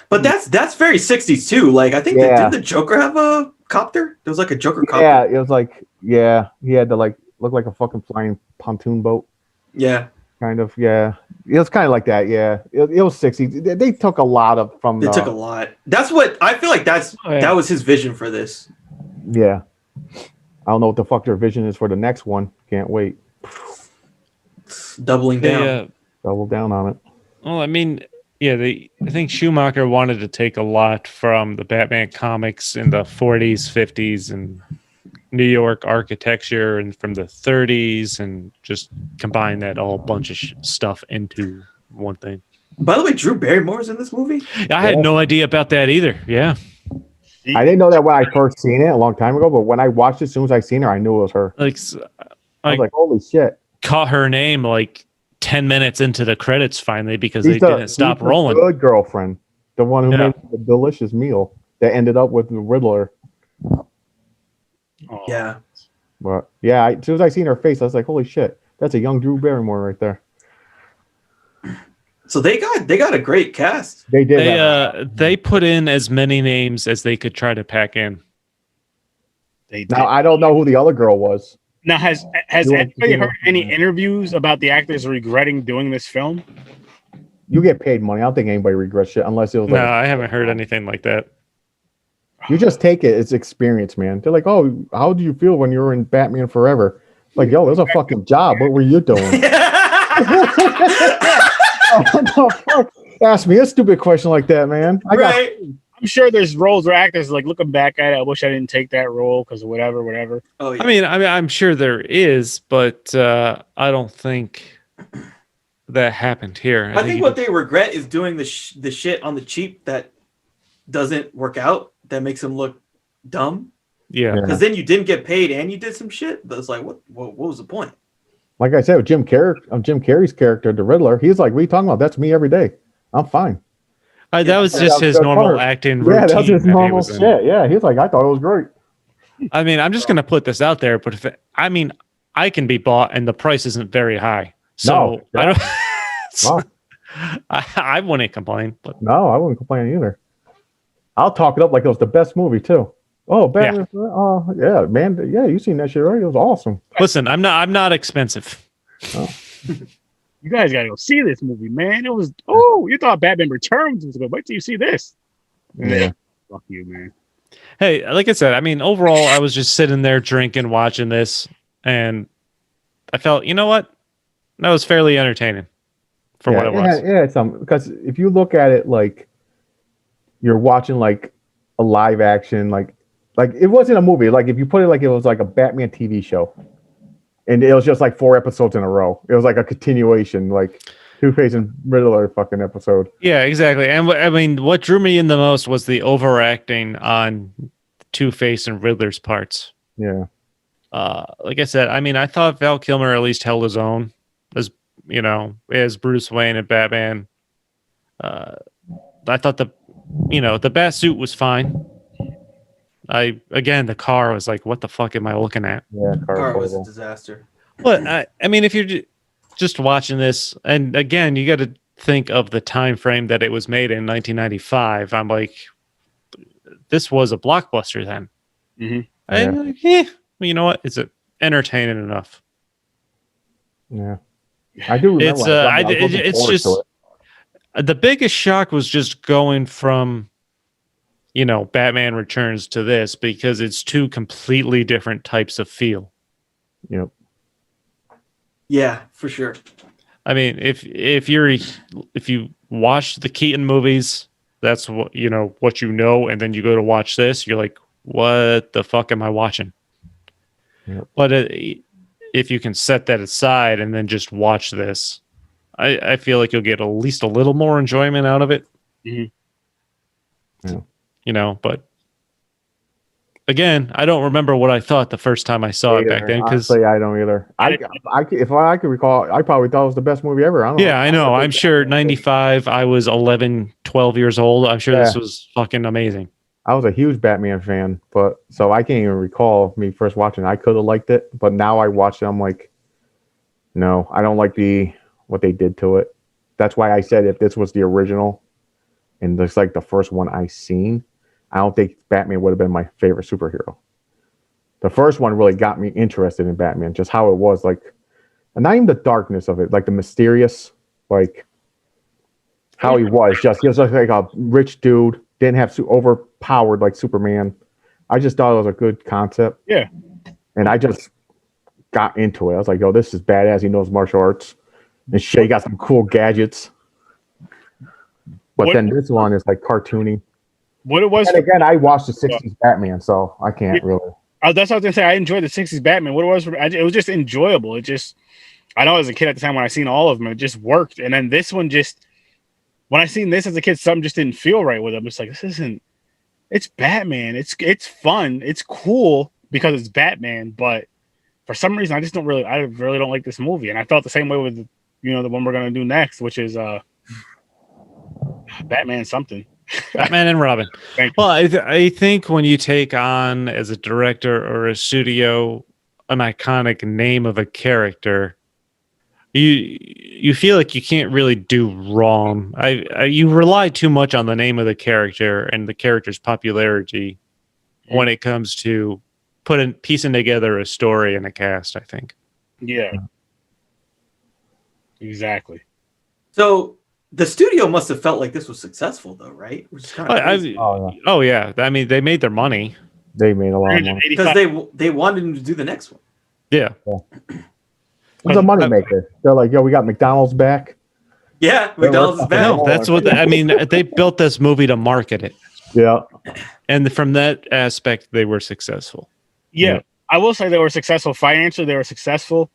But that's very 60s too. Like I think didn't the Joker have a copter? There was like a Joker copter. Yeah, it was like he had to like look like a fucking flying pontoon boat. Yeah. Kind of, yeah. It was kind of like that, yeah. It was 60s. They took a lot of from They took a lot. That's what I feel like that was his vision for this. Yeah. I don't know what the fuck their vision is for the next one. Can't wait. Doubling down. Double down on it. Well, I mean, yeah, I think Schumacher wanted to take a lot from the Batman comics in the 40s, 50s, and New York architecture, and from the 30s, and just combine that all bunch of stuff into one thing. By the way, Drew Barrymore's in this movie? I had no idea about that either. Yeah. I didn't know that when I first seen it a long time ago, but when I watched it, as soon as I seen her, I knew it was her. Like, I was like, holy shit. Caught her name like 10 minutes into the credits finally because they didn't stop rolling. Good girlfriend. The one who made the delicious meal that ended up with the Riddler. Oh. Yeah. But yeah, as soon as I seen her face, I was like, holy shit, that's a young Drew Barrymore right there. So they got a great cast. They did. They put in as many names as they could try to pack in. Now I don't know who the other girl was. Now has anybody heard any interviews about the actors regretting doing this film? You get paid money. I don't think anybody regrets shit unless it was No, like, I haven't heard anything like that. you just take it. It's experience, man. They're like, oh, how do you feel when you were in Batman Forever? Like, yo, it was a fucking job. What were you doing? Oh, fuck. Ask me a stupid question like that, man. Right. I'm sure there's roles or actors like looking back at it. I wish I didn't take that role because of whatever. Oh yeah. I mean, I'm sure there is, but I don't think that happened here. I think what they regret is doing the shit on the cheap that doesn't work out. That makes them look dumb. Yeah. Because then you didn't get paid and you did some shit. But it's like, what was the point? Like I said, with Jim Carrey's character, the Riddler, he's like, "What are you talking about? That's me every day. I'm fine." That was just his normal acting routine. Yeah, that's his that he normal was in. shit. Yeah, he's like, I thought it was great. I mean, I'm just gonna put this out there, but I can be bought, and the price isn't very high, so No, I don't. No. I wouldn't complain, but No, I wouldn't complain either. I'll talk it up like it was the best movie too. Oh, Batman! Oh, yeah, man. Yeah, you seen that shit, right? It was awesome. listen, I'm not expensive. Oh. You guys gotta go see this movie, man. It was you thought Batman Returns was good. Wait till you see this. Yeah. Fuck you, man. Hey, like I said, I mean, overall, I was just sitting there drinking, watching this, and I felt, you know what, that was fairly entertaining for what it was. Yeah, it's because if you look at it like you're watching like a live action, like it wasn't a movie. Like if you put it like it was like a Batman TV show, and it was just like 4 episodes in a row. It was like a continuation, like Two-Face and Riddler fucking episode. Yeah, exactly. And I mean, what drew me in the most was the overacting on Two-Face and Riddler's parts. Yeah. Like I said, I mean, I thought Val Kilmer at least held his own as, you know, as Bruce Wayne and Batman. I thought the bat suit was fine. Again, the car was like, what the fuck am I looking at? Yeah, Car was a disaster. But I mean, if you're just watching this, and again, you got to think of the time frame that it was made in 1995. I'm like, this was a blockbuster then. Mm-hmm. And like, well, you know what? Is it entertaining enough? Yeah, I do remember. It's just the biggest shock was just going from, you know, Batman Returns to this, because it's 2 completely different types of feel. Yep. Yeah, for sure. I mean, if you watch the Keaton movies, that's what and then you go to watch this, you're like, what the fuck am I watching? Yep. But if you can set that aside and then just watch this, I feel like you'll get at least a little more enjoyment out of it. Mm-hmm. Yeah. You know, but again, I don't remember what I thought the first time I saw it back then. Because I don't either. If I could recall, I probably thought it was the best movie ever. I know. I'm sure 95, I was 11, 12 years old. I'm sure this was fucking amazing. I was a huge Batman fan, but so I can't even recall me first watching it. I could have liked it, but now I watch it, I'm like, no, I don't like what they did to it. That's why I said if this was the original and it's like the first one I seen, I don't think Batman would have been my favorite superhero. The first one really got me interested in Batman, just how it was, like, and not even the darkness of it, like the mysterious, like how he was like a rich dude, didn't have overpowered like Superman. I just thought it was a good concept. Yeah. And I just got into it. I was like, yo, this is badass. He knows martial arts and shit. He got some cool gadgets. But then this one is like cartoony. What it was. And again, I watched the 60s Batman, so I can't really. That's what I was gonna say. I enjoyed the 60s Batman. What it was, it was just enjoyable. It just, I know as a kid at the time when I seen all of them, it just worked. And then this one just, when I seen this as a kid, something just didn't feel right with it. It's like, it's Batman. It's fun. It's cool because it's Batman. But for some reason, I really don't like this movie. And I felt the same way with, the one we're gonna do next, which is Batman something. Batman and Robin. Well, I think when you take on as a director or a studio an iconic name of a character, you feel like you can't really do wrong. You rely too much on the name of the character and the character's popularity when it comes to piecing together a story and a cast, I think. Yeah. Exactly. So the studio must have felt like this was successful, though, right? Which is kind of oh yeah, I mean, they made their money. They made a lot of money because they wanted him to do the next one. Yeah. It was a moneymaker. They're like, yo, we got McDonald's back. Yeah, McDonald's is bad. No, that's what I mean. They built this movie to market it, Yeah. and from that aspect, they were successful. Yeah, Yeah. I will say they were successful financially. They were successful.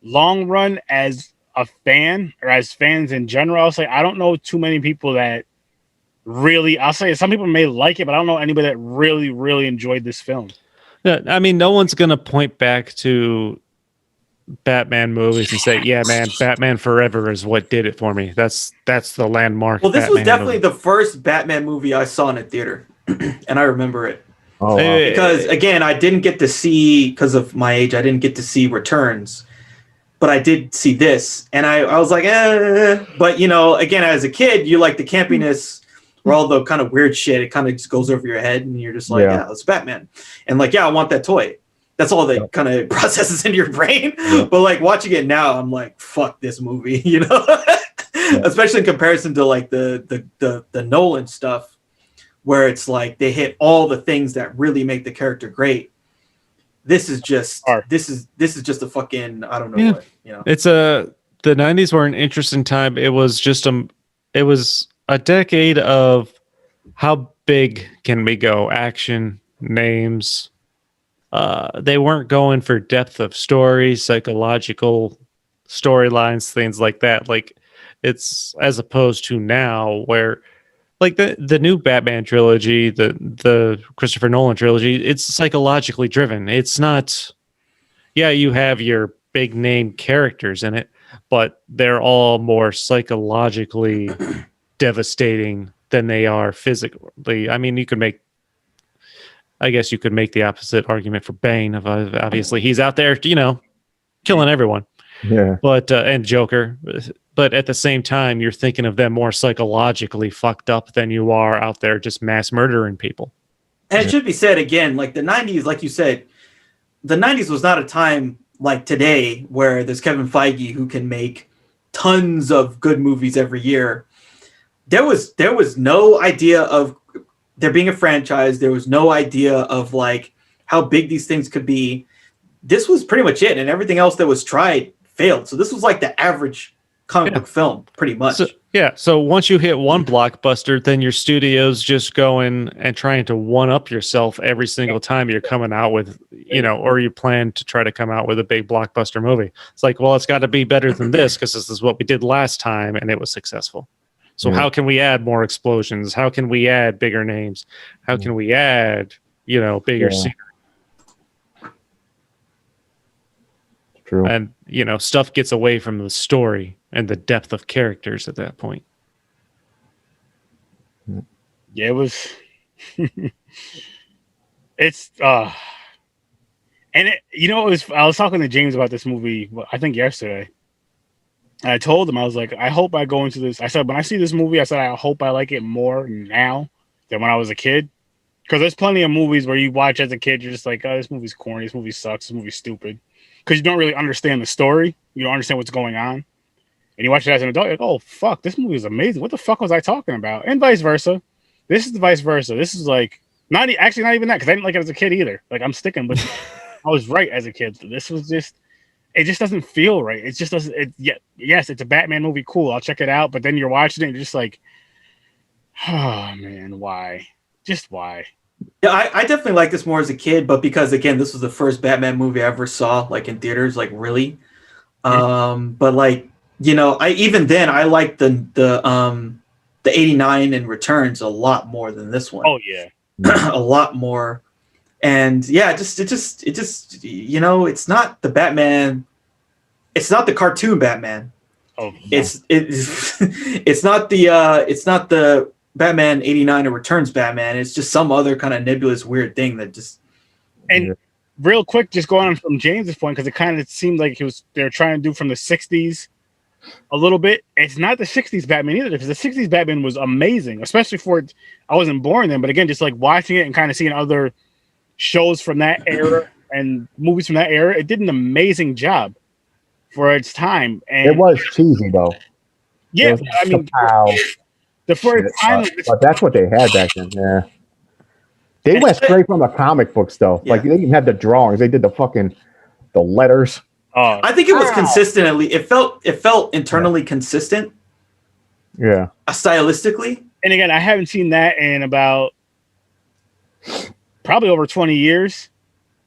Long run, as a fan or as fans in general, I'll say I don't know too many people that really. I'll say some people may like it, but I don't know anybody that really, really enjoyed this film. Yeah, I mean, no one's gonna point back to Batman movies and say, "Yeah, man, Batman Forever is what did it for me." That's the landmark. Well, this Batman was definitely movie. the first Batman movie I saw in a theater, and I remember it. Oh, wow. Because again, I didn't get to see, because of my age, I didn't get to see Returns, but I did see this, and I was like, eh. But you know, again, as a kid, you like the campiness or all the kind of weird shit. It kind of just goes over your head, and you're just like, yeah, it's Batman, and like, yeah, I want that toy. That's all that kind of processes into your brain. Yeah. But like watching it now, I'm like, fuck this movie, you know. Especially in comparison to like the Nolan stuff, where it's like they hit all the things that really make the character great. This is just this is just a fucking, I don't know what, you know. It's the 90s were an interesting time. It was just it was a decade of how big can we go? Action, names. They weren't going for depth of story, psychological storylines, things like that. Like it's as opposed to now where like the new Batman trilogy, the Christopher Nolan trilogy, it's psychologically driven. It's not, yeah, you have your big name characters in it, but they're all more psychologically devastating than they are physically. I mean, I guess you could make the opposite argument for Bane. Obviously, he's out there, you know, killing everyone. Yeah. But and Joker. But at the same time, you're thinking of them more psychologically fucked up than you are out there just mass murdering people. And it should be said again, like the 90s, like you said, the 90s was not a time like today where there's Kevin Feige who can make tons of good movies every year. There was no idea of there being a franchise. There was no idea of like how big these things could be. This was pretty much it, and everything else that was tried failed. So this was like the average comic book film, pretty much. So once you hit one blockbuster, then your studio's just going and trying to one up yourself every single time you're coming out with, you know, or you plan to try to come out with a big blockbuster movie. It's like, well, it's got to be better than this because this is what we did last time and it was successful. So how can we add more explosions? How can we add bigger names? How can we add, you know, bigger scenery? True. And, you know, stuff gets away from the story and the depth of characters at that point. Yeah, it was. It's and it, you know, it was. I was talking to James about this movie, I think yesterday. And I told him, I was like, I hope I go into this. I said, when I see this movie, I said, I hope I like it more now than when I was a kid. Because there's plenty of movies where you watch as a kid, you're just like, oh, this movie's corny, this movie sucks, this movie's stupid. Because you don't really understand the story. You don't understand what's going on. And you watch it as an adult, you're like, oh, fuck, this movie is amazing. What the fuck was I talking about? And vice versa. This is the vice versa. This is like, not even that, because I didn't like it as a kid either. Like, I'm sticking with I was right as a kid. This was just, it just doesn't feel right. It just doesn't, yes, it's a Batman movie, cool, I'll check it out. But then you're watching it and you're just like, oh, man, why? Just why? Yeah, I definitely liked this more as a kid, but because again, this was the first Batman movie I ever saw, like in theaters, like really. But like, you know, I liked the 89 and Returns a lot more than this one. Oh yeah. A lot more. And yeah, it just you know, it's not the Batman, it's not the cartoon Batman. Oh, it's not the Batman 89 or Returns Batman. It's just some other kind of nebulous weird thing that just. And real quick, just going on from James's point, because it kind of seemed like they were trying to do from the 60s a little bit. It's not the 60s Batman either, because the 60s Batman was amazing, especially I wasn't born then, but again, just like watching it and kind of seeing other shows from that era and movies from that era, it did an amazing job for its time. And it was cheesy though. Yeah, I mean, the first time, but that's what they had back then. Yeah, they went straight from the comic books though. Yeah. Like they even had the drawings. They did the letters. I think it was consistently. It felt internally consistent. Yeah. Stylistically. And again, I haven't seen that in about probably over 20 years.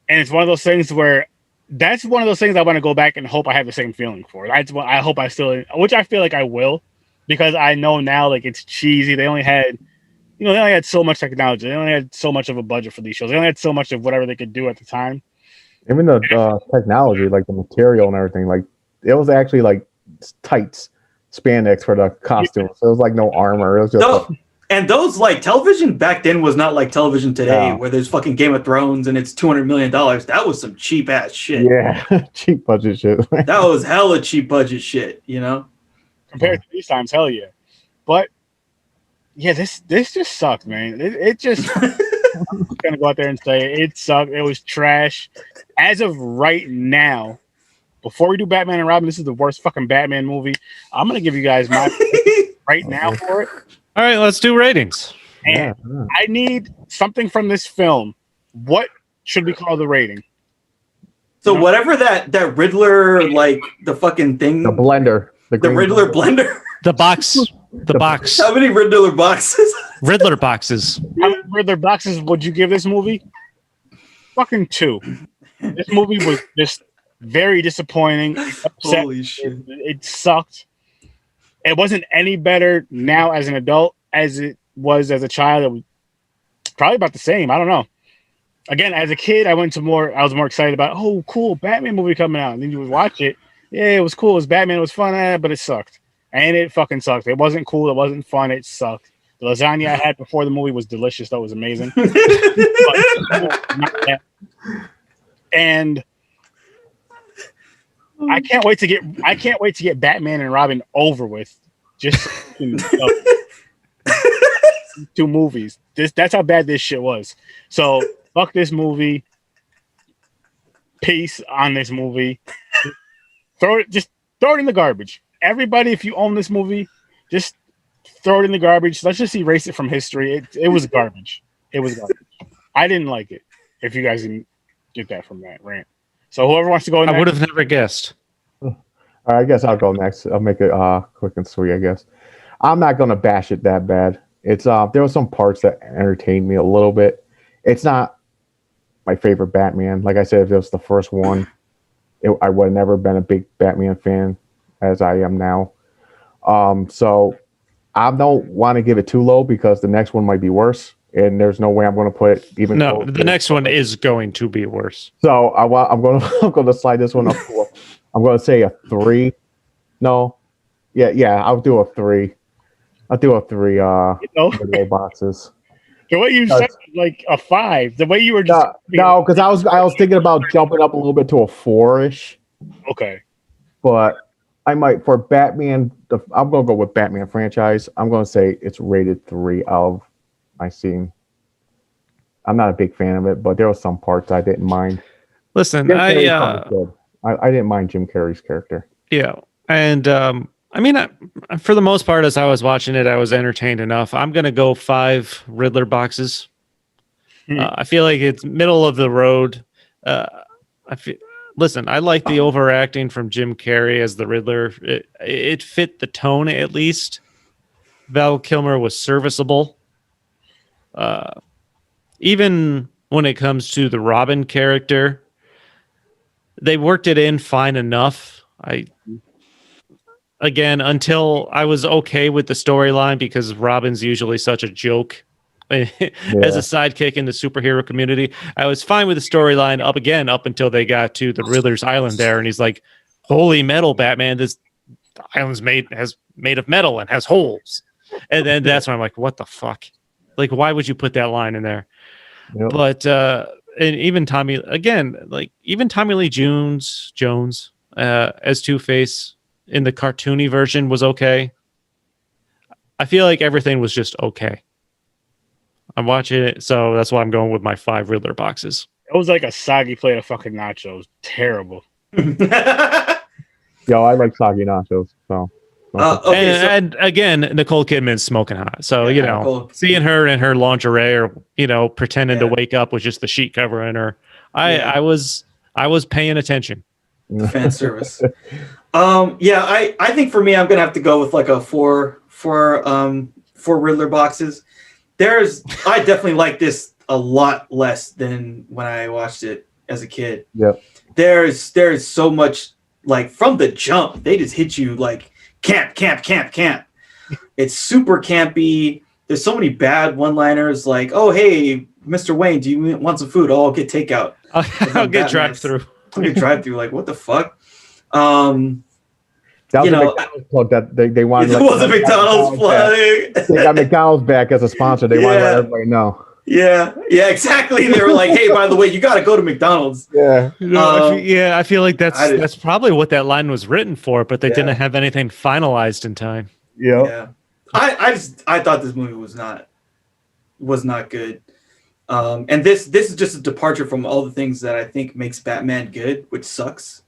And it's one of those things where that's one of those things I want to go back and hope I have the same feeling for. That's what I hope I still, which I feel like I will, because I know now like it's cheesy. They only had, they only had so much technology. They only had so much of a budget for these shows. They only had so much of whatever they could do at the time. Even the technology, like the material and everything, like it was actually like tights, spandex for the costume. So it was like no armor. It was just. And those like television back then was not like television today, where there's fucking Game of Thrones and it's $200 million. That was some cheap ass shit. Yeah, cheap budget shit. That was hella cheap budget shit, you know. Compared to these times, hell yeah. But yeah, this just sucked, man. It just I'm gonna go out there and say it sucked. It was trash. As of right now, before we do Batman and Robin, this is the worst fucking Batman movie. I'm gonna give you guys my right now for it. All right, let's do ratings. And I need something from this film. What should we call the rating? So whatever that Riddler, like the fucking thing, the blender, the Riddler blender, the box. How many Riddler boxes? Riddler boxes. How many Riddler boxes would you give this movie? Fucking 2. This movie was just very disappointing. Holy shit! It sucked. It wasn't any better now as an adult as it was as a child. It was probably about the same. I don't know. Again, as a kid, I was more excited about, oh, cool, Batman movie coming out. And then you would watch it. Yeah, it was cool. It was Batman. It was fun, but it sucked. And it fucking sucked. It wasn't cool. It wasn't fun. It sucked. The lasagna I had before the movie was delicious. That was amazing. And I can't wait to get Batman and Robin over with. Just 2 movies. That's how bad this shit was. So fuck this movie. Peace on this movie. Throw it in the garbage. Everybody, if you own this movie, just throw it in the garbage. Let's just erase it from history. It was garbage. It was garbage. I didn't like it. If you guys didn't get that from that rant. So whoever wants to go next. I would have never guessed. All right, I guess I'll go next. I'll make it quick and sweet, I guess. I'm not going to bash it that bad. It's there were some parts that entertained me a little bit. It's not my favorite Batman. Like I said, if it was the first one, I would have never been a big Batman fan as I am now. So I don't want to give it too low because the next one might be worse. And there's no way I'm going to put it even. No, the next one is going to be worse. So I'm going to slide this one up. I'm going to say a 3. No, yeah, I'll do a 3. I'll do a 3. Low boxes. The way you said like a 5. The way you were just no, because I was thinking about jumping up a little bit to a 4-ish. Okay, but I might for Batman. I'm going to go with Batman franchise. I'm going to say it's rated 3 out of my scene. I'm not a big fan of it, but there were some parts I didn't mind. Listen, I didn't mind Jim Carrey's character. Yeah, and I mean, for the most part, as I was watching it, I was entertained enough. I'm gonna go 5 Riddler boxes. I feel like it's middle of the road. Listen, I like the overacting from Jim Carrey as the Riddler. It fit the tone at least. Val Kilmer was serviceable. Even when it comes to the Robin character, they worked it in fine enough. Until I was okay with the storyline because Robin's usually such a joke as a sidekick in the superhero community. I was fine with the storyline up until they got to the Riddler's island there, and he's like, "Holy metal, Batman! This island's made of metal and has holes." And then that's when I'm like, "What the fuck? Like, why would you put that line in there?" Yep. But and even Tommy Lee Jones as Two-Face in the cartoony version was okay. I feel like everything was just okay. I'm watching it, so that's why I'm going with my 5 Riddler boxes. It was like a soggy plate of fucking nachos. Terrible. Yo, I like soggy nachos. So. And again, Nicole Kidman's smoking hot. So, Nicole. Seeing her in her lingerie or, pretending to wake up with just the sheet covering her. I was paying attention. Fan service. Yeah, I think for me, I'm gonna have to go with like a four Riddler boxes. I definitely like this a lot less than when I watched it as a kid. Yep. There's so much, like, from the jump, they just hit you like camp. It's super campy. There's so many bad one-liners, like, oh hey, Mr. Wayne, do you want some food? Oh, I'll get takeout. I'll get drive-through. I'll get drive-through. Like, what the fuck? That was a McDonald's plug that they wanted. It was a McDonald's plug. They got McDonald's back as a sponsor. They wanted to let everybody know. Yeah, exactly. They were like, "Hey, by the way, you got to go to McDonald's." Yeah, I feel like that's probably what that line was written for, but they didn't have anything finalized in time. Yeah. I thought this movie was not good, and this is just a departure from all the things that I think makes Batman good, which sucks.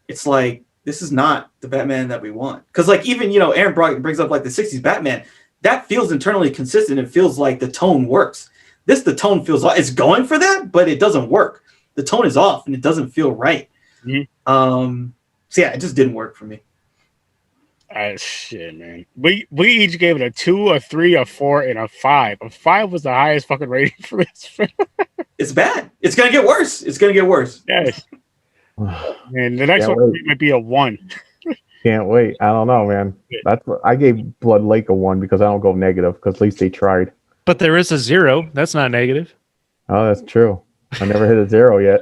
It's like, this is not the Batman that we want, because like, even Aaron brings up like the '60s Batman. That feels internally consistent. It feels like the tone works. The tone feels like it's going for that, but it doesn't work. The tone is off and it doesn't feel right. Mm-hmm. So yeah, it just didn't work for me. Shit, man. We each gave it a 2, a 3, a 4, and a 5. A 5 was the highest fucking rating for this film. It's bad. It's gonna get worse. Yes. And the next one might be a 1. Can't wait. I don't know, man. That's what I gave Blood Lake a 1 because I don't go negative, because at least they tried. But there is a 0. That's not negative. Oh, that's true. I never hit a 0 yet.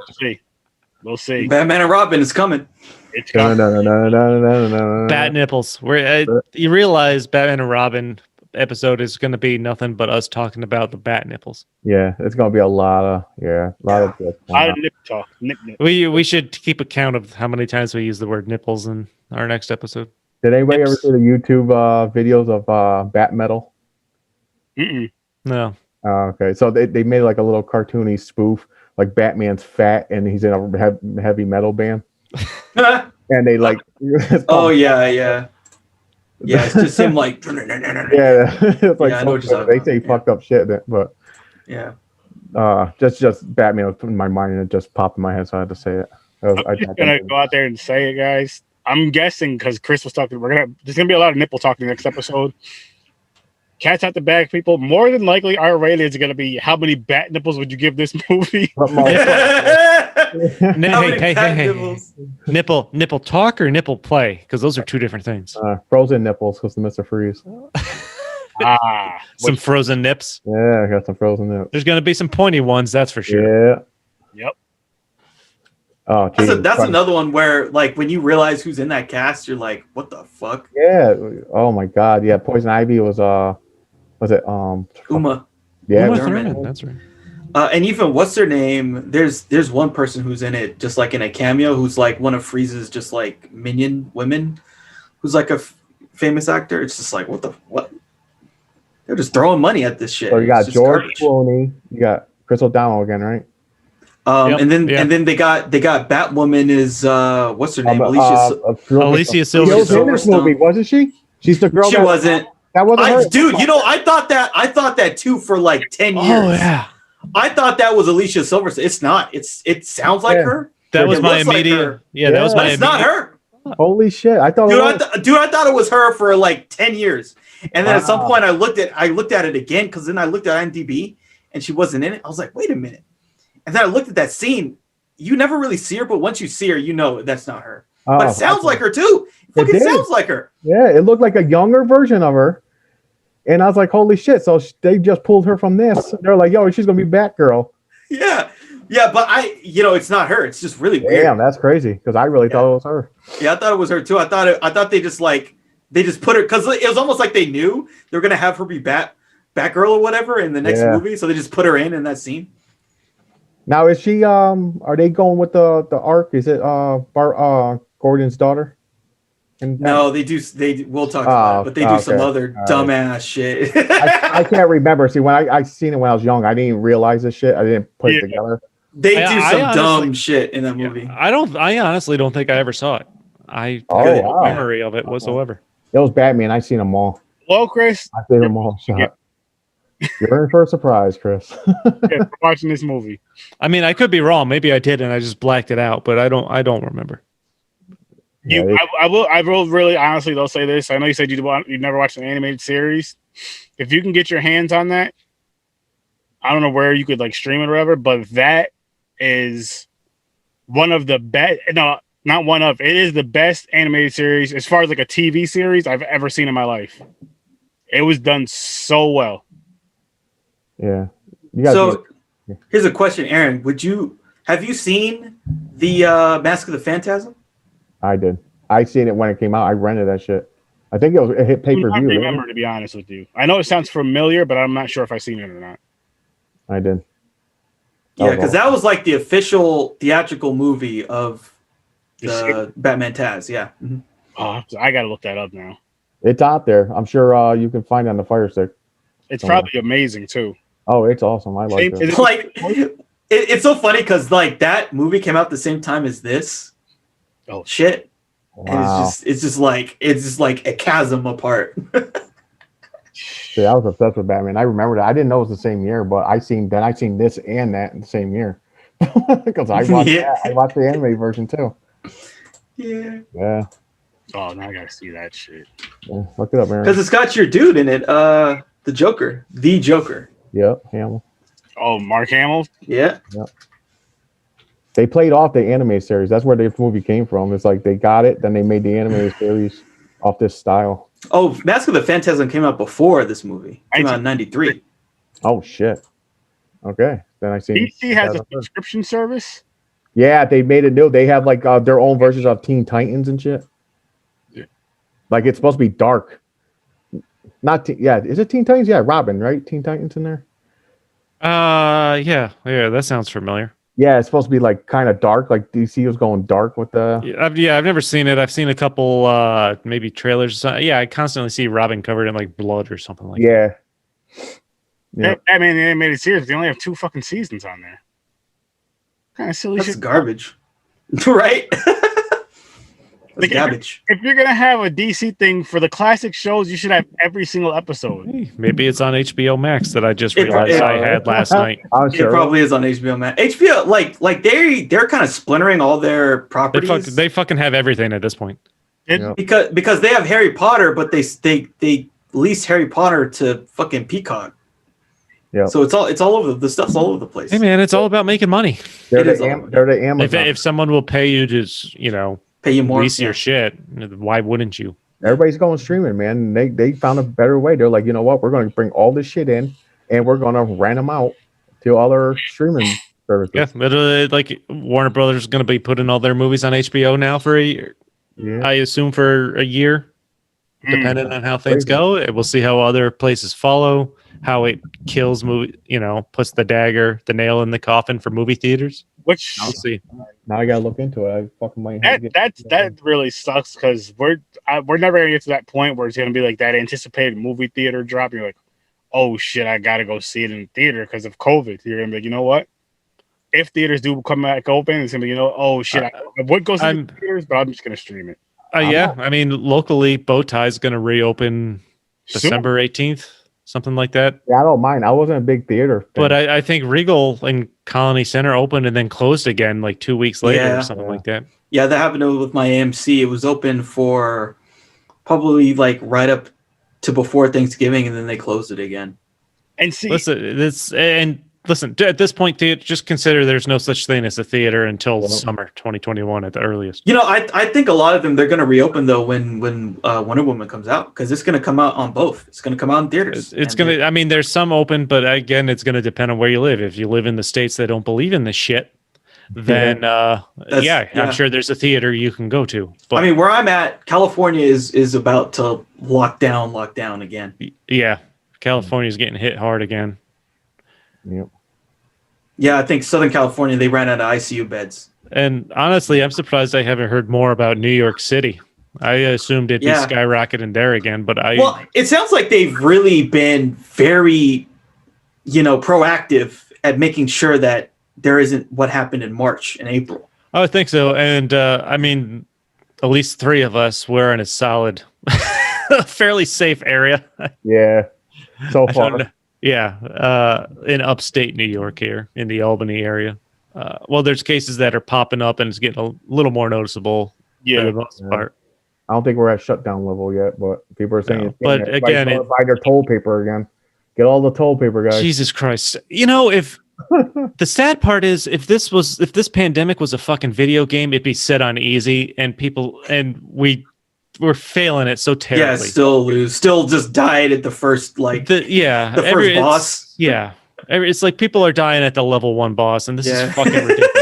We'll see. Batman and Robin is coming. It's coming. No. Bat nipples. You realize Batman and Robin episode is going to be nothing but us talking about the bat nipples. Yeah, it's going to be a lot of nip talk. Nip. We should keep account of how many times we use the word nipples in our next episode. Did anybody ever see the YouTube videos of Bat Metal? No. Okay, so they made like a little cartoony spoof, like Batman's fat and he's in a heavy metal band, and they like. Oh yeah. It's just him like. It's like they say fucked up shit, but yeah. Just Batman was in my mind and it just popped in my head, so I had to say it. I'm just gonna go out there and say it, guys. I'm guessing because Chris was talking. There's gonna be a lot of nipple talk in the next episode. Cats out the bag, people. More than likely, our rating is going to be how many bat nipples would you give this movie? Hey. Nipple talk or nipple play? Because those are two different things. Frozen nipples because the Mr. Freeze. Some frozen nips. Yeah, I got some frozen nips. There's going to be some pointy ones, that's for sure. Yeah. Yep. Oh, that's another one where, like, when you realize who's in that cast, you're like, what the fuck? Yeah. Oh my God. Yeah. Poison Ivy was it Uma? Yeah. Uma Thurman, that's right. And even what's their name? There's one person who's in it, just like in a cameo, who's like one of Freeze's just like minion women, who's like a famous actor. It's just like, what? They're just throwing money at this shit. So you got George Clooney, you got Chris O'Donnell again, right? And then they got Batwoman is what's her name? Alicia Silverstone. Wasn't she? She's the girl. She wasn't. That wasn't her. Dude, I thought that too for like 10 years. Oh yeah. I thought that was Alicia Silverstone. It's not. It sounds like her. That was my immediate. That was my. It's not her. Holy shit! I thought. I thought it was her for like 10 years, and then at some point I looked at it again because then I looked at IMDb and she wasn't in it. I was like, wait a minute, and then I looked at that scene. You never really see her, but once you see her, you know that's not her. But it sounds like her too. It sounds like her. Yeah, it looked like a younger version of her. And I was like, holy shit. So they just pulled her from this. They're like, yo, she's going to be Batgirl. Yeah. Yeah, but it's not her. It's just really weird. Damn, that's crazy. Because I really thought it was her. Yeah, I thought it was her too. I thought they just put her, because it was almost like they knew they were going to have her be Batgirl or whatever in the next movie. So they just put her in that scene. Now, is she, are they going with the arc? Is it Gordon's daughter? No, we'll talk about it, but they do some other dumbass shit. I can't remember. See, when I seen it when I was young, I didn't even realize this shit. I didn't put it together. They do some dumb shit in that movie. I honestly don't think I ever saw it. I have no memory of it whatsoever. It was Batman. I seen them all. Well, Chris, I seen them all shot. You're in for a surprise, Chris. Watching this movie. I mean, I could be wrong. Maybe I did, and I just blacked it out. But I don't remember. Yeah, I will really honestly though say this. I know you said you never watched an animated series. If you can get your hands on that, I don't know where you could like stream it or whatever, but that is one of the best. No, not one of. It is the best animated series as far as like a TV series I've ever seen in my life. It was done so well. yeah. So here's a question, Aaron. Have you seen the Mask of the Phantasm? I did. I seen it when it came out. I rented that shit. I think it hit pay per I view. don't remember, to be honest with you. I know it sounds familiar, but I'm not sure if I've seen it or not. I did. Yeah, because that was like the official theatrical movie of the Batman Taz. Yeah. Mm-hmm. Oh, I gotta look that up now. It's out there. I'm sure you can find it on the Fire Stick. It's probably amazing too. Oh, it's awesome. I like it. Like, it's so funny because like that movie came out the same time as this. Oh shit! Wow. And it's just like a chasm apart. See, I was obsessed with Batman. I remember that. I didn't know it was the same year, but I seen this and that in the same year because I watched I watched the anime version too. Yeah. Yeah. Oh, now I gotta see that shit. Yeah. Look it up, Aaron. Because it's got your dude in it. The Joker. Yep. Hamill. Oh, Mark Hamill. Yeah. Yep. They played off the anime series. That's where the movie came from. It's like they got it, then they made the anime series off this style. Oh, Mask of the Phantasm came out before this movie. It came out in '93. Oh shit. Okay. Then I see. DC has a subscription service. Yeah, they made it new. They have like their own versions of Teen Titans and shit. Yeah. Like it's supposed to be dark. Is it Teen Titans? Yeah, Robin, right? Teen Titans in there. Yeah, that sounds familiar. Yeah, it's supposed to be like kind of dark. Like DC was going dark with the. Yeah, I've never seen it. I've seen a couple, maybe trailers. Yeah, I constantly see Robin covered in like blood or something like that. Yeah. I mean, the animated series. They only have 2 fucking seasons on there. Kind of silly That's shit. garbage, right? Like, garbage. If you're gonna have a DC thing for the classic shows, you should have every single episode. Hey, maybe it's on HBO Max that I just realized I had last night. Sure. It probably is on HBO Max. HBO, like they're kind of splintering all their properties. They fucking have everything at this point. Because they have Harry Potter, but they lease Harry Potter to fucking Peacock. Yeah. So it's all over the stuff's all over the place. Hey man, it's all about making money. They're the Amazon. If someone will pay you to pay you more, lease your shit, why wouldn't you? Everybody's going streaming, man. They found a better way. They're like, you know what? We're going to bring all this shit in, and we're going to rent them out to other streaming services. Yeah, literally, like Warner Brothers is going to be putting all their movies on HBO now for a year. Yeah. I assume for a year, depending on how things go. And we'll see how other places follow. How it kills puts the nail in the coffin for movie theaters. Which I'll see. Now I gotta look into it. I fucking might. That really sucks because we're never gonna get to that point where it's gonna be like that anticipated movie theater drop. You're like, oh shit, I gotta go see it in the theater because of COVID. You're gonna be like, you know what? If theaters do come back open, it's gonna be oh shit, I would go see the theaters, but I'm just gonna stream it. Yeah, I mean, locally, Bowtie's gonna reopen December 18th. Something like that. Yeah, I don't mind. I wasn't a big theater fan. But I think Regal and Colony Center opened and then closed again like 2 weeks later or something like that. Yeah, that happened with my AMC. It was open for probably like right up to before Thanksgiving, and then they closed it again. And see, listen, at this point, just consider there's no such thing as a theater until summer 2021 at the earliest. I think a lot of them, they're going to reopen though when Wonder Woman comes out, because it's going to come out on both. It's going to come out in theaters. It's going to. I mean, there's some open, but again, it's going to depend on where you live. If you live in the states that don't believe in this shit, then I'm sure there's a theater you can go to. But I mean, where I'm at, California is about to lock down again. Yeah, California's getting hit hard again. Yep. Yeah, I think Southern California, they ran out of ICU beds. And honestly, I'm surprised I haven't heard more about New York City. I assumed it'd be skyrocketing there again, but well, it sounds like they've really been very, proactive at making sure that there isn't what happened in March and April. I would think so. And I mean, at least 3 of us were in a solid, fairly safe area. Yeah, so far. In upstate New York here in the Albany area. Well, there's cases that are popping up and it's getting a little more noticeable Yeah. the most part. I don't think we're at shutdown level yet, but people are saying No, it's but getting- again, everybody's gonna buy their toilet paper again. Get all the toilet paper, guys. Jesus Christ. You know, if the sad part is if this pandemic was a fucking video game, it'd be set on easy and we're failing it so terribly. Yeah, still lose. Still just died at the first like the first boss. Yeah. It's like people are dying at the level 1 boss, and this Yeah. is fucking ridiculous.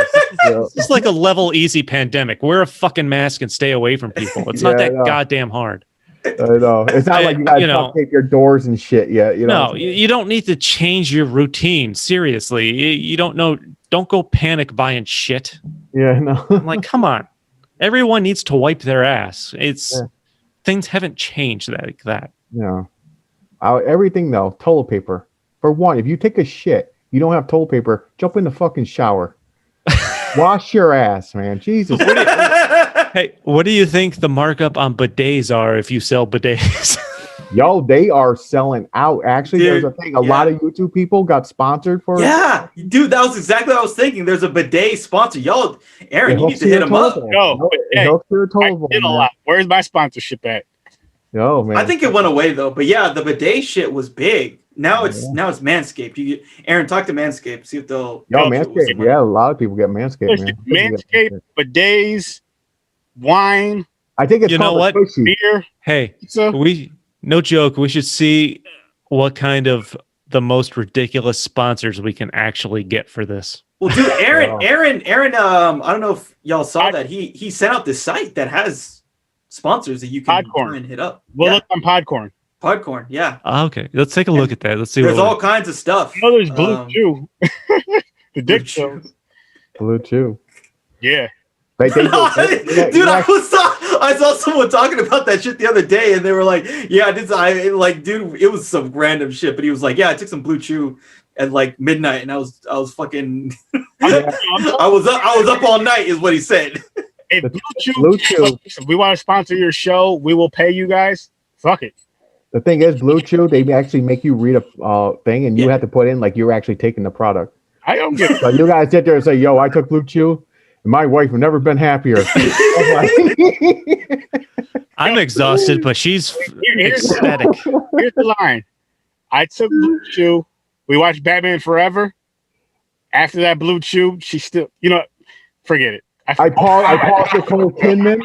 Yeah. It's like a level easy pandemic. Wear a fucking mask and stay away from people. It's not Yeah, that I know. goddamn hard. I know. It's not like you guys tape your doors and shit yet. You know. No, you don't need to change your routine. Seriously, you don't know. Don't go panic buying shit. Yeah, no. I'm like, come on. Everyone needs to wipe their ass. Yeah. Things haven't changed like that. Yeah. Everything though, toilet paper. For one, if you take a shit, you don't have toilet paper, jump in the fucking shower. Wash your ass, man. Jesus. Hey, what do you think the markup on bidets are if you sell bidets? Yo, they are selling out. Actually, Dude, there's a thing. A lot of YouTube people got sponsored for it. Yeah, dude, that was exactly what I was thinking. There's a bidet sponsor. Y'all, Aaron, It you need helps to hit him up. toilet. No, No, but it hey, helps your I toilet bowl, did a man. lot. Where's my sponsorship at? Yo, man. I think it went away though. But yeah, the bidet shit was big. Now it's Manscaped. You get Aaron, talk to Manscaped. See if they'll. Yo, they'll- Manscaped. Yeah, a lot of people get Manscaped, man. Manscaped, bidets, wine, I think it's You know called a what? squishy. beer, Hey, pizza. no joke, we should see what kind of the most ridiculous sponsors we can actually get for this. Well, dude, Wow. Aaron. I don't know if y'all saw that. He sent out this site that has sponsors that you can Podcorn. try and hit up. We'll Yeah, look on Podcorn. Podcorn. Yeah, Okay, let's take a look at that. Let's see there's what all kinds of stuff. Oh, there's Blue Um, Chew. The dick Blue show. Chew. Blue Chew. Yeah. Like they, Dude, I saw someone talking about that shit the other day, and they were like, "Yeah, dude, it was some random shit." But he was like, "Yeah, I took some Blue Chew at like midnight, and I was fucking, I was up all night," is what he said. If The Blue Chew, Blue Chew. if we want to sponsor your show, we will pay you guys. Fuck it. The thing is, Blue Chew, they actually make you read a thing, and you Yeah. have to put in like you're actually taking the product. I don't give a So you guys sit there and say, "Yo, I took Blue Chew, and my wife have never been happier." I'm like, I'm exhausted, but she's Here's ecstatic. Here's the line. I took Blue Chew. We watched Batman Forever. After that Blue Chew, she still, forget it. I paused Nicole Kidman.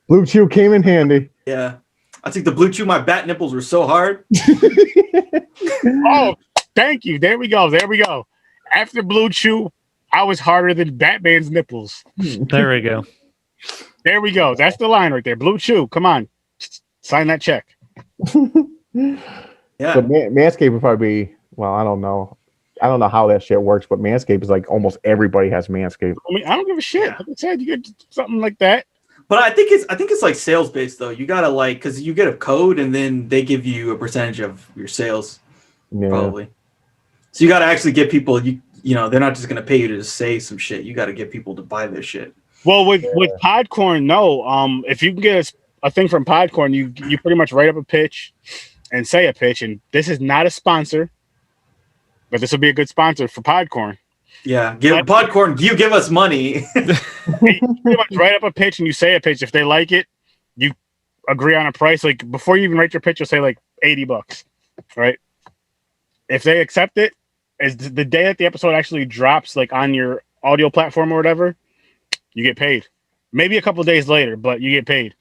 Blue Chew came in handy. Yeah, I think the Blue Chew. My bat nipples were so hard. Oh, thank you. There we go. After Blue Chew, I was harder than Batman's nipples. There we go. There we go. That's the line right there. Blue Chew. Come on. Sign that check. Yeah, But Manscaped would probably be, well, I don't know. I don't know how that shit works, but Manscaped is like almost everybody has Manscaped. I mean, I don't give a shit. Like I said, you get something like that. but I think it's like sales based though. You gotta because you get a code, and then they give you a percentage of your sales. Yeah. Probably. So you got to actually get people. They're not just gonna pay you to just say some shit. You got to get people to buy this shit. Well, with Podcorn, no. If you can get a thing from Podcorn, you pretty much write up a pitch and say a pitch. And this is not a sponsor, but this will be a good sponsor for Podcorn. Yeah, Podcorn. You give us money. You pretty much write up a pitch and you say a pitch. If they like it, you agree on a price. Like before you even write your pitch, you'll say like $80, right? If they accept it, is the day that the episode actually drops, like on your audio platform or whatever, you get paid. Maybe a couple days later, but you get paid.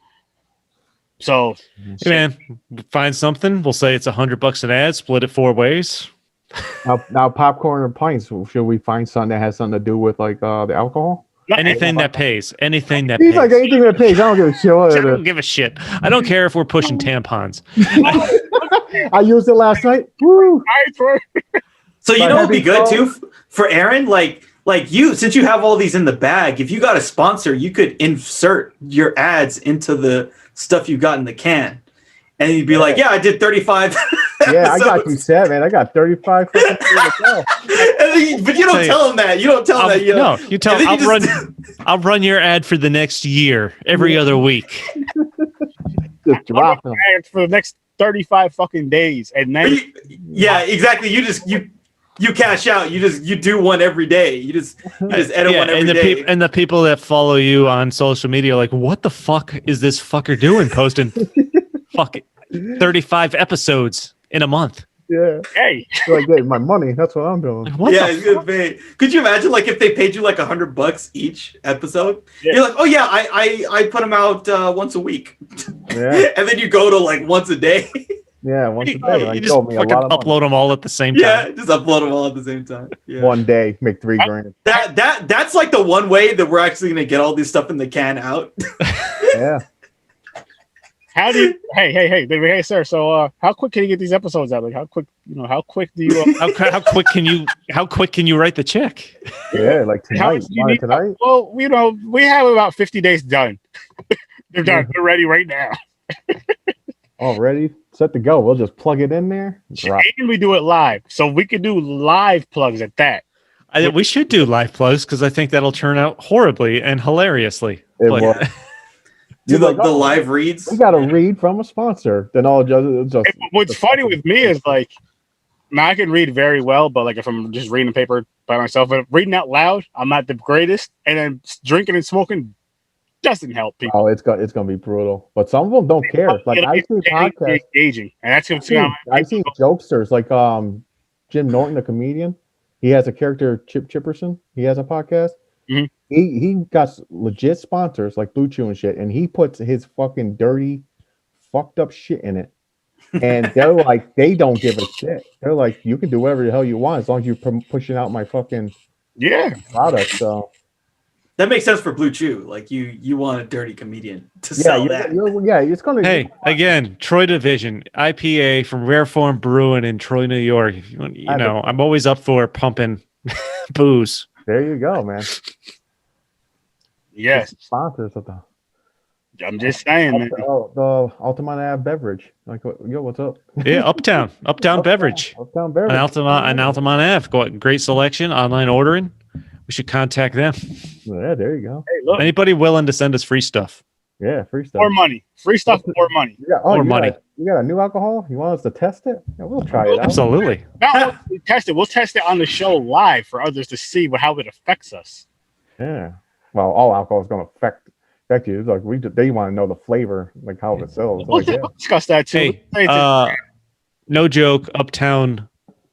So, Hey man, find something. We'll say it's $100 an ad. Split it 4 ways. Now popcorn or pints. Should we find something that has something to do with like the alcohol? Anything that pays. Anything that He's pays. like anything that pays. I don't give a shit. I don't give a shit. I don't care if we're pushing tampons. I used it last night. Woo! So you But know what'd be having good called- too for Aaron, like you, since you have all these in the bag, if you got a sponsor, you could insert your ads into the stuff you got in the can, and you'd be like, "Yeah, I did 35." Yeah, I got you episodes." set, man. I got 35 fucking things to go. But you don't tell them that. You don't tell them that. No, you tell. And then you I'll run your ad for the next year, every other week. Just drop them. For the next 35 fucking days, and then Yeah, exactly. You you cash out. You do one every day. You just edit one every day. And the people that follow you on social media are like, what the fuck is this fucker doing? Posting fucking 35 episodes in a month. Yeah. Hey, So I get my money. That's what I'm doing. Like, what Yeah, the it's good pay. Could you imagine like if they paid you like $100 each episode? Yeah. You're like, oh yeah, I put them out once a week, Yeah. and then you go to like once a day. Yeah. Once a You day. Like, just told me a fucking lot of money. upload them all at the same time. Yeah, just upload them all at the same time. Yeah. One day, make $3,000. That's like the one way that we're actually gonna get all this stuff in the can out. Yeah. how do you? Hey, sir. So, how quick can you get these episodes out? Like, how quick? How quick do you? How quick can you write the check? Yeah. Like How tonight. much do you Want it need? tonight? Well, we have about 50 days done. They're done. They're ready right now. Already set to go. We'll just plug it in there. Drop. And we do it live, so we could do live plugs at that. We should do live plugs because I think that'll turn out horribly and hilariously. It But- will. Do You're the, like, the oh, live reads. We got to read from a sponsor. Then all just What's funny with me is like, I can read very well, but like if I'm just reading paper by myself, but reading out loud, I'm not the greatest. And then drinking and smoking doesn't help people. Oh, it's gonna be brutal. But some of them don't care. Like I see podcasts. Engaging, and that's I've seen jokesters like Jim Norton, the comedian. He has a character, Chip Chipperson. He has a podcast. Mhm. He got legit sponsors like Blue Chew and shit, and he puts his fucking dirty, fucked up shit in it. And they're like, they don't give a shit. They're like, you can do whatever the hell you want as long as you're pushing out my fucking product. So That makes sense for Blue Chew. Like you want a dirty comedian to yeah, sell that. it's gonna. Hey, again, Troy Division, IPA from Rare Form Brewing in Troy, New York. If you want, I'm always up for pumping booze. There you go, man. Yes, Sponsors of the. I'm just saying, man. The Altamont Ave beverage. Like, yo, what's up? Yeah, Uptown Beverage. Uptown beverage. An Altamont Ave. Great selection, online ordering. We should contact them. Yeah, there you go. Hey, look, Anybody willing to send us free stuff? Yeah, free stuff. more money, free stuff, more money. More money. You got a new alcohol? You want us to test it? Yeah, we'll try it out. Absolutely. Not only will we test it, we'll test it on the show live for others to see how it affects us. Yeah. Well, all alcohol is going to affect you. It's like they want to know the flavor, like how it sells. We'll, Like, yeah. we'll discuss that too. Hey, no joke. Uptown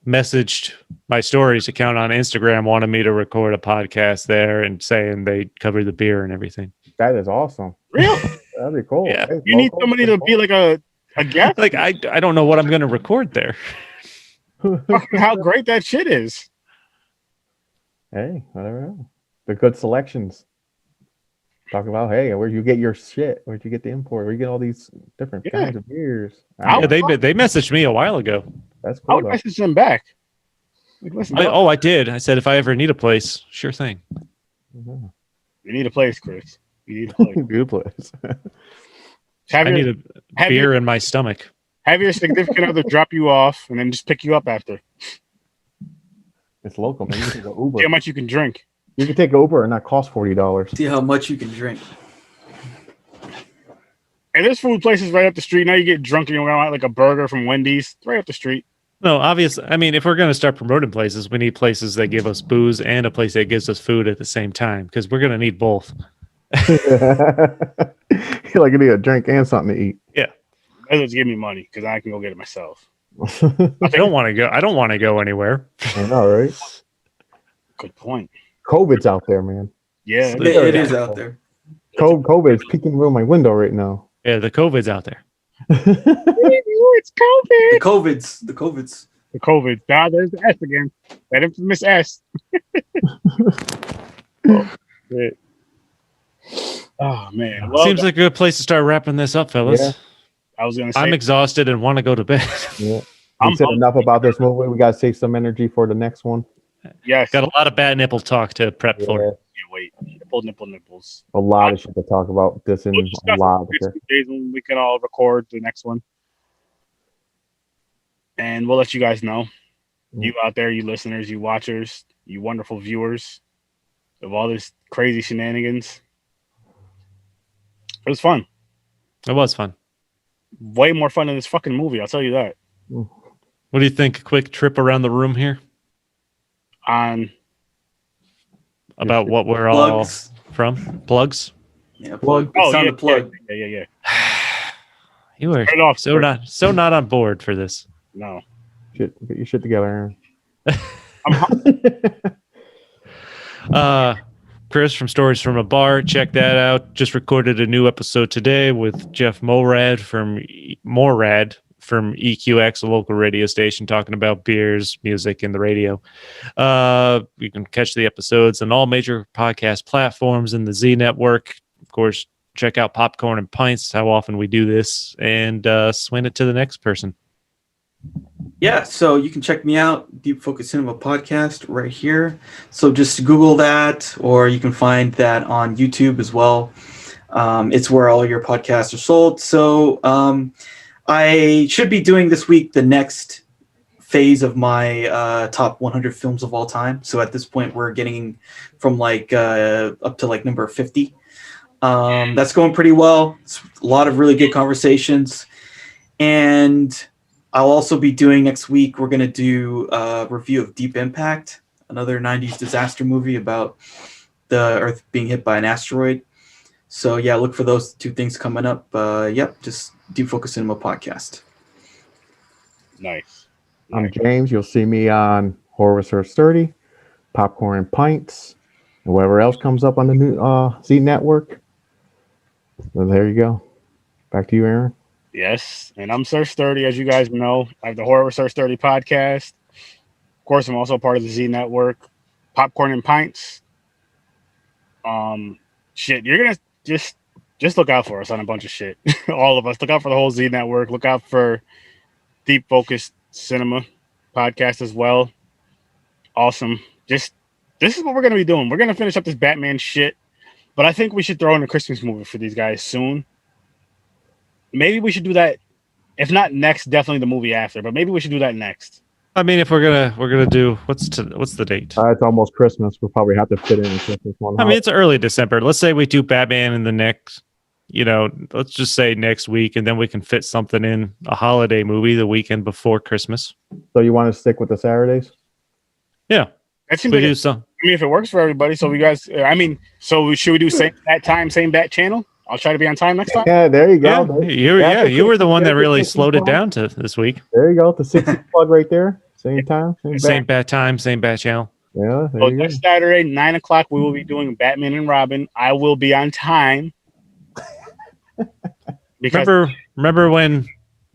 messaged my stories account on Instagram, wanted me to record a podcast there and saying they cover the beer and everything. That is awesome. Real? That'd be cool. Yeah. Hey, You need local, somebody to be like a guest. Like I don't know what I'm going to record there. How great that shit is. Hey, whatever. The good selections. Talk about, hey, where'd you get your shit? Where'd you get the import? Where you get all these different kinds of beers? Yeah, they messaged me a while ago. That's I cool. would Though. message them back. Like, listen, I did. I said if I ever need a place, sure thing. Mhm. you need a place, Chris. You need a place. Good place. Have I your, need a beer in my stomach. have your significant other drop you off and then just pick you up after. It's local, man. You can go See how Uber. much you can drink. You can take Uber and not cost $40. See how much you can drink. And there's food places right up the street. Now you get drunk and you want like a burger from Wendy's. It's right up the street. No, obviously. I mean, if we're going to start promoting places, we need places that give us booze and a place that gives us food at the same time because we're going to need both. You like you need a drink and something to eat. Others give me money because I can go get it myself. I don't want to go. I don't want to go anywhere. I know, right? Good point. COVID's out there, man. Yeah. It is out there. COVID is peeking through my window right now. Yeah, the COVID's out there. It's COVID. The COVIDs. The COVID. Ah, there's the S again. That infamous S. Shit. Oh man. Well, Seems like a good place to start wrapping this up, fellas. Yeah. I was gonna say I'm exhausted and want to go to bed. Yeah. I'm We said enough about this movie. We got to save some energy for the next one. yes. Got a lot of bad nipple talk to prep for. Yeah. Wait. Nipples. A lot of shit to talk about. This and We'll a discuss lot of it it. 2 days when we can all record the next one. And we'll let you guys know. You out there, you listeners, you watchers, you wonderful viewers of all this crazy shenanigans. It was fun. It was fun. Way more fun than this fucking movie, I'll tell you that. What do you think? A quick trip around the room here? on About what we're Plugs. all from. Plugs. Yeah, plug. Plug. It's on the plug. Yeah. You are Start off, so Chris. not on board for this. No. Get your shit together, Aaron. Chris from Stories from a Bar, check that out. Just recorded a new episode today with Jeff Morad from EQX, a local radio station, talking about beers, music, and the radio. You can catch the episodes on all major podcast platforms in the Z Network. Of course, check out Popcorn and Pints, how often we do this, and swing it to the next person. Yeah, so you can check me out, Deep Focus Cinema Podcast, right here. So just Google that, or you can find that on YouTube as well. It's where all your podcasts are sold. So I should be doing this week the next phase of my top 100 films of all time. So at this point, we're getting from like up to like number 50. That's going pretty well. It's a lot of really good conversations. And I'll also be doing next week, we're going to do a review of Deep Impact, another 90s disaster movie about the Earth being hit by an asteroid. So yeah, look for those two things coming up. Yep, just Deep Focus Cinema Podcast. Nice. I'm James. You'll see me on Horror Research 30, Popcorn and Pints, and whatever else comes up on the new Z Network. So there you go. Back to you, Aaron. Yes, and I'm Search 30, as you guys know. I have the Horror Research 30 podcast. Of course, I'm also part of the Z Network. Popcorn and Pints. Shit, you're gonna just look out for us on a bunch of shit. All of us. Look out for the whole Z Network. Look out for Deep Focus Cinema podcast as well. Awesome. This is what we're gonna be doing. We're gonna finish up this Batman shit, but I think we should throw in a Christmas movie for these guys soon. Maybe we should do that. If not next, definitely the movie after. But maybe we should do that next. I mean, if we're gonna do what's the date? It's almost Christmas. We'll probably have to fit in a Christmas one. I mean, it's early December. Let's say we do Batman in the next, let's just say next week, and then we can fit something in a holiday movie the weekend before Christmas. So you want to stick with the Saturdays? Yeah, That seems we like do some. I mean, if it works for everybody, so we guys. So should we do same bat time, same bat channel? I'll try to be on time next time. Yeah, there you go. You were the one that really slowed it down to this week. There you go. The 60 plug right there. Same time. Same bat time, same bat channel. Yeah. There So you go. next Saturday, 9:00, we will be doing Batman and Robin. I will be on time. Because Remember when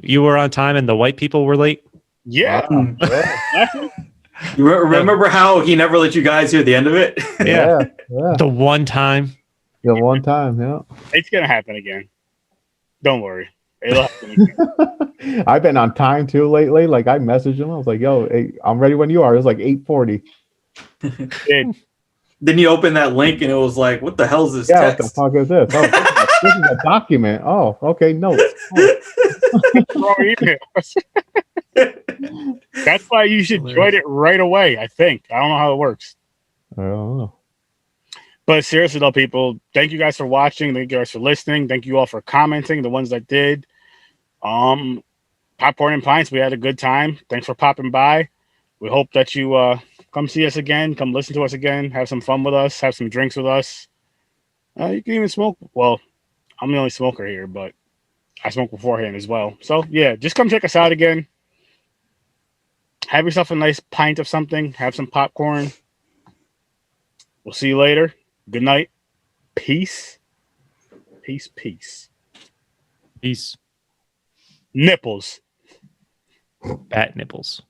you were on time and the white people were late? yeah, You remember how he never let you guys hear the end of it? Yeah. The one time. The one time, yeah. it's gonna happen again. Don't worry, it'll happen again. I've been on time too lately. Like I messaged him. I was like, "Yo, hey, I'm ready when you are." It was like 8:40. Dude, Then you open that link and it was like, what the hell is this Yeah, what the text? fuck is this? Oh, this is a document. Oh, okay, notes. wrong emails. That's why you should join it right away. I think I don't know how it works. I don't know. But seriously though, people, thank you guys for watching. Thank you guys for listening. Thank you all for commenting, the ones that did. Popcorn and Pints, we had a good time. Thanks for popping by. We hope that you come see us again, come listen to us again, have some fun with us, have some drinks with us. You can even smoke. Well, I'm the only smoker here, but I smoke beforehand as well. So yeah, just come check us out again. Have yourself a nice pint of something. Have some popcorn. We'll see you later. Good night. Peace. Peace, peace. Peace. Nipples. Bat nipples.